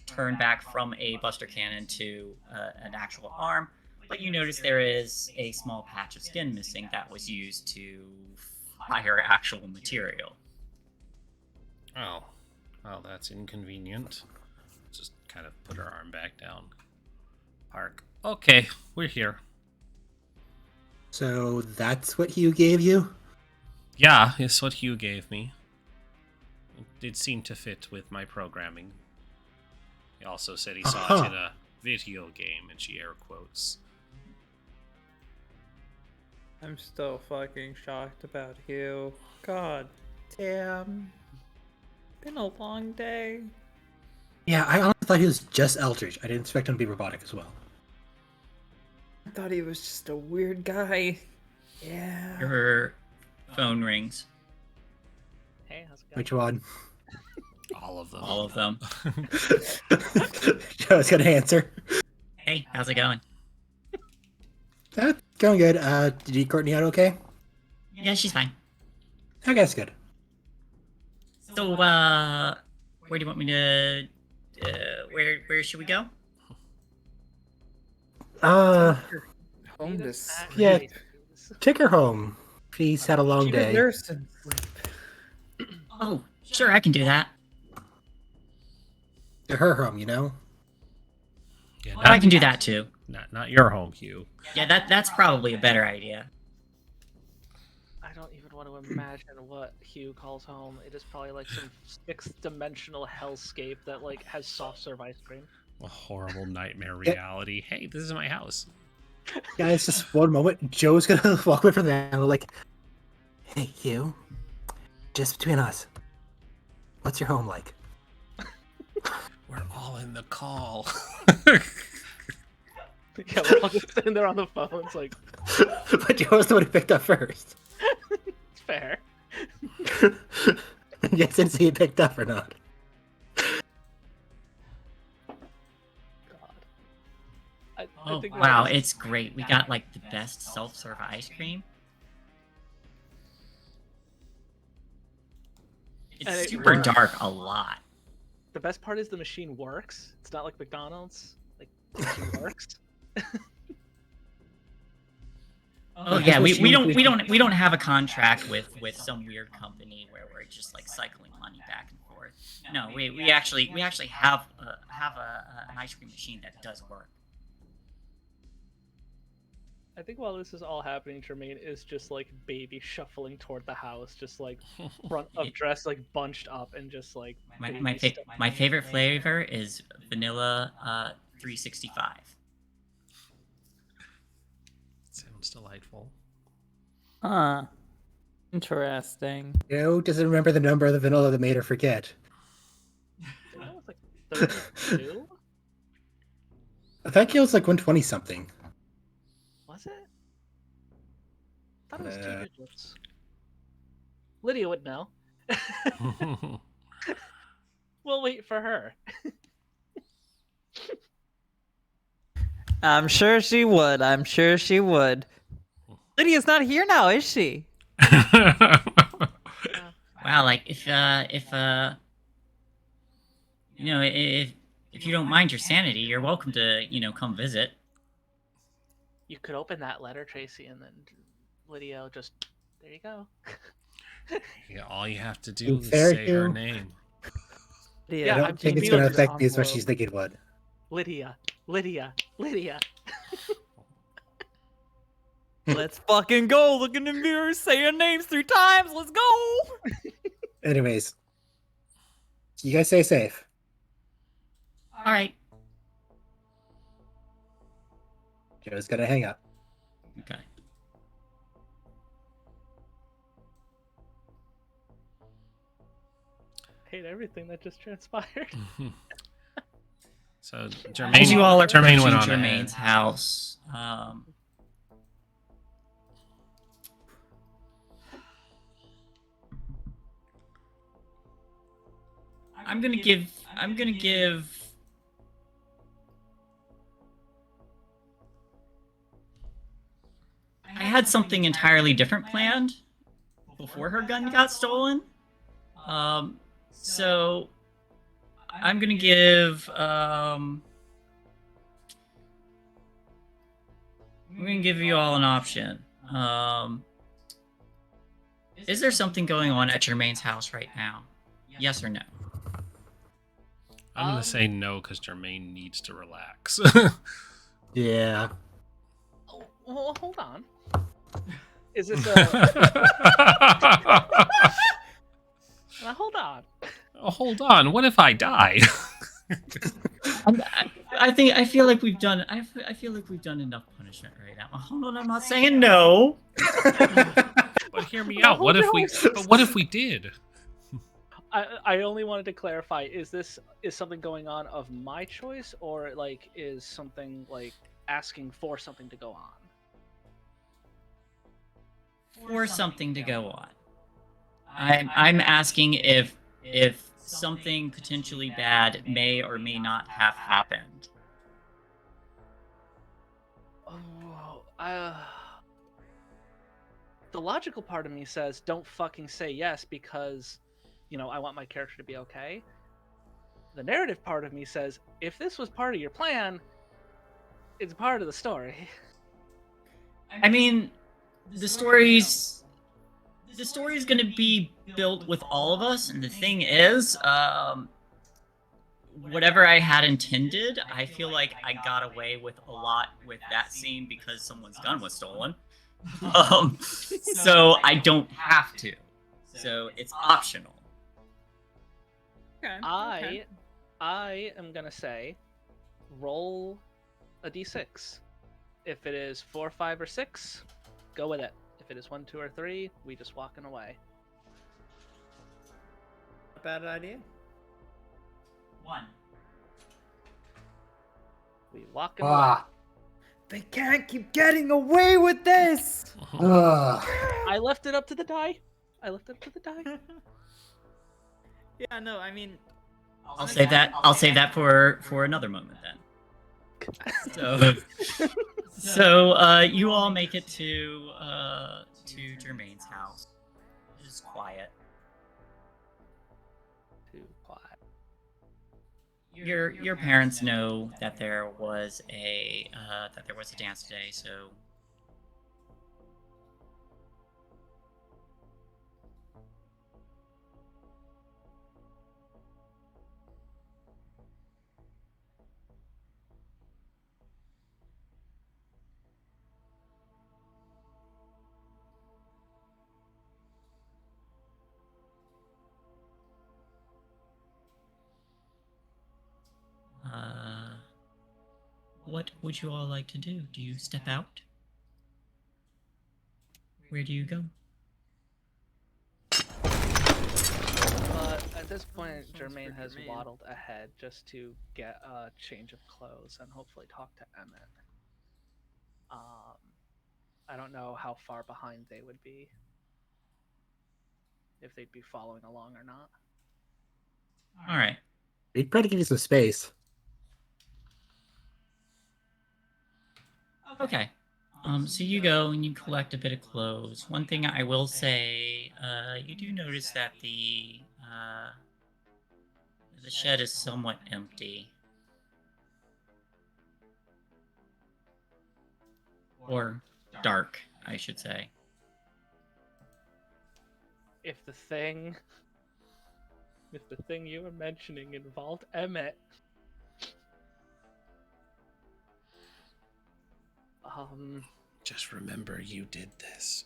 turn back from a buster cannon to an actual arm, but you notice there is a small patch of skin missing that was used to fire actual material. Oh, well, that's inconvenient. Just kind of put her arm back down. Park. Okay, we're here. So that's what Hugh gave you? Yeah, it's what Hugh gave me. It seemed to fit with my programming. He also said he saw it in a video game, and she air quotes. I'm still fucking shocked about you. God damn. Been a long day. Yeah, I honestly thought he was just Eldritch. I didn't expect him to be robotic as well. I thought he was just a weird guy. Yeah. Your phone rings. Hey, how's it going? Which one? All of them. All of them. Joe's gonna answer. Hey, how's it going? Going good. Did you Courtney out okay? Yeah, she's fine. Okay, that's good. So, where do you want me to? Where should we go? Home to sleep. Yeah. Take her home. She's had a long She day. deserves some sleep. Oh, sure, I can do that. To her home, you know? Yeah, Well, I can do that too. Not your home, Hugh. Yeah, that's probably a better idea. I don't even want to imagine what Hugh calls home. It is probably like some sixth-dimensional hellscape that like has soft serve ice cream. A horrible nightmare reality. Hey, this is my house. Guys, just one moment. Joe's gonna walk away from that and like, hey, Hugh, just between us, what's your home like? We're all in the call. Yeah, we're all just sitting there on the phone. It's like, But Joe's the one who picked up first. it's fair. Yes, since he picked up or not. God. I Oh, think wow, that's- it's great. We got like the best self-serve ice cream. And It's it super works. dark a lot. The best part is the machine works. It's not like McDonald's. Like, the machine works. Oh yeah, we don't have a contract with some weird company where we're just like cycling money back and forth. No, we actually have an ice cream machine that does work. I think while this is all happening, Jermaine is just like baby shuffling toward the house, just like front of dress, like bunched up and just like. My favorite flavor is vanilla 365. Sounds delightful. Huh. Interesting. Joe doesn't remember the number of the vanilla that made her forget. That was like 32? I think it was like 120 something. Was it? I thought it was 2 digits. Lydia would know. We'll wait for her. I'm sure she would. I'm sure she would. Lydia's not here now, is she? Wow, like if if you don't mind your sanity, you're welcome to come visit. You could open that letter, Tracy, and then Lydia will just. There you go. Yeah, all you have to do is Fair say her Hugh. name. Yeah, I don't I'm think just it's going to feeling affect me this as much as envelope. you think it would. Lydia, Lydia, Lydia. Let's fucking go. Look in the mirror, say your names 3 times. Let's go. Anyways, you guys stay safe. All right. Joe's gonna hang up. Okay. Hate everything that just transpired. So As Jermaine, you all are Jermaine went approaching on Jermaine's ahead. house, I'm gonna give. I had something entirely different planned before her gun got stolen. So I'm gonna give. I'm gonna give you all an option. Is there something going on at Jermaine's house right now? Yes or no? I'm gonna say no because Jermaine needs to relax. Yeah. Oh, well, hold on. Is this a? Now, hold on. Oh, hold on. What if I die? I feel like we've done. I feel like we've done enough punishment right now. Hold on, I'm not saying no. But hear me out. What if we? But what if we did? I only wanted to clarify: is something going on of my choice, or like is something like asking for something to go on? For something to go on. I'm asking if something potentially bad may or may not have happened. Oh, the logical part of me says don't fucking say yes because, I want my character to be okay. The narrative part of me says if this was part of your plan, it's part of the story. I mean, the story's going to be built with all of us, and the thing is, whatever I had intended, I feel like I got away with a lot with that scene because someone's gun was stolen. So I don't have to. So it's optional. Okay. I am gonna say, roll a d6. If it is 4, 5, or 6, go with it. If it is 1, 2, or 3, we just walking away. Not a bad idea. 1. We walking away. Ah. They can't keep getting away with this. Ugh. I left it up to the die. Yeah, no, I mean, I'll save that for another moment then. So you all make it to Jermaine's house. It's quiet. Too quiet. Your parents know that there was a dance today, so what would you all like to do? Do you step out? Where do you go? At this point, Jermaine has waddled ahead just to get a change of clothes and hopefully talk to Emmett. I don't know how far behind they would be, if they'd be following along or not. All right. We'd try to give you some space. Okay. So you go and you collect a bit of clothes. One thing I will say, you do notice that the shed is somewhat empty. Or dark, I should say. If the thing you were mentioning involved Emmett, Just remember you did this.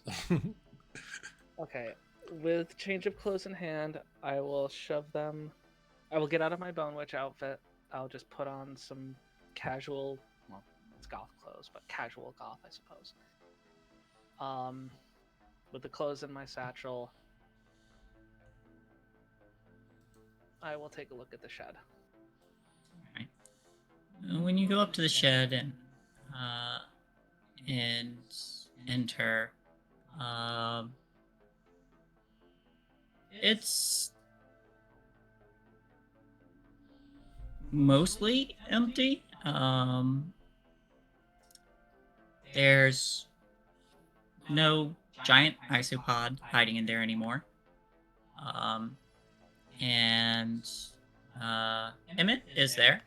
okay, with change of clothes in hand, I will shove them. I will get out of my Bone Witch outfit. I'll just put on some casual, well, it's goth clothes, but casual goth, I suppose. With the clothes in my satchel, I will take a look at the shed. Alright. When you go up to the shed and enter, it's mostly empty. There's no giant isopod hiding in there anymore. And Emmett is there.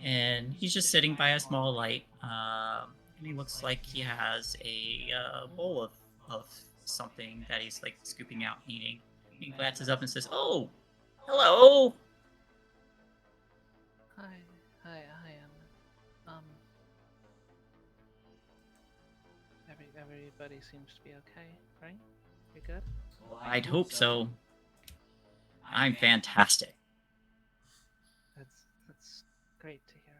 And he's just sitting by a small light. And he looks like he has a bowl of something that he's like scooping out and eating. He glances up and says, "Oh, hello." Hi, everybody seems to be okay, right? You good? I'd hope so. I'm fantastic. That's great to hear,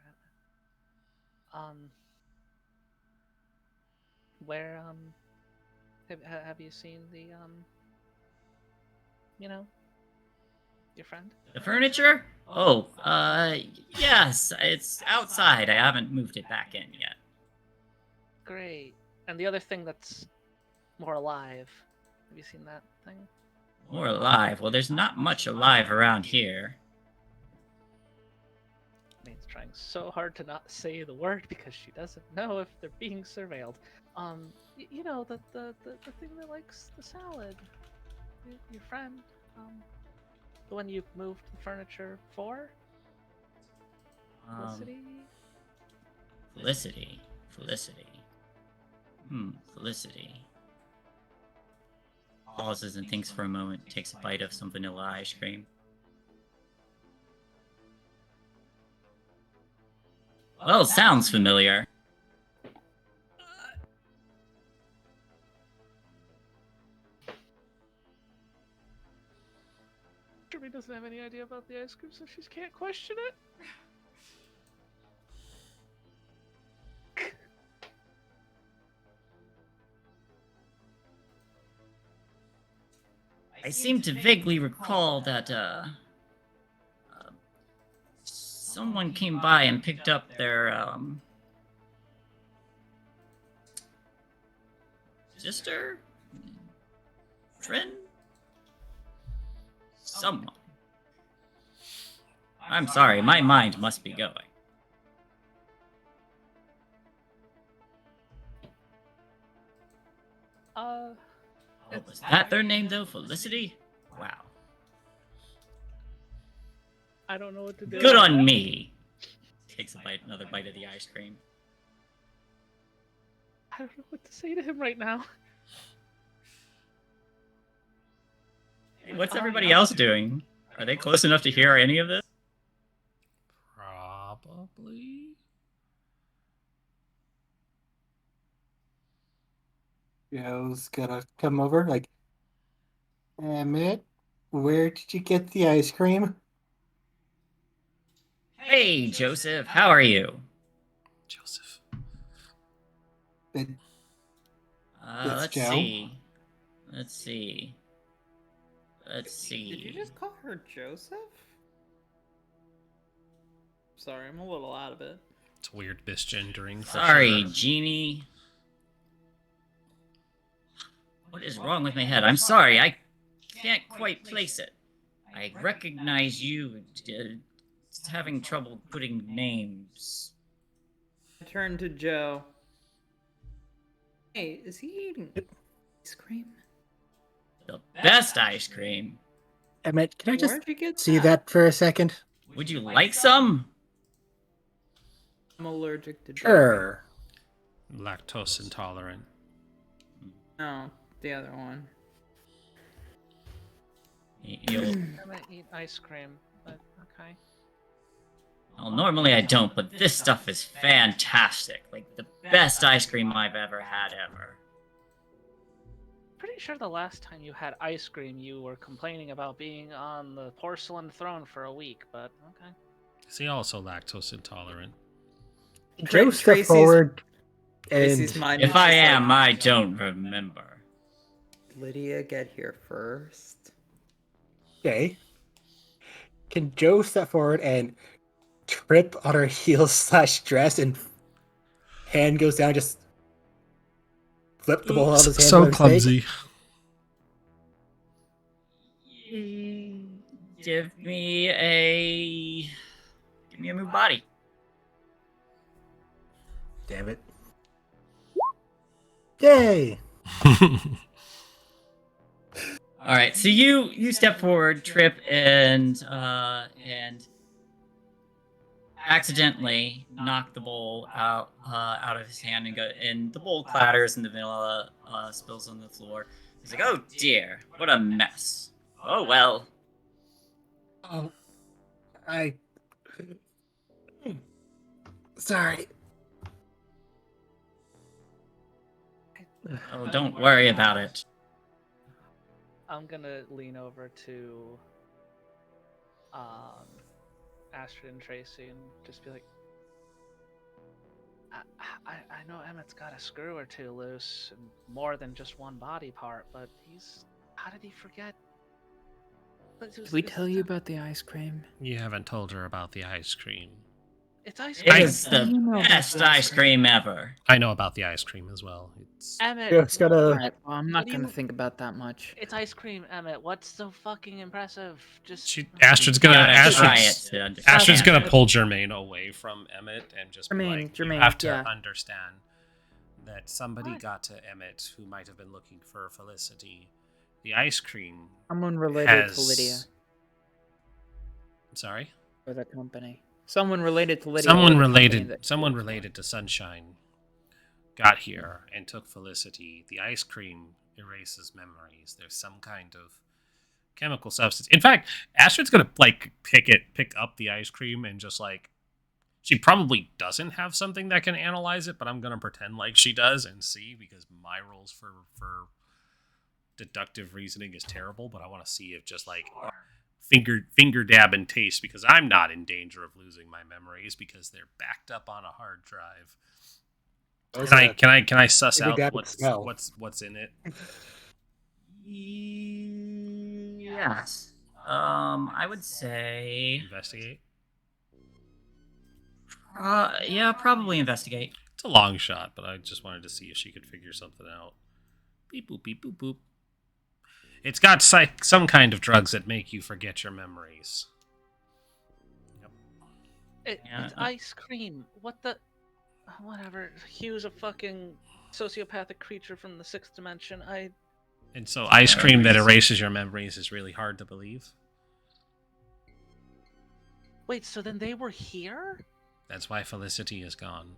Emmett. Where, have you seen the, your friend? The furniture? Oh, yes, it's outside. I haven't moved it back in yet. Great. And the other thing that's more alive, have you seen that thing? More alive? Well, there's not much alive around here. Maine's trying so hard to not say the word because she doesn't know if they're being surveilled. You know, the thing that likes the salad. Your friend, the one you moved the furniture for? Felicity? Felicity. Felicity. Pauses and thinks for a moment, takes a bite of some vanilla ice cream. Well, sounds familiar. Jeremy doesn't have any idea about the ice cream, so she can't question it. I seem to vaguely recall that, someone came by and picked up their, sister? Friend? Someone. I'm sorry, my mind must be going. Oh, was that their name, though? Felicity? Wow. I don't know what to do. Good on me! Takes another bite of the ice cream. I don't know what to say to him right now. Hey, what's everybody else doing? Are they close enough to hear any of this? Probably. Joe's gonna come over, like, Emmett, where did you get the ice cream? Hey, Joseph, how are you? Joseph. It's Let's Joe. see. Let's see. Did you just call her Joseph? Sorry, I'm a little out of it. It's weird misgendering. for Sorry, sure. Jeannie. What is wrong with my head? I'm sorry, I can't quite place it. I recognize you having trouble putting names. I turned to Joe. Hey, is he eating ice cream? The best ice cream. Emmett, can I just Where'd you get see that for a second? Would you like some? I'm allergic to dairy. Sure. Lactose intolerant. No, the other one. You'll... I'm gonna eat ice cream, but okay. Well, normally I don't, but this stuff is fantastic. Like, the best ice cream I've ever had ever. Pretty sure the last time you had ice cream, you were complaining about being on the porcelain throne for a week, but okay. Is he also lactose intolerant? Joe step Tracy's- forward Tracy's and mind If is I just am, like, I don't remember. Lydia get here first? okay. Can Joe step forward and trip on her heels / dress and hand goes down, just flip the ball out of his hand. So by mistake? clumsy. Give me a move body. Damn it. Yay! All right, so you step forward, trip, and accidentally knock the bowl out of his hand, and the bowl clatters and the vanilla spills on the floor. He's like, "Oh dear, what a mess. Oh well." Oh, sorry. Oh, don't worry about it. I'm gonna lean over to Astrid and Tracy and just be like, I know Emmett's got a screw or two loose and more than just one body part, but how did he forget? Did we tell you about the ice cream? You haven't told her about the ice cream. It's ice It cream. is the best ice cream ever. I know about the ice cream as well. It's Emmett, Joe's gotta. Alright, well, I'm not What do gonna you- think about that much. it's ice cream, Emmett. What's so fucking impressive? Just Astrid's You gonna gotta try Astrid's, it to understand. Astrid's gonna pull Jermaine away from Emmett and just be like, Jermaine, you have to yeah. understand that somebody What? got to Emmett who might have been looking for Felicity. The ice cream Someone related has... to Lydia Sorry? or the company. Someone related to Lydia. Someone or the company related that- someone related to Sunshine got here and took Felicity. The ice cream erases memories. There's some kind of chemical substance. In fact, Astrid's gonna like pick up the ice cream and just like She probably doesn't have something that can analyze it, but I'm gonna pretend like she does and see, because my rolls for deductive reasoning is terrible. But I want to see if just like finger dab and taste, because I'm not in danger of losing my memories because they're backed up on a hard drive. Can I suss finger out dab and smell. what's in it? Yes. I would say. Investigate. Yeah, probably investigate. It's a long shot, but I just wanted to see if she could figure something out. Beep boop beep boop boop. It's got some kind of drugs that make you forget your memories. Yep. It's ice cream. What the? Whatever. Hugh's a fucking sociopathic creature from the 6th dimension. And so ice cream that erases your memories is really hard to believe. Wait, so then they were here? That's why Felicity is gone.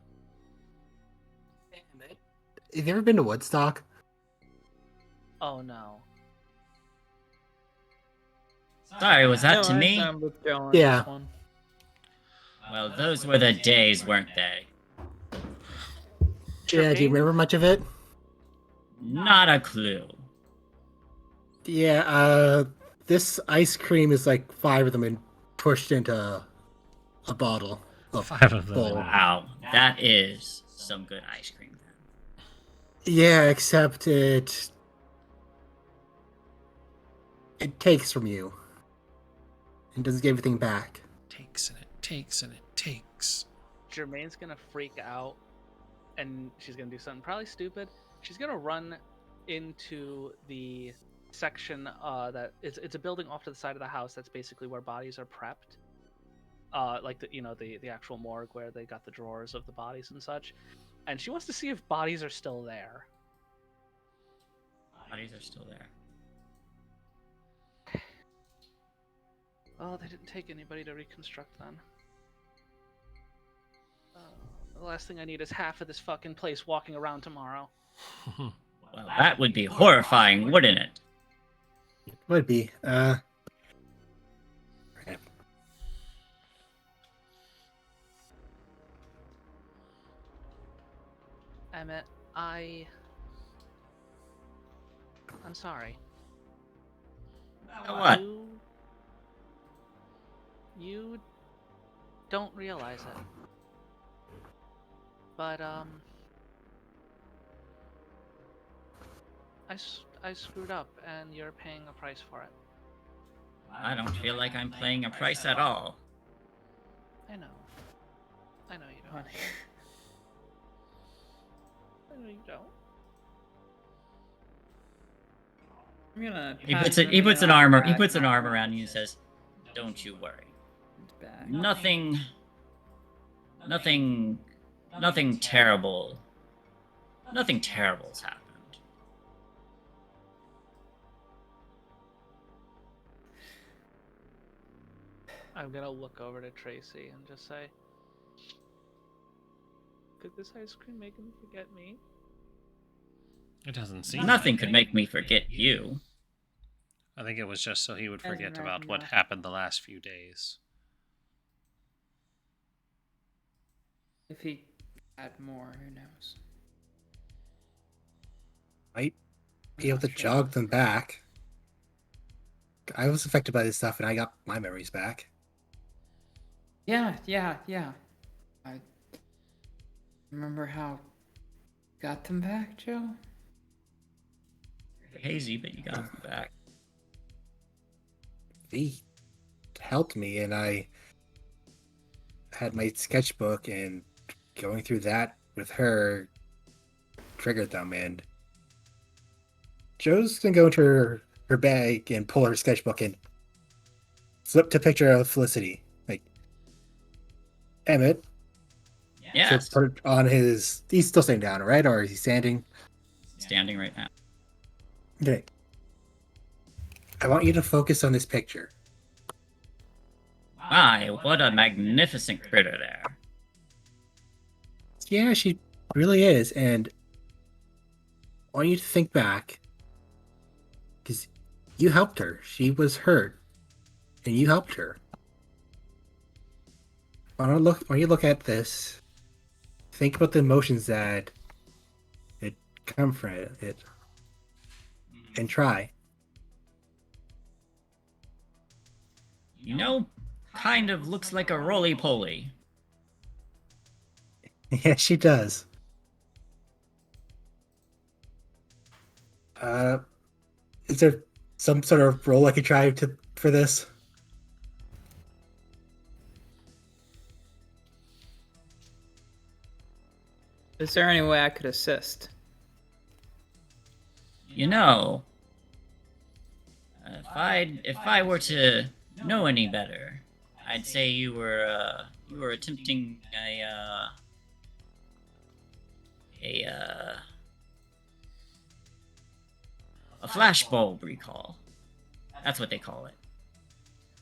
Have you ever been to Woodstock? Oh no. Sorry, was that to No, me? I'm with Joe on Yeah. this one. Well, those were the days, weren't they? Yeah, do you remember much of it? Not a clue. Yeah, this ice cream is like 5 of them and pushed into a bottle. Of 5 of them. full. Wow, that is some good ice cream then. Yeah, except it takes from you. It doesn't give everything back. Takes and it takes and it takes. Jermaine's gonna freak out, and she's gonna do something probably stupid. She's gonna run into the section that it's a building off to the side of the house that's basically where bodies are prepped. Like the actual morgue where they got the drawers of the bodies and such. And she wants to see if bodies are still there. Bodies are still there. Oh, they didn't take anybody to reconstruct then. The last thing I need is half of this fucking place walking around tomorrow. Well, that would be horrifying, wouldn't it? It would be. Emmett, I'm sorry. What? You don't realize it. But, I screwed up, and you're paying a price for it. I don't feel like I'm paying a price at all. I know you don't. I know you don't. I'm gonna. He puts an arm around you and says, "Don't you worry. Nothing terrible. Nothing terrible's happened." I'm gonna look over to Tracy and just say, could this ice cream make him forget me? It doesn't seem. Nothing could make me forget you. I think it was just so he would forget Doesn't about matter. what happened the last few days. If he had more, who knows? Might be able to jog them back. I was affected by this stuff, and I got my memories back. Yeah. I remember how got them back, Joe. Hazy, but you got them back. He helped me, and I had my sketchbook, and going through that with her triggered them. And Joe's gonna go into her bag and pull her sketchbook and flip to picture of Felicity. Like, Emmett. Yes. So put it on his. He's still sitting down, right? Or is he standing? Standing right now. Okay. I want you to focus on this picture. My, what a magnificent critter there. Yeah, she really is. And I want you to think back. Because you helped her. She was hurt. And you helped her. when you look at this, think about the emotions that it come from it, and try. You know, kind of looks like a roly-poly. Yes, she does. Is there some sort of role I could try for this? Is there any way I could assist? You know, if I were to know any better, I'd say you were attempting a flashbulb recall. That's what they call it.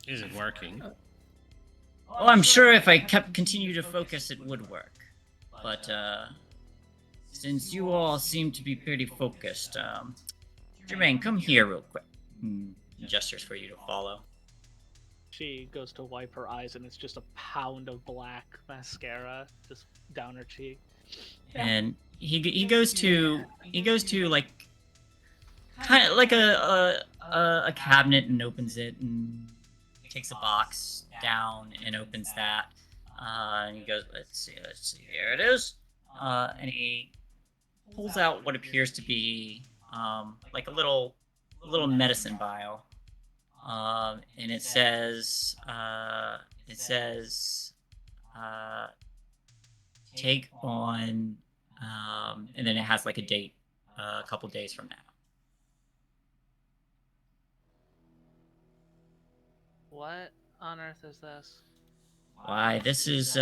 Is it working? Well, I'm sure if I continue to focus, it would work. But since you all seem to be pretty focused, Jermaine, come here real quick. Gestures for you to follow. She goes to wipe her eyes, and it's just a pound of black mascara just down her cheek. And he goes to like kind of like a cabinet and opens it and takes a box down and opens that. And he goes, let's see, here it is. And he pulls out what appears to be like a little medicine vial. And it says take on, and then it has like a date, a couple days from now. What on earth is this? Why, this is,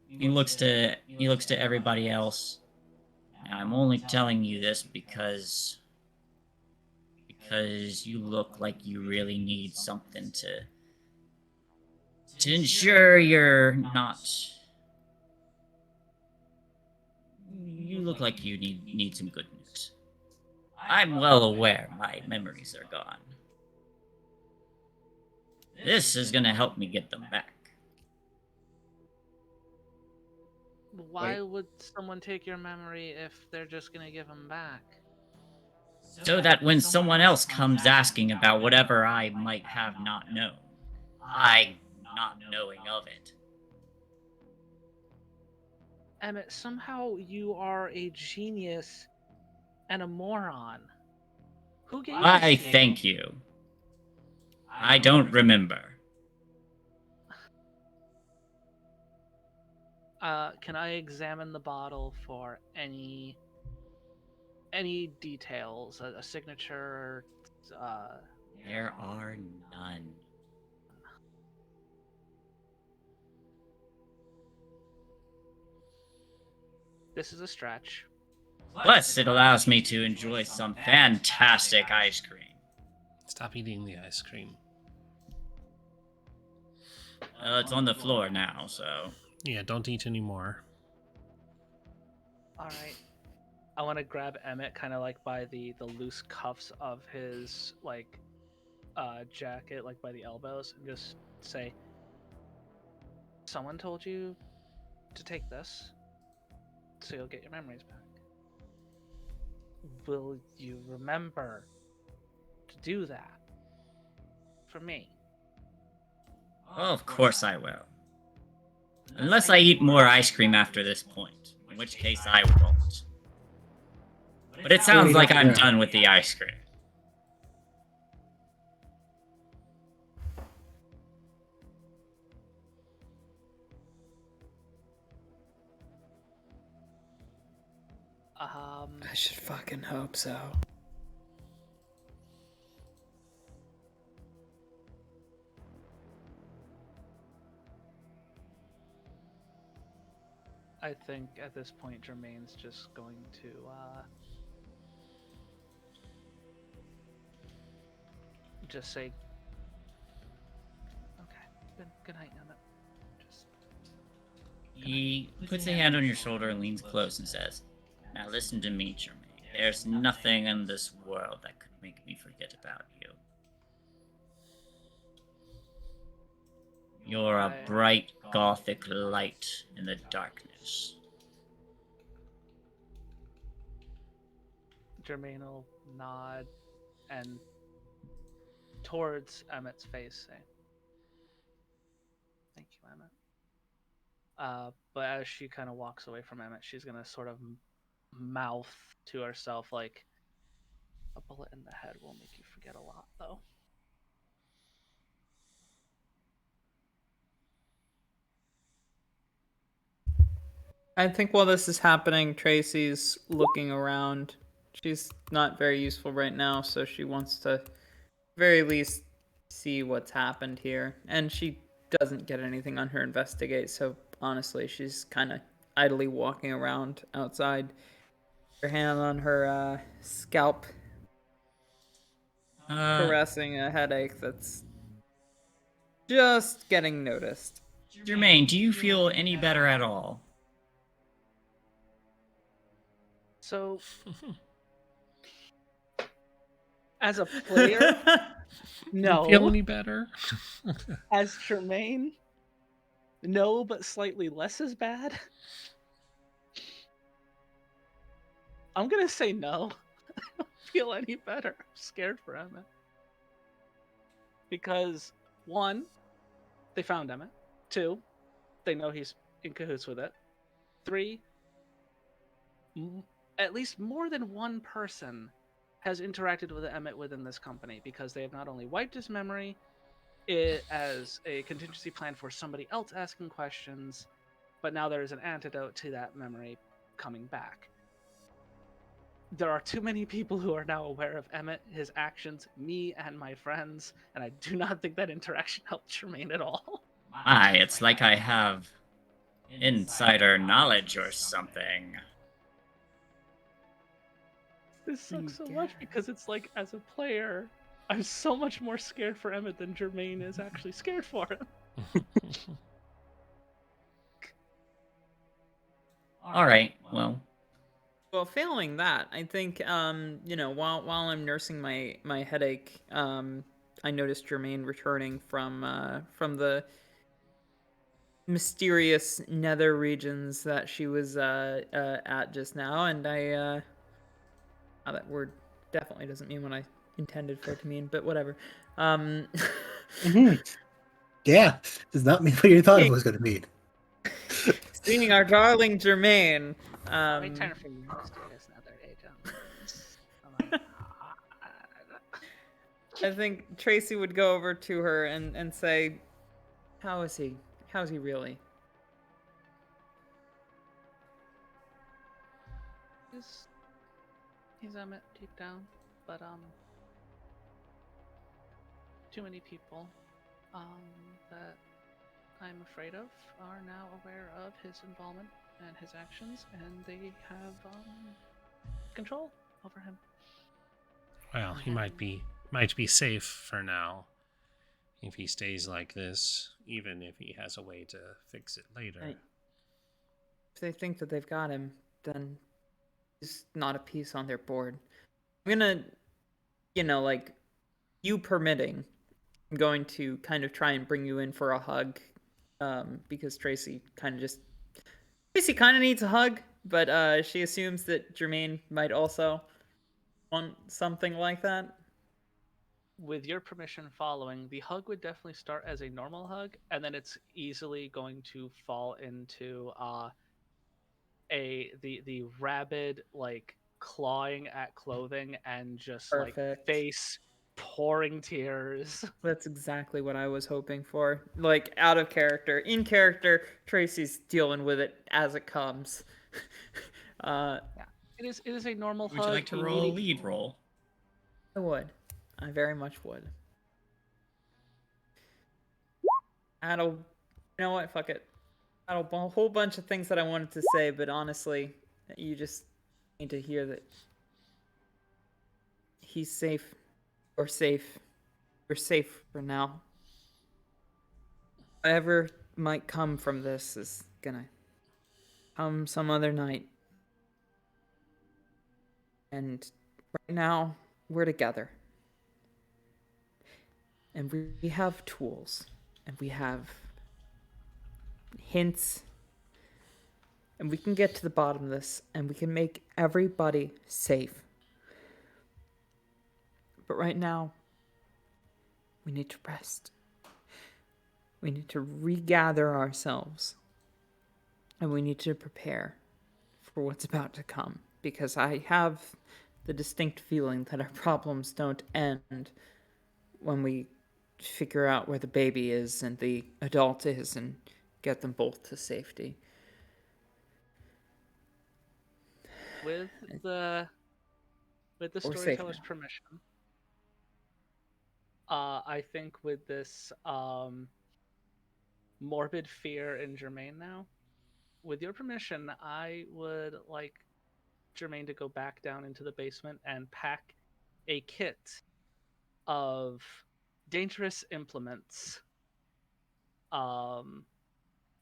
he looks to everybody else. Now, I'm only telling you this because you look like you really need something to ensure you're not. You look like you need some good news. I'm well aware my memories are gone. This is gonna help me get them back. Why would someone take your memory if they're just gonna give them back? So that when someone else comes asking about whatever I might have not known, I not knowing of it. Emmett, somehow you are a genius and a moron. Who gave Why, this to you? thank you. I don't remember. Can I examine the bottle for any details? A signature? There are none. This is a stretch. Plus, it allows me to enjoy some fantastic ice cream. Stop eating the ice cream. It's on the floor now, so. Yeah, don't eat anymore. All right. I want to grab Emmett kind of like by the loose cuffs of his like jacket, like by the elbows, and just say, someone told you to take this so you'll get your memories back. Will you remember to do that for me? Well, of course I will. Unless I eat more ice cream after this point, in which case I won't. But it sounds like I'm done with the ice cream. I should fucking hope so. I think at this point Jermaine's just going to just say, okay, good night, Emmett. Just He puts a hand on your shoulder and leans close and says, now listen to me, Jermaine. There's nothing in this world that could make me forget about you. You're a bright gothic light in the darkness. Jermaine will nod and towards Emmett's face say, "Thank you, Emmett." But as she kind of walks away from Emmett, she's gonna sort of mouth to herself like, "A bullet in the head will make you forget a lot, though." I think while this is happening, Tracy's looking around. She's not very useful right now, so she wants to, very least, see what's happened here. And she doesn't get anything on her investigate, so honestly, she's kind of idly walking around outside, her hand on her scalp, caressing a headache that's just getting noticed. Jermaine, do you feel any better at all? So, as a player, no. Feel any better? As Jermaine, no, but slightly less is bad. I'm gonna say no. I don't feel any better. I'm scared for Emmett. Because, 1, they found Emmett. 2, they know he's in cahoots with it. 3, at least more than one person has interacted with Emmett within this company, because they have not only wiped his memory as a contingency plan for somebody else asking questions, but now there is an antidote to that memory coming back. There are too many people who are now aware of Emmett, his actions, me, and my friends, and I do not think that interaction helped Jermaine at all. It's like I have insider knowledge or something. This sucks so much because it's like, as a player, I'm so much more scared for Emmett than Jermaine is actually scared for him. Alright, well. Well, failing that, I think, while I'm nursing my headache, I noticed Jermaine returning from the mysterious nether regions that she was at just now, and that word definitely doesn't mean what I intended for it to mean, but whatever. Yeah, does not mean what you thought it was going to mean. Seeing our darling Jermaine. Let me turn for you mysterious nether agent. I think Tracy would go over to her and say, "How is he? How's he really?" He's Emmett deep down, but too many people that I'm afraid of are now aware of his involvement and his actions, and they have control over him. Well, he might be safe for now. If he stays like this, even if he has a way to fix it later. If they think that they've got him, then he's not a piece on their board. I'm gonna, you permitting, I'm going to kind of try and bring you in for a hug, because Tracy kind of needs a hug, but she assumes that Jermaine might also want something like that. With your permission following, the hug would definitely start as a normal hug, and then it's easily going to fall into the rabid, like, clawing at clothing and just Perfect. like face pouring tears. That's exactly what I was hoping for. Like, out of character. In character, Tracy's dealing with it as it comes. Yeah. It is a normal hug. Would you like to roll a lead roll? I would. I very much would. You know what? Fuck it. I had a whole bunch of things that I wanted to say, but honestly, you just need to hear that he's safe. Or safe. We're safe for now. Whatever might come from this is gonna come some other night. And right now, we're together. And we have tools. And we have hints, and we can get to the bottom of this, and we can make everybody safe. But right now, we need to rest. We need to regather ourselves. And we need to prepare for what's about to come. Because I have the distinct feeling that our problems don't end when we figure out where the baby is and the adult is and get them both to safety. With the Or safe storyteller's now. permission, I think with this morbid fear in Jermaine now, with your permission, I would like Jermaine to go back down into the basement and pack a kit of dangerous implements,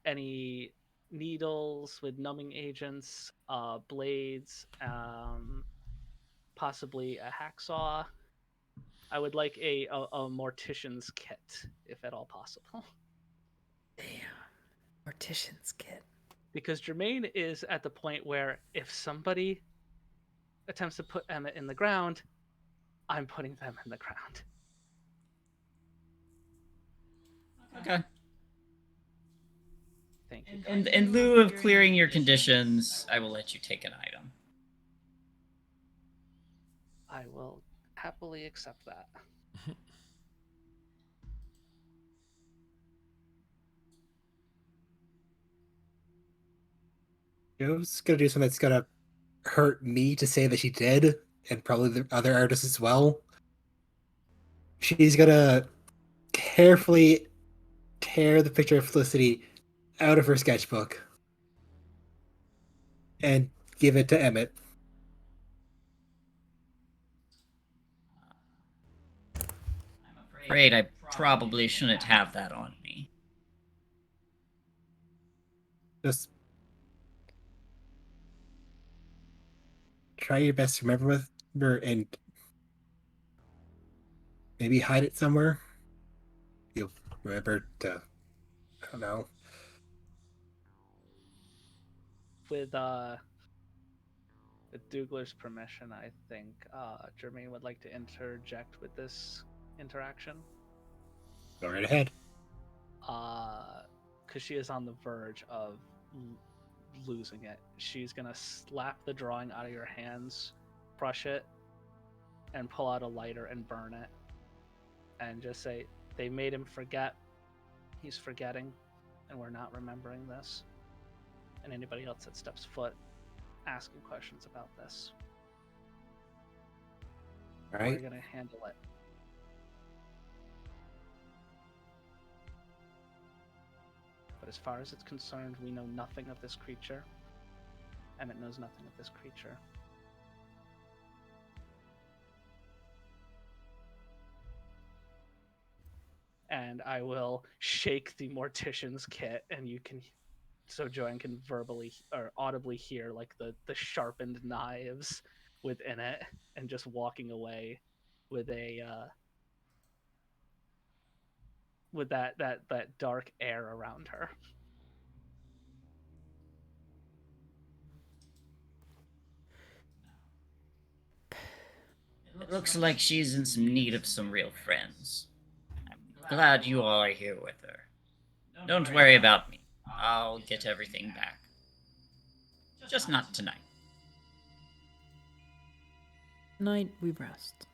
any needles with numbing agents, blades, possibly a hacksaw. I would like a mortician's kit, if at all possible. Damn. Mortician's kit. Because Jermaine is at the point where if somebody attempts to put Emmett in the ground, I'm putting them in the ground. Okay. Thank you. And in lieu of clearing your conditions, I will let you take an item. I will happily accept that. Joe's gonna do something that's gonna hurt me to say that she did, and probably the other artists as well. She's gonna carefully tear the picture of Felicity out of her sketchbook and give it to Emmett. I'm afraid I probably shouldn't have that on me. Just try your best to remember and maybe hide it somewhere. You'll remember to, I don't know. With Doogler's permission, I think Jermaine would like to interject with this interaction. Go right ahead. Because she is on the verge of losing it. She's gonna slap the drawing out of your hands, brush it, and pull out a lighter and burn it. And just say, they made him forget. He's forgetting, and we're not remembering this. And anybody else that steps foot asking questions about this. All right. We're gonna handle it. But as far as it's concerned, we know nothing of this creature. Emmett knows nothing of this creature. And I will shake the mortician's kit, and you can, so Joanne can verbally or audibly hear like the sharpened knives within it, and just walking away with a with that dark air around her. It looks like she's in some need of some real friends. I'm glad you all are here with her. Don't worry about me. I'll get everything back. Just not tonight. Tonight we rest.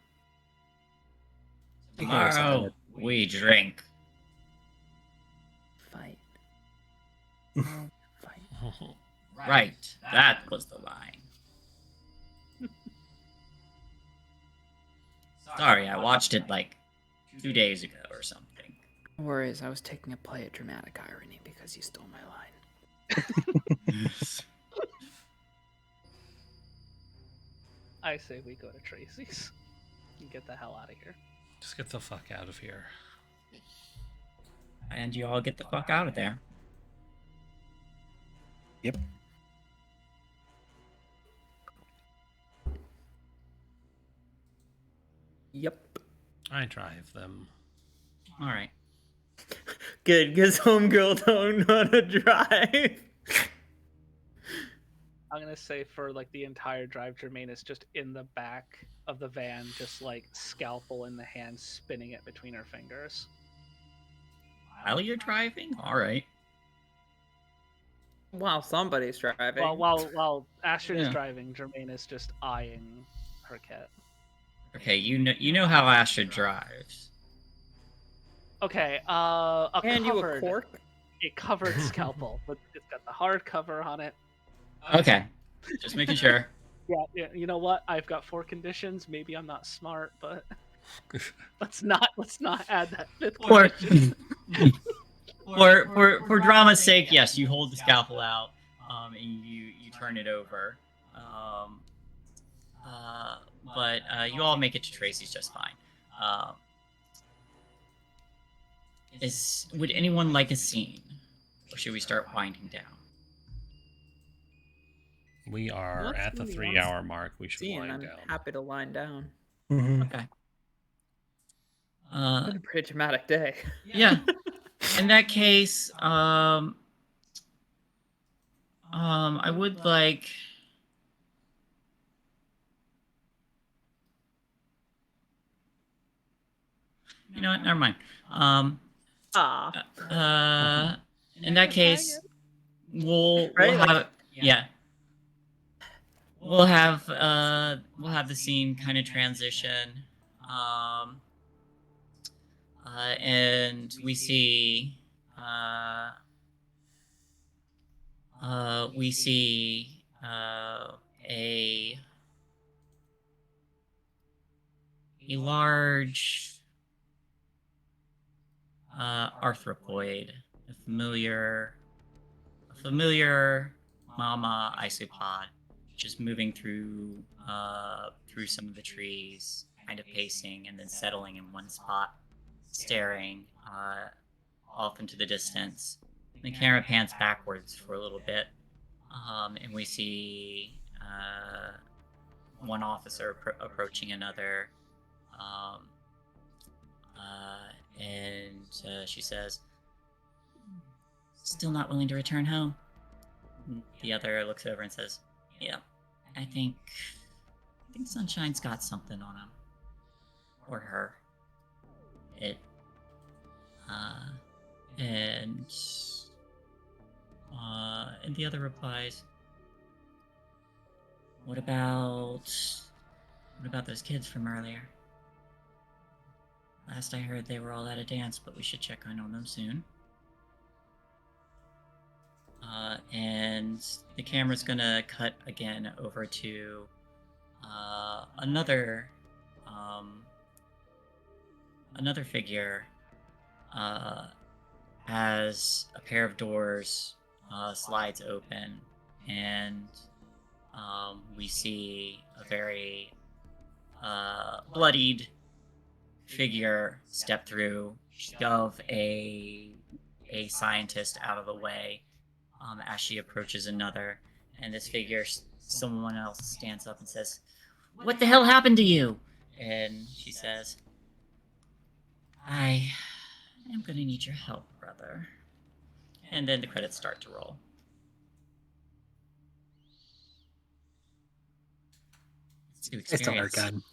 Tomorrow, we drink. Fight. Fight. Right, that was the line. Sorry, I watched it like 2 days ago or something. No worries, I was taking a play at dramatic irony because you stole my line. I say we go to Tracy's and get the hell out of here. Just get the fuck out of here. And you all get the fuck out of there. Yep. Yep. I drive them. Alright. Good, because homegirl don't know how to drive. I'm gonna say for like the entire drive, Jermaine is just in the back of the van, just like scalpel in the hand, spinning it between her fingers. While you're driving? Alright. Wow, somebody's driving. While Astrid is Yeah. driving, Jermaine is just eyeing her kit. Okay, you know how Astrid drives. Okay, And you a cork? a covered scalpel, but it's got the hard cover on it. Okay, just making sure. Yeah, you know what? I've got 4 conditions. Maybe I'm not smart, but let's not add that 5th condition. For drama's sake, yes, you hold the scalpel out, and you turn it over. But you all make it to Tracy's just fine. Would anyone like a scene, or should we start winding down? We are What's at the really 3-hour mark. We should Scene, wind I'm down. happy to line down. Okay. It's been a pretty dramatic day. Yeah. In that case, I would like. You know what? Never mind. In that case, we'll have we'll have the scene kind of transition, and we see a large arthropoid, a familiar mama isopod, just moving through some of the trees, kind of pacing and then settling in one spot, staring off into the distance. The camera pans backwards for a little bit, and we see one officer approaching another. And she says, "Still not willing to return home?" The other looks over and says, "Yeah, I think Sunshine's got something on him. Or her. And the other replies, What about those kids from earlier? Last I heard they were all at a dance, but we should check in on them soon." And the camera's gonna cut again over to another figure as a pair of doors slides open, and we see a very bloodied figure step through, shove a scientist out of the way as she approaches another, and this figure, someone else, stands up and says, "What the hell happened to you?" And she says, "I am gonna need your help, brother." And then the credits start to roll. Let's do It's still our experience.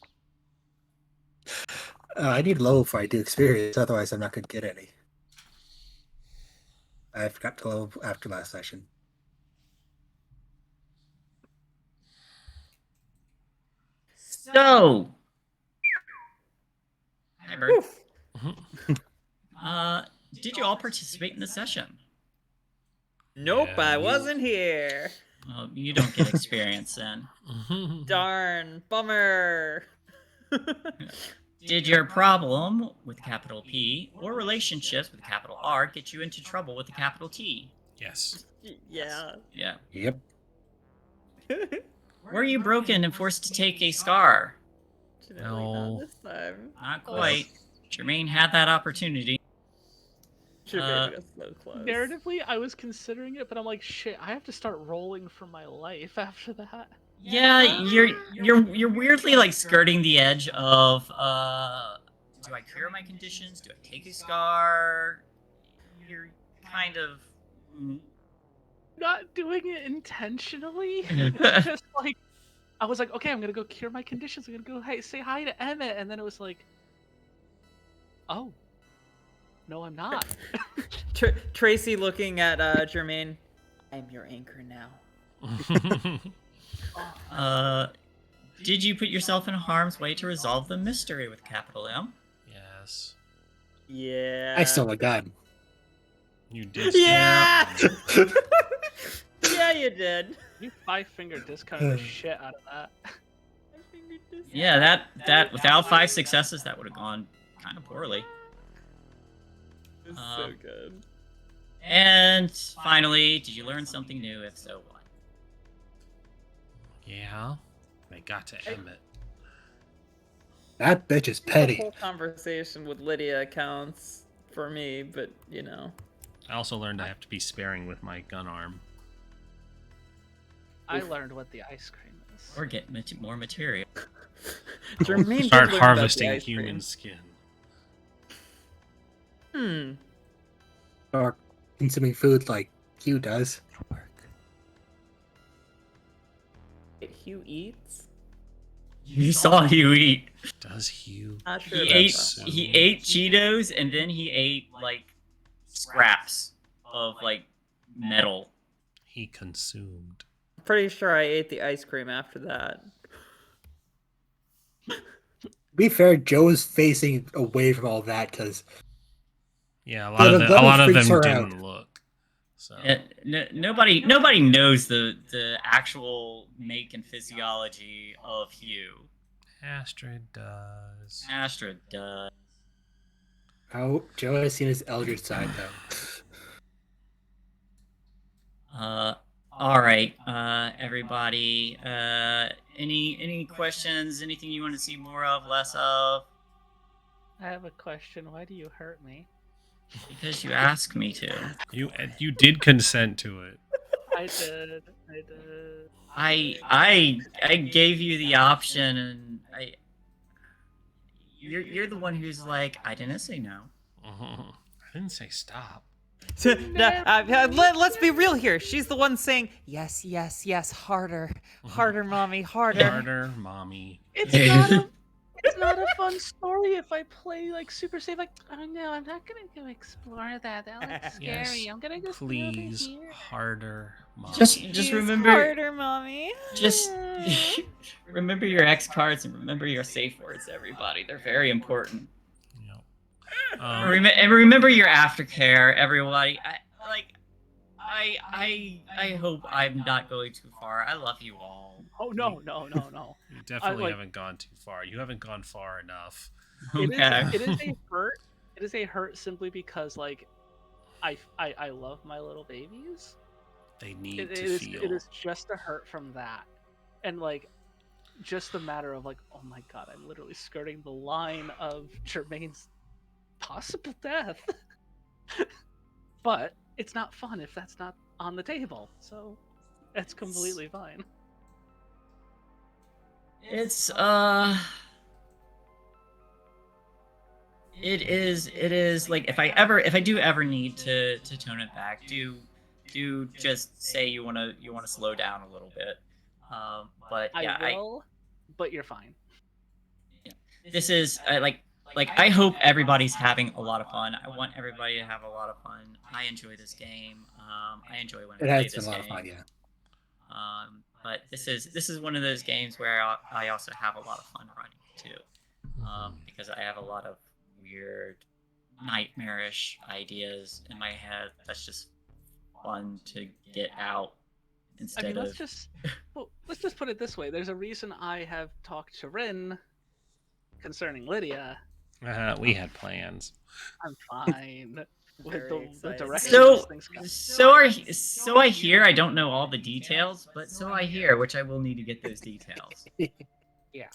gun. I need low before I do experience, otherwise I'm not going to get any. I forgot to low after last session. So, hi, Bird. Did you all participate in the session? Nope, Yeah, I you- wasn't here. Well, you don't get experience then. Darn, bummer. Did your problem with capital P or relationships with capital R get you into trouble with a capital T? Yes. Yeah. Yeah. Yep. Were you broken and forced to take a scar? Definitely No. not this time. Not quite. Jermaine had that opportunity. Jermaine was so close. Narratively, I was considering it, but I'm like, shit, I have to start rolling for my life after that. Yeah, you're weirdly like skirting the edge of do I cure my conditions? Do I take a scar? you're kind of. Not doing it intentionally. It's just like I was like, okay, I'm gonna go cure my conditions. I'm gonna go say hi to Emmett, and then it was like, oh, no, I'm not. Tracy looking at Jermaine. I'm your anchor now. Did you put yourself in harm's way to resolve the mystery with capital M? Yes. Yeah. I stole a gun. You did. Yeah. Yeah, you did. You 5-finger discounted the shit out of that. Yeah, that without 5 successes, that would have gone kind of poorly. It's so good. And finally, did you learn something new? If so, what? Yeah. They got to Emmett. That bitch is The petty. whole conversation with Lydia counts for me, but you know. I also learned I have to be sparing with my gun arm. I learned what the ice cream is. Or get more material. Jermaine did Start learn about the harvesting ice human cream. skin. Or consuming food like Hugh does. Hugh eats. You saw Hugh eat. Does Hugh? Not sure He about ate. that one. He ate Cheetos, and then he ate like scraps of like metal. He consumed. Pretty sure I ate the ice cream after that. To be fair, Joe is facing away from all that because Yeah, a lot of them freaks her didn't out. look. So Nobody knows the actual make and physiology of Hugh. Astrid does. Astrid does. Oh, Joe has seen his Eldritch side though. All right, everybody. Any questions? Anything you want to see more of, less of? I have a question. Why do you hurt me? Because you asked me to. You did consent to it. I did. I gave you the option, and you're the one who's like, I didn't say no. I didn't say stop. Let's be real here. She's the one saying, yes, yes, yes, harder. Harder, mommy, harder. Harder, mommy. It's not a fun story if I play like super safe. Like, oh no, I'm not gonna go explore that. That looks scary. Yes, I'm gonna just please, go over here. harder, mommy. Just remember. Harder, mommy. Just remember your X cards and remember your safe words, everybody. They're very important. Yep. And remember your aftercare, everybody. I hope I'm not going too far. I love you all. Oh no. You definitely haven't gone too far. You haven't gone far enough. Okay. It is a hurt. It is a hurt simply because like I love my little babies. They need It to is feel. it is just a hurt from that, and like just the matter of like, oh my god, I'm literally skirting the line of Jermaine's possible death. But it's not fun if that's not on the table, so that's completely fine. It's it is like if I do ever need to tone it back, do just say you wanna slow down a little bit. But yeah, I will, but you're fine. this is like I hope everybody's having a lot of fun. I want everybody to have a lot of fun. I enjoy this game. I enjoy when I It play has this been a lot game. of fun, yeah. But this is one of those games where I also have a lot of fun running too, because I have a lot of weird, nightmarish ideas in my head. That's just fun to get out instead I mean, of. let's just put it this way. There's a reason I have talked to Rin concerning Lydia. We had plans. I'm fine with Very the excited. direction So, this thing's going. so I hear. I don't know all the details, but so I hear, which I will need to get those details. Yeah.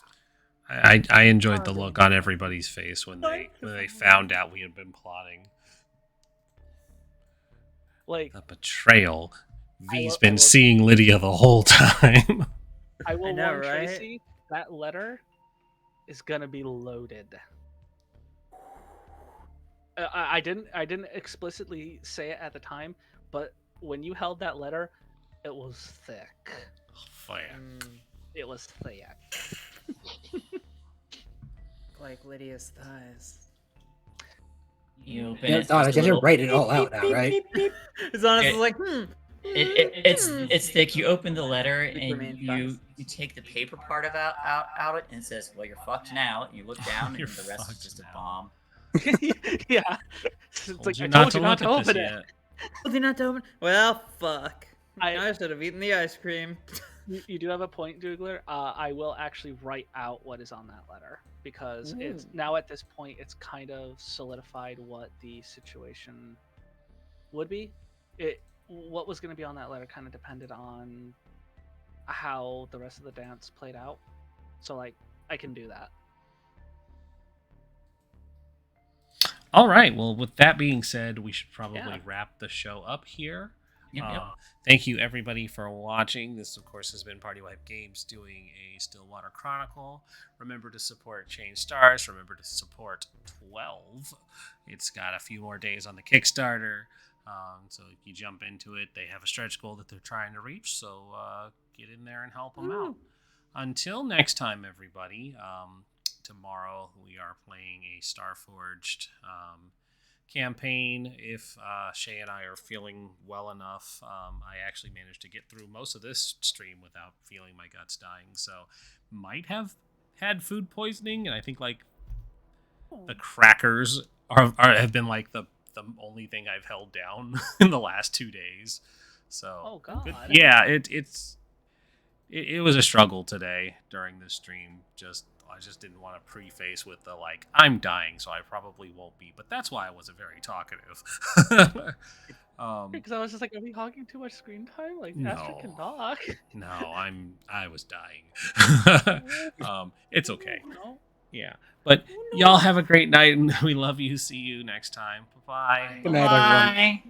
I enjoyed the look on everybody's face when they found out we had been plotting. Like, The betrayal. V's I been will- seeing Lydia the whole time. I will know, warn right? Tracy, that letter is gonna be loaded. I didn't explicitly say it at the time, but when you held that letter, it was thick. Fire. It was thick. Like Lydia's thighs. You open Yeah, it. Donna, there's a just little- write it all out now, right? Zaunis It- is like, It's thick. You open the letter and remains you take the paper part of out it, and it says, "Well, you're fucked now." You look down, and You're the rest is fucked just a now. bomb. Yeah. It's Told like, you I not told to you not look to at this open it. yet. told you not to open. Well, fuck. I- I should have eaten the ice cream. You do have a point, Doogler. I will actually write out what is on that letter because it's Ooh. now at this point it's kind of solidified what the situation would be. What was going to be on that letter kind of depended on how the rest of the dance played out. So like I can do that. All right. Well, with that being said, we should probably Yeah. wrap the show up here. Yep. Thank you, everybody, for watching. This, of course, has been PartyWipeGames doing a Stillwater Chronicle. Remember to support Change Stars. Remember to support 12. It's got a few more days on the Kickstarter. So if you jump into it, they have a stretch goal that they're trying to reach. So get in there and help them out. Until next time, everybody. Tomorrow we are playing a Starforged campaign. If Shae and I are feeling well enough, I actually managed to get through most of this stream without feeling my guts dying. So might have had food poisoning, and I think like the crackers have been like the only thing I've held down in the last 2 days. So Oh god. yeah, it was a struggle today during the stream. I just didn't want to preface with the like I'm dying, so I probably won't be. But that's why I wasn't very talkative. Because I was just like, are we hogging too much screen time? Like No. Astrid can talk. No, I was dying. It's okay. No. Yeah, but y'all have a great night, and we love you. See you next time. Bye. Good night, everyone. Bye.